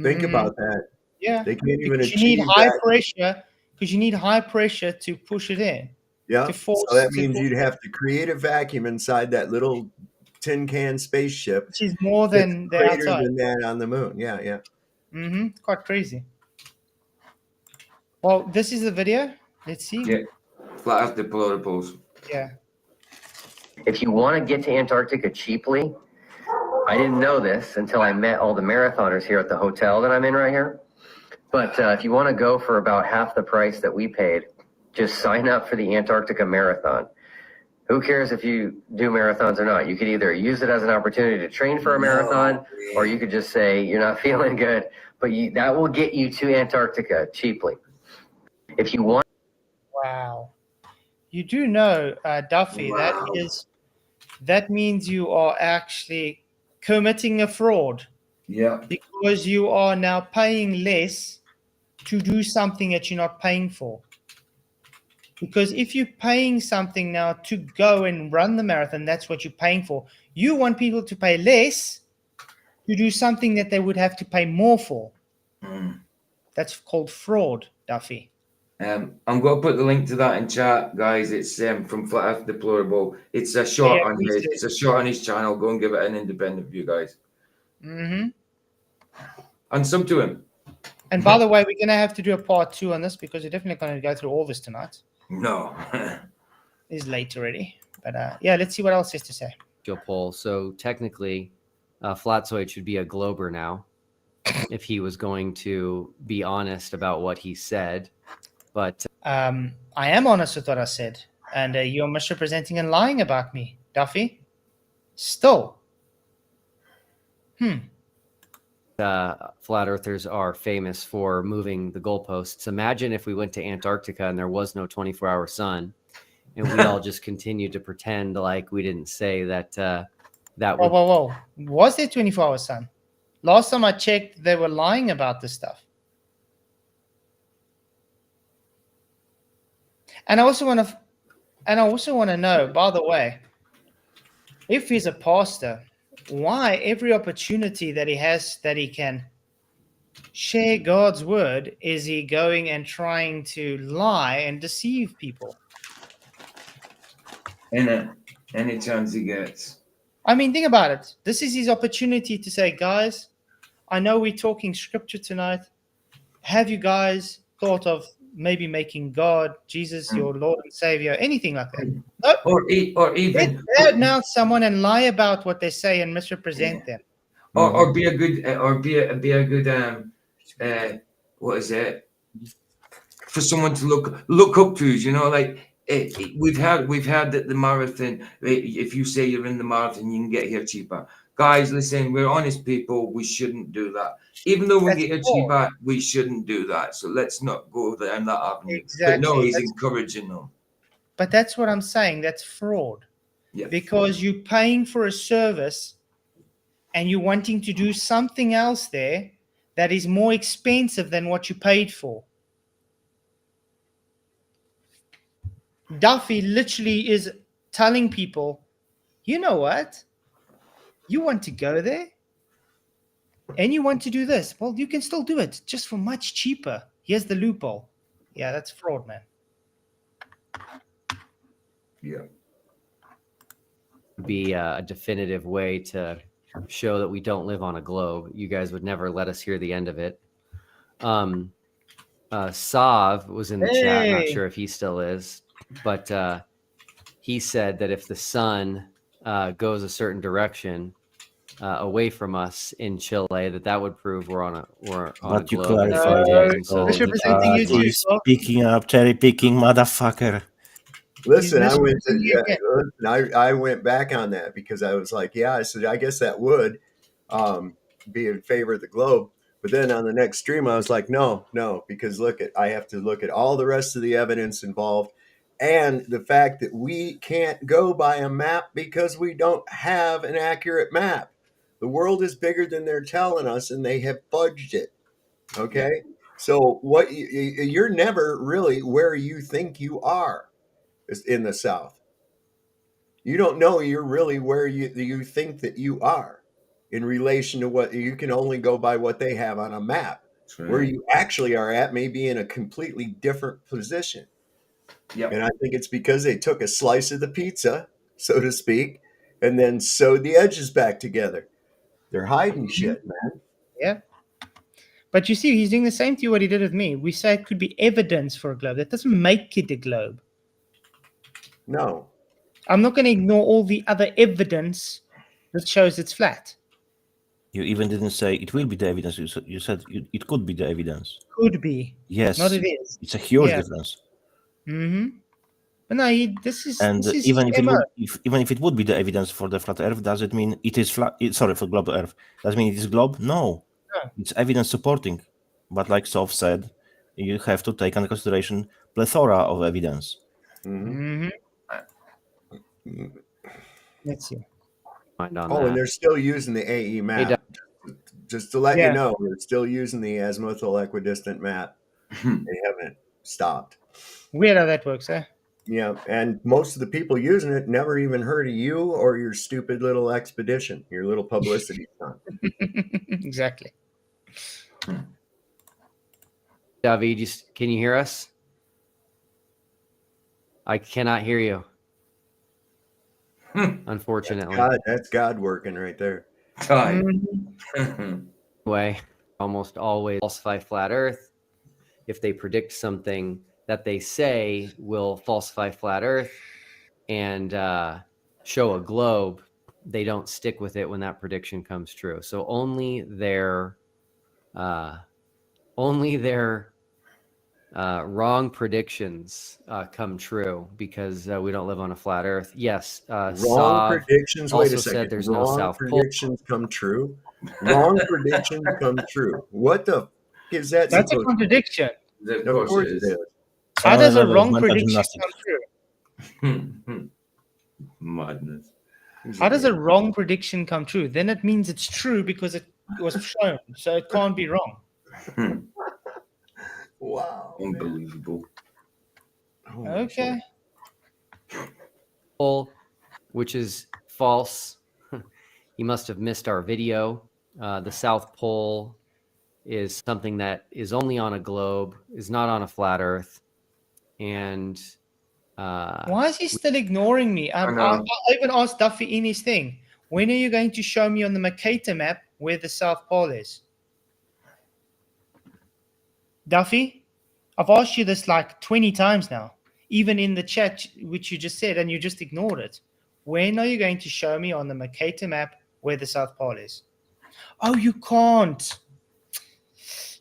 Think about that. Yeah, they can't even achieve. You need high pressure because you need high pressure to push it in. Yeah, so that means you'd have to create a vacuum inside that little tin can spaceship, which is more than the greater outside. than that on the moon. Yeah. Quite crazy. Well, this is the video. Let's see. Yeah, flat Earth deplorables. Yeah. If you want to get to Antarctica cheaply, I didn't know this until I met all the marathoners here at the hotel that I'm in right here. But if you want to go for about half the price that we paid, just sign up for the Antarctica Marathon. Who cares if you do marathons or not? You could either use it as an opportunity to train for a marathon, or you could just say you're not feeling good. But that will get you to Antarctica cheaply. If you want. Wow. You do know, Duffy, that means you are actually committing a fraud. Yeah. Because you are now paying less to do something that you're not paying for. Because if you're paying something now to go and run the marathon, that's what you're paying for. You want people to pay less to do something that they would have to pay more for. That's called fraud, Duffy. I'm going to put the link to that in chat, guys. It's from Flat Earth Deplorable. It's a short on his. It's a short on his channel. Go and give it an independent view, guys. And some to him. And by the way, we're going to have to do a part 2 on this because we're definitely going to go through all this tonight. No. It's late already. But yeah, let's see what else is to say. Poll. So technically, Flatzoid should be a glober now if he was going to be honest about what he said. But I am honest with what I said. And you're misrepresenting and lying about me, Duffy. Still. Flat earthers are famous for moving the goalposts. Imagine if we went to Antarctica and there was no 24-hour sun, and we all just continued to pretend like we didn't say that. Whoa! Was there 24-hour sun? Last time I checked, they were lying about this stuff. And I also want to know, by the way, if he's a pastor, why every opportunity that he has that he can share God's word is he going and trying to lie and deceive people? Any chance he gets. I mean, think about it. This is his opportunity to say, guys, I know we're talking scripture tonight. Have you guys thought of maybe making God, Jesus, your Lord and Savior, anything like that? Nope. Or even They announce someone and lie about what they say and misrepresent them. or be a good what is it, for someone to look up to, you know, like we've had that the marathon, if you say you're in the marathon you can get here cheaper. Guys, listen, we're honest people, we shouldn't do that. Even though we get here cheaper, we shouldn't do that. So let's not go down that avenue. Exactly. But no, he's encouraging them. But that's what I'm saying. That's fraud. Yeah. Because you're paying for a service and you're wanting to do something else there that is more expensive than what you paid for. Duffy literally is telling people, you know what? You want to go there and you want to do this. Well, you can still do it just for much cheaper. Here's the loophole. Yeah, that's fraud, man. Yeah. Be a definitive way to show that we don't live on a globe. You guys would never let us hear the end of it. Sav was in the chat. Not sure if he still is, but he said that if the sun goes a certain direction away from us in Chile, that would prove we're on a But you globe. clarified it. He's picking up, cherry picking, motherfucker. Listen, I went back on that because I was like, yeah, I said, I guess that would be in favor of the globe. But then on the next stream, I was like, no, because I have to look at all the rest of the evidence involved and the fact that we can't go by a map because we don't have an accurate map. The world is bigger than they're telling us, and they have fudged it. Okay, yeah. So what you're never really where you think you are. In the South, you don't know you're really where you think that you are in relation to what you can only go by what they have on a map. Right. Where you actually are at may be in a completely different position. Yeah, and I think it's because they took a slice of the pizza, so to speak, and then sewed the edges back together. They're hiding shit, man. Yeah. But you see, he's doing the same to you what he did with me. We say it could be evidence for a globe. That doesn't make it a globe. No. I'm not going to ignore all the other evidence that shows it's flat. You even didn't say it will be the evidence. You said it could be the evidence. Could be. Yes. Not it is. It's a huge difference. Mm-hmm. But no, this is even if it would be the evidence for the flat Earth, does it mean it is flat? For globe Earth, does it mean it is globe? No. It's evidence supporting. But like Sof said, you have to take into consideration plethora of evidence. Mm-hmm. Let's see. And they're still using the AE map. Just to let you know, they're still using the azimuthal equidistant map. They haven't stopped. Weird how that works, eh? Yeah, and most of the people using it never even heard of you or your stupid little expedition, your little publicity stunt. Exactly. David, can you hear us? I cannot hear you. Unfortunately. That's God working right there. Way, almost always falsify flat Earth. If they predict something that they say will falsify flat Earth and show a globe, they don't stick with it when that prediction comes true. So only their wrong predictions come true because we don't live on a flat Earth. Yes, wrong predictions. Wait a second. Said there's wrong no South Pole. Predictions come true. Wrong predictions come true. What the f is that? That's a contradiction. Of course it is. How does a wrong prediction come true? Madness. How does a wrong prediction come true? Then it means it's true because it was shown, so it can't be wrong. Wow. Unbelievable. Okay. Pole, which is false. You must have missed our video. The South Pole is something that is only on a globe, is not on a flat Earth. And why is he still ignoring me? I even asked Duffy in his thing, when are you going to show me on the Mercator map where the South Pole is? Duffy, I've asked you this like 20 times now, even in the chat, which you just said, and you just ignored it. When are you going to show me on the Mercator map where the South Pole is? Oh, you can't.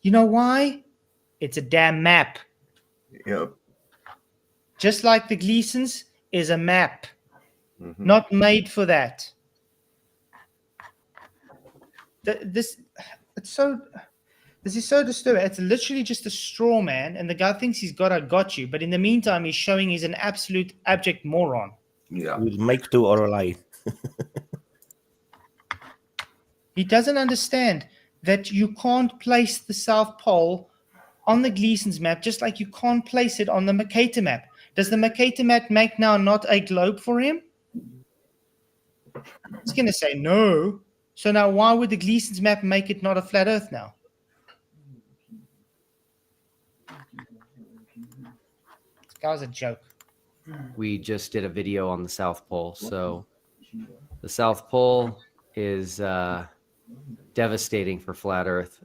You know why? It's a damn map. Yep. Just like the Gleasons is a map, Mm-hmm. not made for that. This is so disturbing. It's literally just a straw man, and the guy thinks he's got you, but in the meantime, he's showing he's an absolute abject moron. Yeah. We'll make two or a lie. He doesn't understand that you can't place the South Pole on the Gleason's map, just like you can't place it on the Mercator map. Does the Mercator map make now not a globe for him? He's going to say no. So now why would the Gleason's map make it not a flat Earth now? This guy's a joke. We just did a video on the South Pole. So the South Pole is devastating for flat Earth.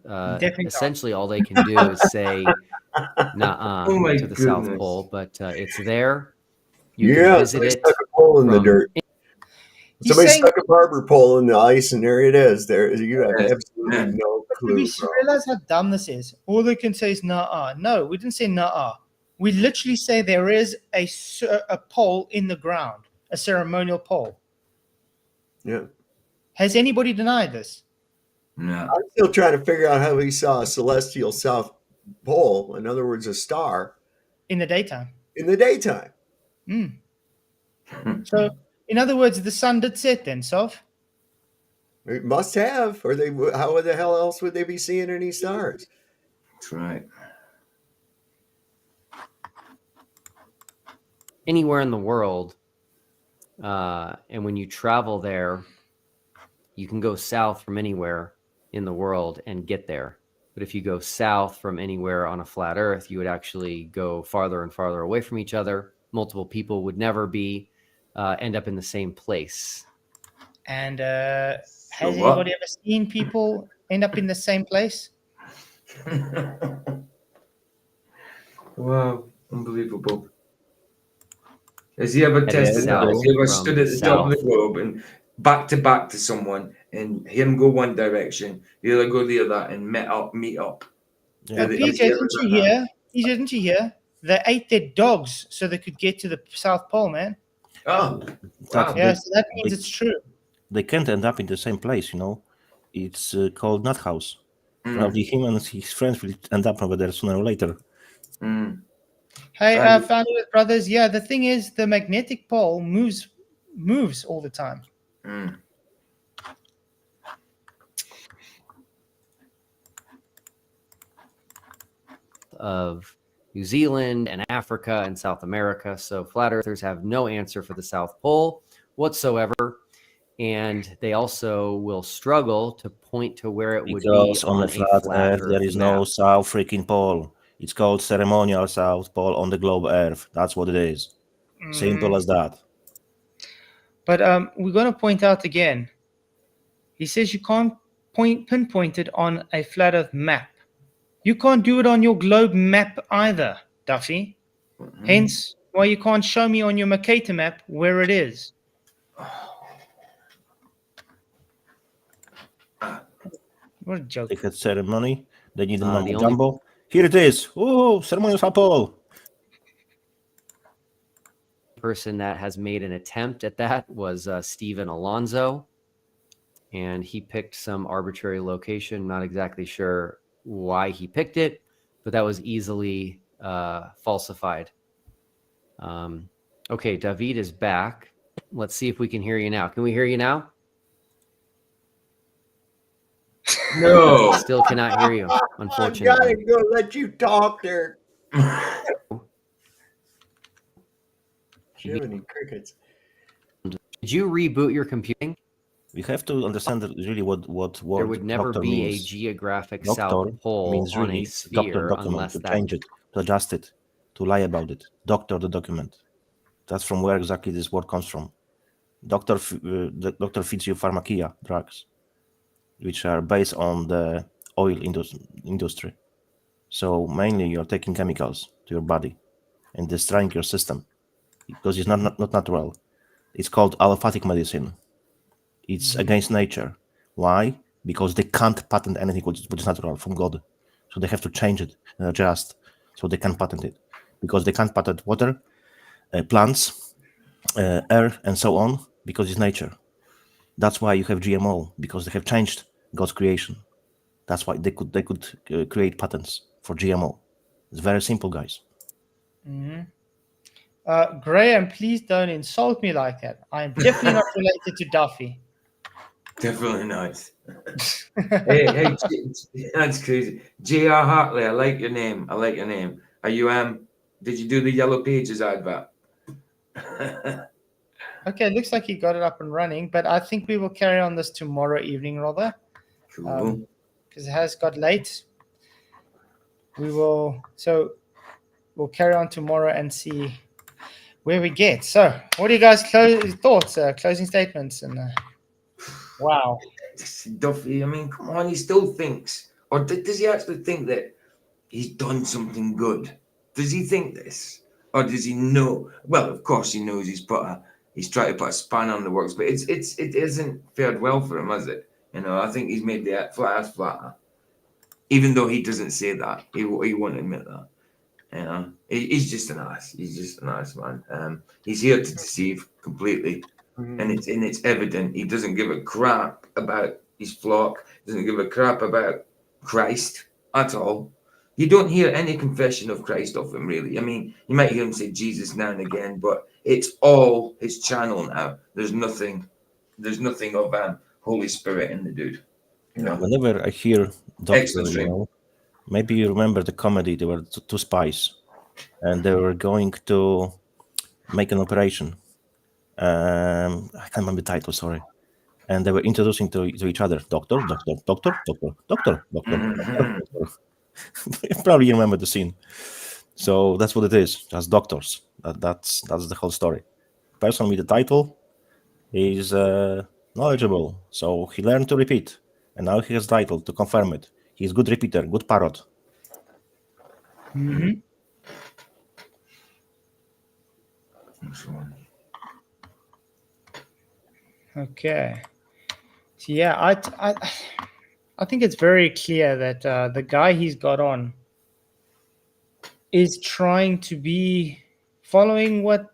Essentially, all they can do is say "nah" to the South Pole, but it's there. You can visit it. Stuck a pole in the dirt. Somebody stuck a barber pole in the ice, and there it is. There, you have absolutely no clue. Do you realize how dumb this is? All they can say is "nah." No, we didn't say "nah." We literally say there is a pole in the ground, a ceremonial pole. Yeah. Has anybody denied this? No. I'm still trying to figure out how he saw a celestial South Pole, in other words, a star. In the daytime. In the daytime. So, in other words, the sun did set then, Soph? It must have, or how the hell else would they be seeing any stars? That's right. Anywhere in the world, and when you travel there, you can go south from anywhere in the world and get there. But if you go south from anywhere on a flat Earth, you would actually go farther and farther away from each other. Multiple people would never end up in the same place. And has anybody ever seen people end up in the same place? Wow, unbelievable. Has he ever tested that? Has he ever stood at the top of the globe and back to someone and him go one direction, the other go the other, and meet up? Yeah. PJ, didn't you hear? They ate their dogs so they could get to the South Pole, man. Oh, wow. Yeah, so that means it's true. They can't end up in the same place, you know. It's called Nut House. Probably him and his friends will end up over there sooner or later. Hey, Founded with Brothers. Yeah, the thing is, the magnetic pole moves all the time. Of New Zealand and Africa and South America. So flat earthers have no answer for the South Pole whatsoever. And they also will struggle to point to where it would be on the flat Earth. There is no South freaking pole. It's called ceremonial South Pole on the globe Earth. That's what it is. Simple as that. But we're going to point out again. He says you can't pinpoint it on a flat Earth map. You can't do it on your globe map either, Duffy. Hence why you can't show me on your Mercator map where it is. What a joke. They had ceremony. They need a jumbo. Here it is. Oh, ceremonial South Pole. Person that has made an attempt at that was Stephen Alonzo. And he picked some arbitrary location. Not exactly sure why he picked it, but that was easily falsified. Okay, David is back. Let's see if we can hear you now. Can we hear you now? No. Still cannot hear you, unfortunately. I gotta go let you talk there. Jiminy crickets. Did you reboot your computing? We have to understand really what word there would never be means. A geographic Doctor South Pole means on really a sphere unless to that change it, to adjust it, to lie about it. Doctor the document. That's from where exactly this word comes from. The doctor feeds you pharmacia drugs, which are based on the oil industry. So mainly you're taking chemicals to your body and destroying your system because it's not natural. It's called allopathic medicine. It's against nature. Why? Because they can't patent anything which is natural from God. So they have to change it and adjust so they can patent it. Because they can't patent water, plants, air, and so on, because it's nature. That's why you have GMO, because they have changed God's creation. That's why they could create patents for GMO. It's very simple, guys. Graham, please don't insult me like that. I'm definitely not related to Duffy. Definitely not. hey, that's crazy. J.R. Hartley, I like your name. Are you did you do the Yellow Pages advert? Okay, looks like you got it up and running, but I think we will carry on this tomorrow evening, rather. Cool. Because it has got late. We'll carry on tomorrow and see where we get. So, what do you guys' thoughts, closing statements, and wow. Duffy, I mean, come on, he still thinks, or does he actually think that he's done something good? Does he think this, or does he know? Well, of course he knows he's tried to put a span on the works, but it isn't fared well for him, has it? You know, I think he's made the flat earth flatter, even though he doesn't say that. He won't admit that. You know, he's just an ass. He's just an ass, man. He's here to deceive completely. And it's evident he doesn't give a crap about his flock, doesn't give a crap about Christ at all. You don't hear any confession of Christ of him, really. I mean, you might hear him say Jesus now and again, but it's all his channel now. There's nothing of Holy Spirit in the dude. You know? Whenever I hear doctor, maybe you remember the comedy. There were two spies, and they were going to make an operation. I can't remember the title, sorry. And they were introducing to each other, doctor. Probably you remember the scene. So that's what it is, just doctors. That's the whole story. Person with the title is knowledgeable, so he learned to repeat, and now he has title to confirm it. He's good repeater, good parrot. Okay. So yeah, I think it's very clear that the guy he's got on is trying to be following what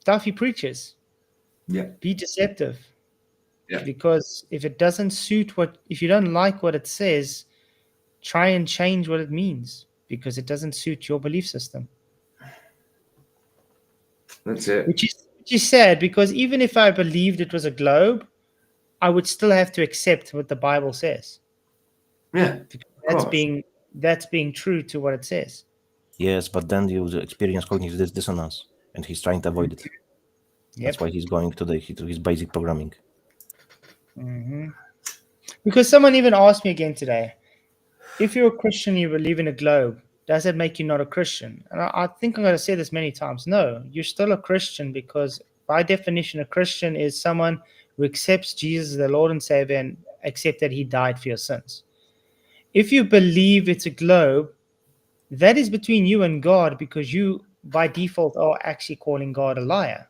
Duffy preaches. Yeah. Be deceptive. Yeah. Because if it doesn't suit if you don't like what it says, try and change what it means, because it doesn't suit your belief system. That's it. Which is sad, because even if I believed it was a globe, I would still have to accept what the Bible says. Yeah. That's being true to what it says. Yes, but then you experience cognitive dissonance, and he's trying to avoid it. That's why he's going to his basic programming. Because someone even asked me again today, if you're a Christian, you believe in a globe, does that make you not a Christian? And I think I'm going to say this many times. No, you're still a Christian, because by definition, a Christian is someone who accepts Jesus as their Lord and Savior and accept that he died for your sins. If you believe it's a globe, that is between you and God, because you, by default, are actually calling God a liar.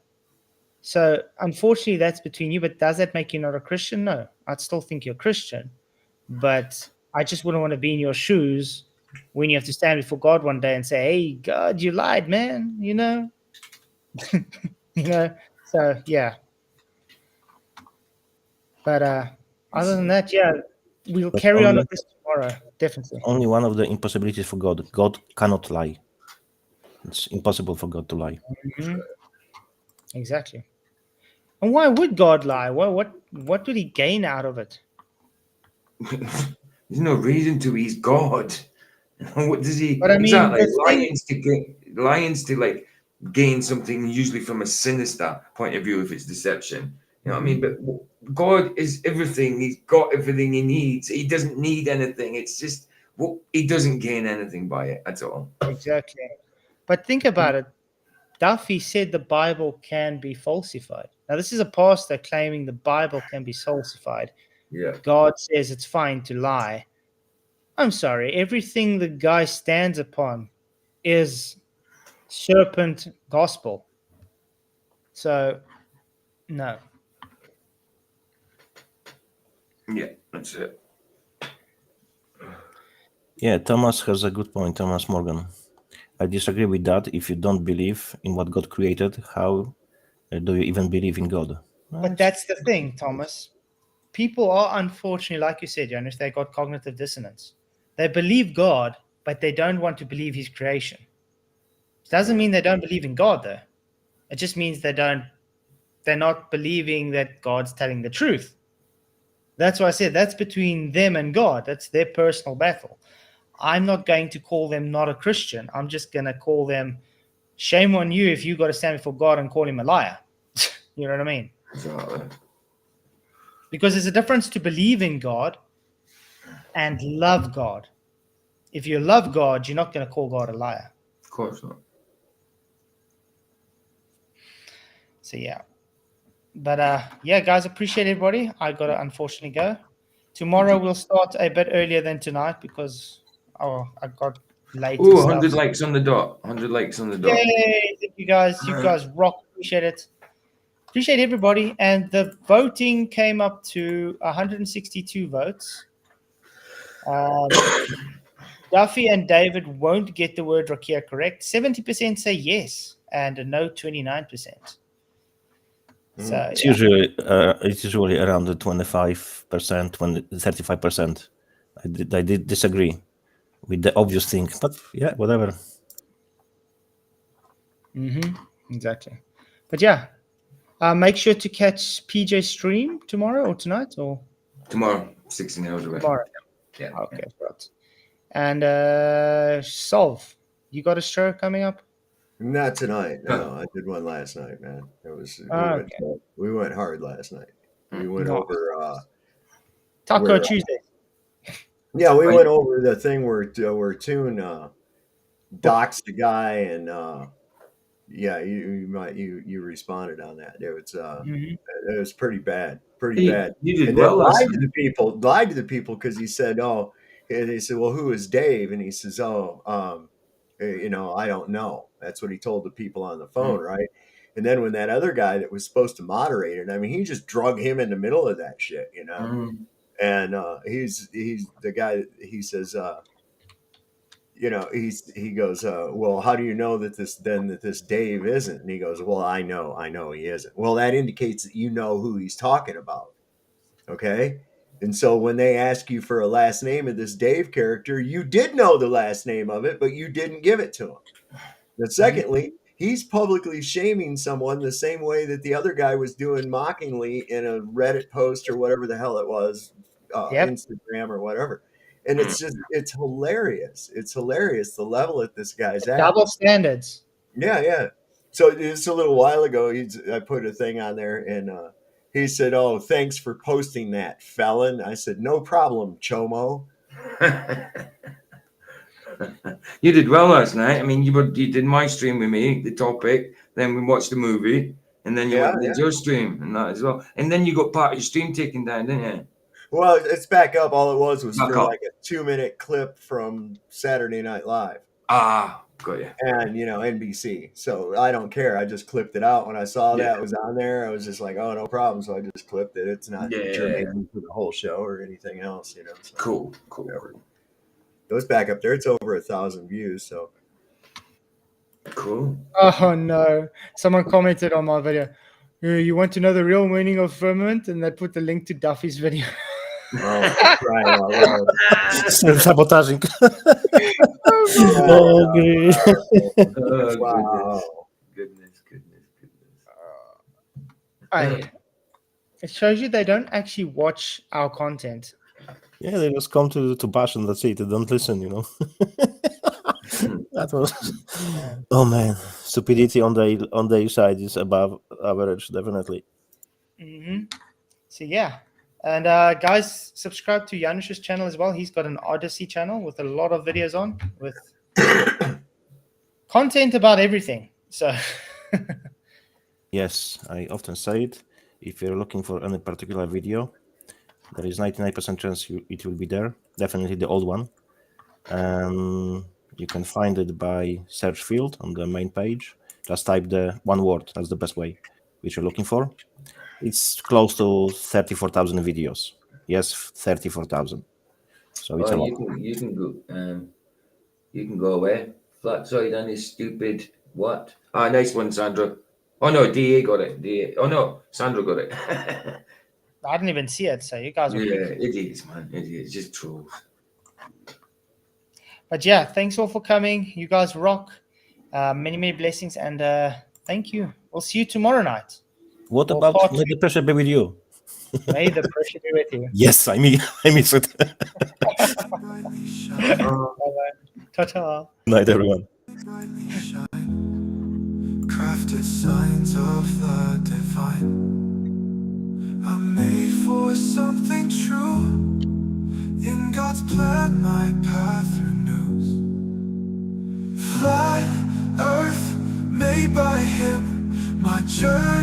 So, unfortunately, that's between you. But does that make you not a Christian? No. I'd still think you're a Christian. But I just wouldn't want to be in your shoes when you have to stand before God one day and say, hey, God, you lied, man, you know? So, yeah. But other than that, yeah, we'll carry on with this tomorrow, definitely. Only one of the impossibilities for God. God cannot lie. It's impossible for God to lie. Exactly. And why would God lie? What would he gain out of it? There's no reason to. He's God. What does he? But I mean, lions to like gain something, usually from a sinister point of view, if it's deception. You know what I mean? But God is everything. He's got everything he needs. He doesn't need anything. It's just he doesn't gain anything by it at all. Exactly. But think about it. Duffy said the Bible can be falsified. Now, this is a pastor claiming the Bible can be falsified. Yeah. God says it's fine to lie. I'm sorry. Everything the guy stands upon is serpent gospel. So, no. Yeah, that's it. Yeah, Thomas has a good point, Thomas Morgan. I disagree with that. If you don't believe in what God created, how do you even believe in God? But that's the thing, Thomas. People are, unfortunately, like you said, Jonas, they got cognitive dissonance. They believe God, but they don't want to believe his creation. It doesn't mean they don't believe in God, though. It just means they're not believing that God's telling the truth. That's why I said that's between them and God. That's their personal battle. I'm not going to call them not a Christian. I'm just going to call them, shame on you if you got to stand before God and call him a liar. You know what I mean? Exactly. Because there's a difference to believe in God and love God. If you love God, you're not going to call God a liar. Of course not. So, yeah. But, yeah, guys, appreciate everybody. I got to unfortunately go. Tomorrow we'll start a bit earlier than tonight because I got late. Ooh, 100 likes on the dot. 100 likes on the dot. Yay! Thank you guys. You guys rock. Appreciate it. Appreciate everybody. And the voting came up to 162 votes. Duffy and David won't get the word rakia correct. 70% say yes, and a no 29%. So It's usually around the 25%, 35%. I did disagree with the obvious thing, but yeah, whatever. Exactly. But yeah, make sure to catch PJ's stream tomorrow or tonight or tomorrow, 16 hours away. Tomorrow. Yeah. Okay, right. And Solve, you got a show coming up? Not tonight. No, I did one last night, man. It was we went hard last night. We went over Taco Tuesday. Yeah, we went over the thing where Toon docks the guy, and yeah, you responded on that. It was pretty bad, bad. You did and well then last lied to the people because he said, "Oh," and they said, "Well, who is Dave?" And he says, "Oh, I don't know." That's what he told the people on the phone, right? And then when that other guy that was supposed to moderate it, I mean, he just drug him in the middle of that shit, And he's the guy. He says, he goes, "Well, how do you know that this Dave isn't?" And he goes, "Well, I know he isn't." Well, that indicates that you know who he's talking about, okay? And so when they ask you for a last name of this Dave character, you did know the last name of it, but you didn't give it to him. But secondly, he's publicly shaming someone the same way that the other guy was doing mockingly in a Reddit post or whatever the hell it was, Instagram or whatever. And it's hilarious. It's hilarious the level that this guy's at. Double standards. Yeah. So just a little while ago, I put a thing on there, and he said, "Oh, thanks for posting that, felon." I said, "No problem, Chomo." You did well last night. I mean, you did my stream with me, the topic. Then we watched the movie, and then you went and did your stream and that as well. And then you got part of your stream taken down, didn't you? Well, it's back up. All it was Back for up. like a 2-minute clip from Saturday Night Live. Ah, got you. And NBC. So I don't care. I just clipped it out when I saw that was on there. I was just like, "Oh, no problem." So I just clipped it. It's not germane to the whole show or anything else, So cool. It was back up there. It's over 1,000 views. So cool. Oh no! Someone commented on my video. You want to know the real meaning of firmament? And they put the link to Duffy's video. Sabotaging. Wow. Goodness. It shows you they don't actually watch our content. Yeah, they just come to bash and that's it. They don't listen, That was. Oh man, stupidity on their side is above average, definitely. So yeah, and guys, subscribe to Janusz's channel as well. He's got an Odyssey channel with a lot of videos on with content about everything. So Yes, I often say it. If you're looking for any particular video, there is 99% chance it will be there. Definitely the old one. You can find it by search field on the main page. Just type the one word. That's the best way, which you're looking for. It's close to 34,000 videos. Yes, 34,000. So it's a lot. You can go away. Flatzoid on his stupid what? Ah, nice one, Sandra. Oh no, DA got it. DA. Oh no, Sandra got it. I didn't even see it, so you guys are quick. Idiots, man. Idiots, just trolls. But yeah, thanks all for coming. You guys rock. Many, many blessings, and thank you. We'll see you tomorrow night. What about May the pressure be with you? May the pressure be with you. Yes, I miss it. Ta-ta. Night, everyone. Crafted signs of the divine. I'm made for something true. In God's plan, my path renews. Flat earth made by Him, my journey.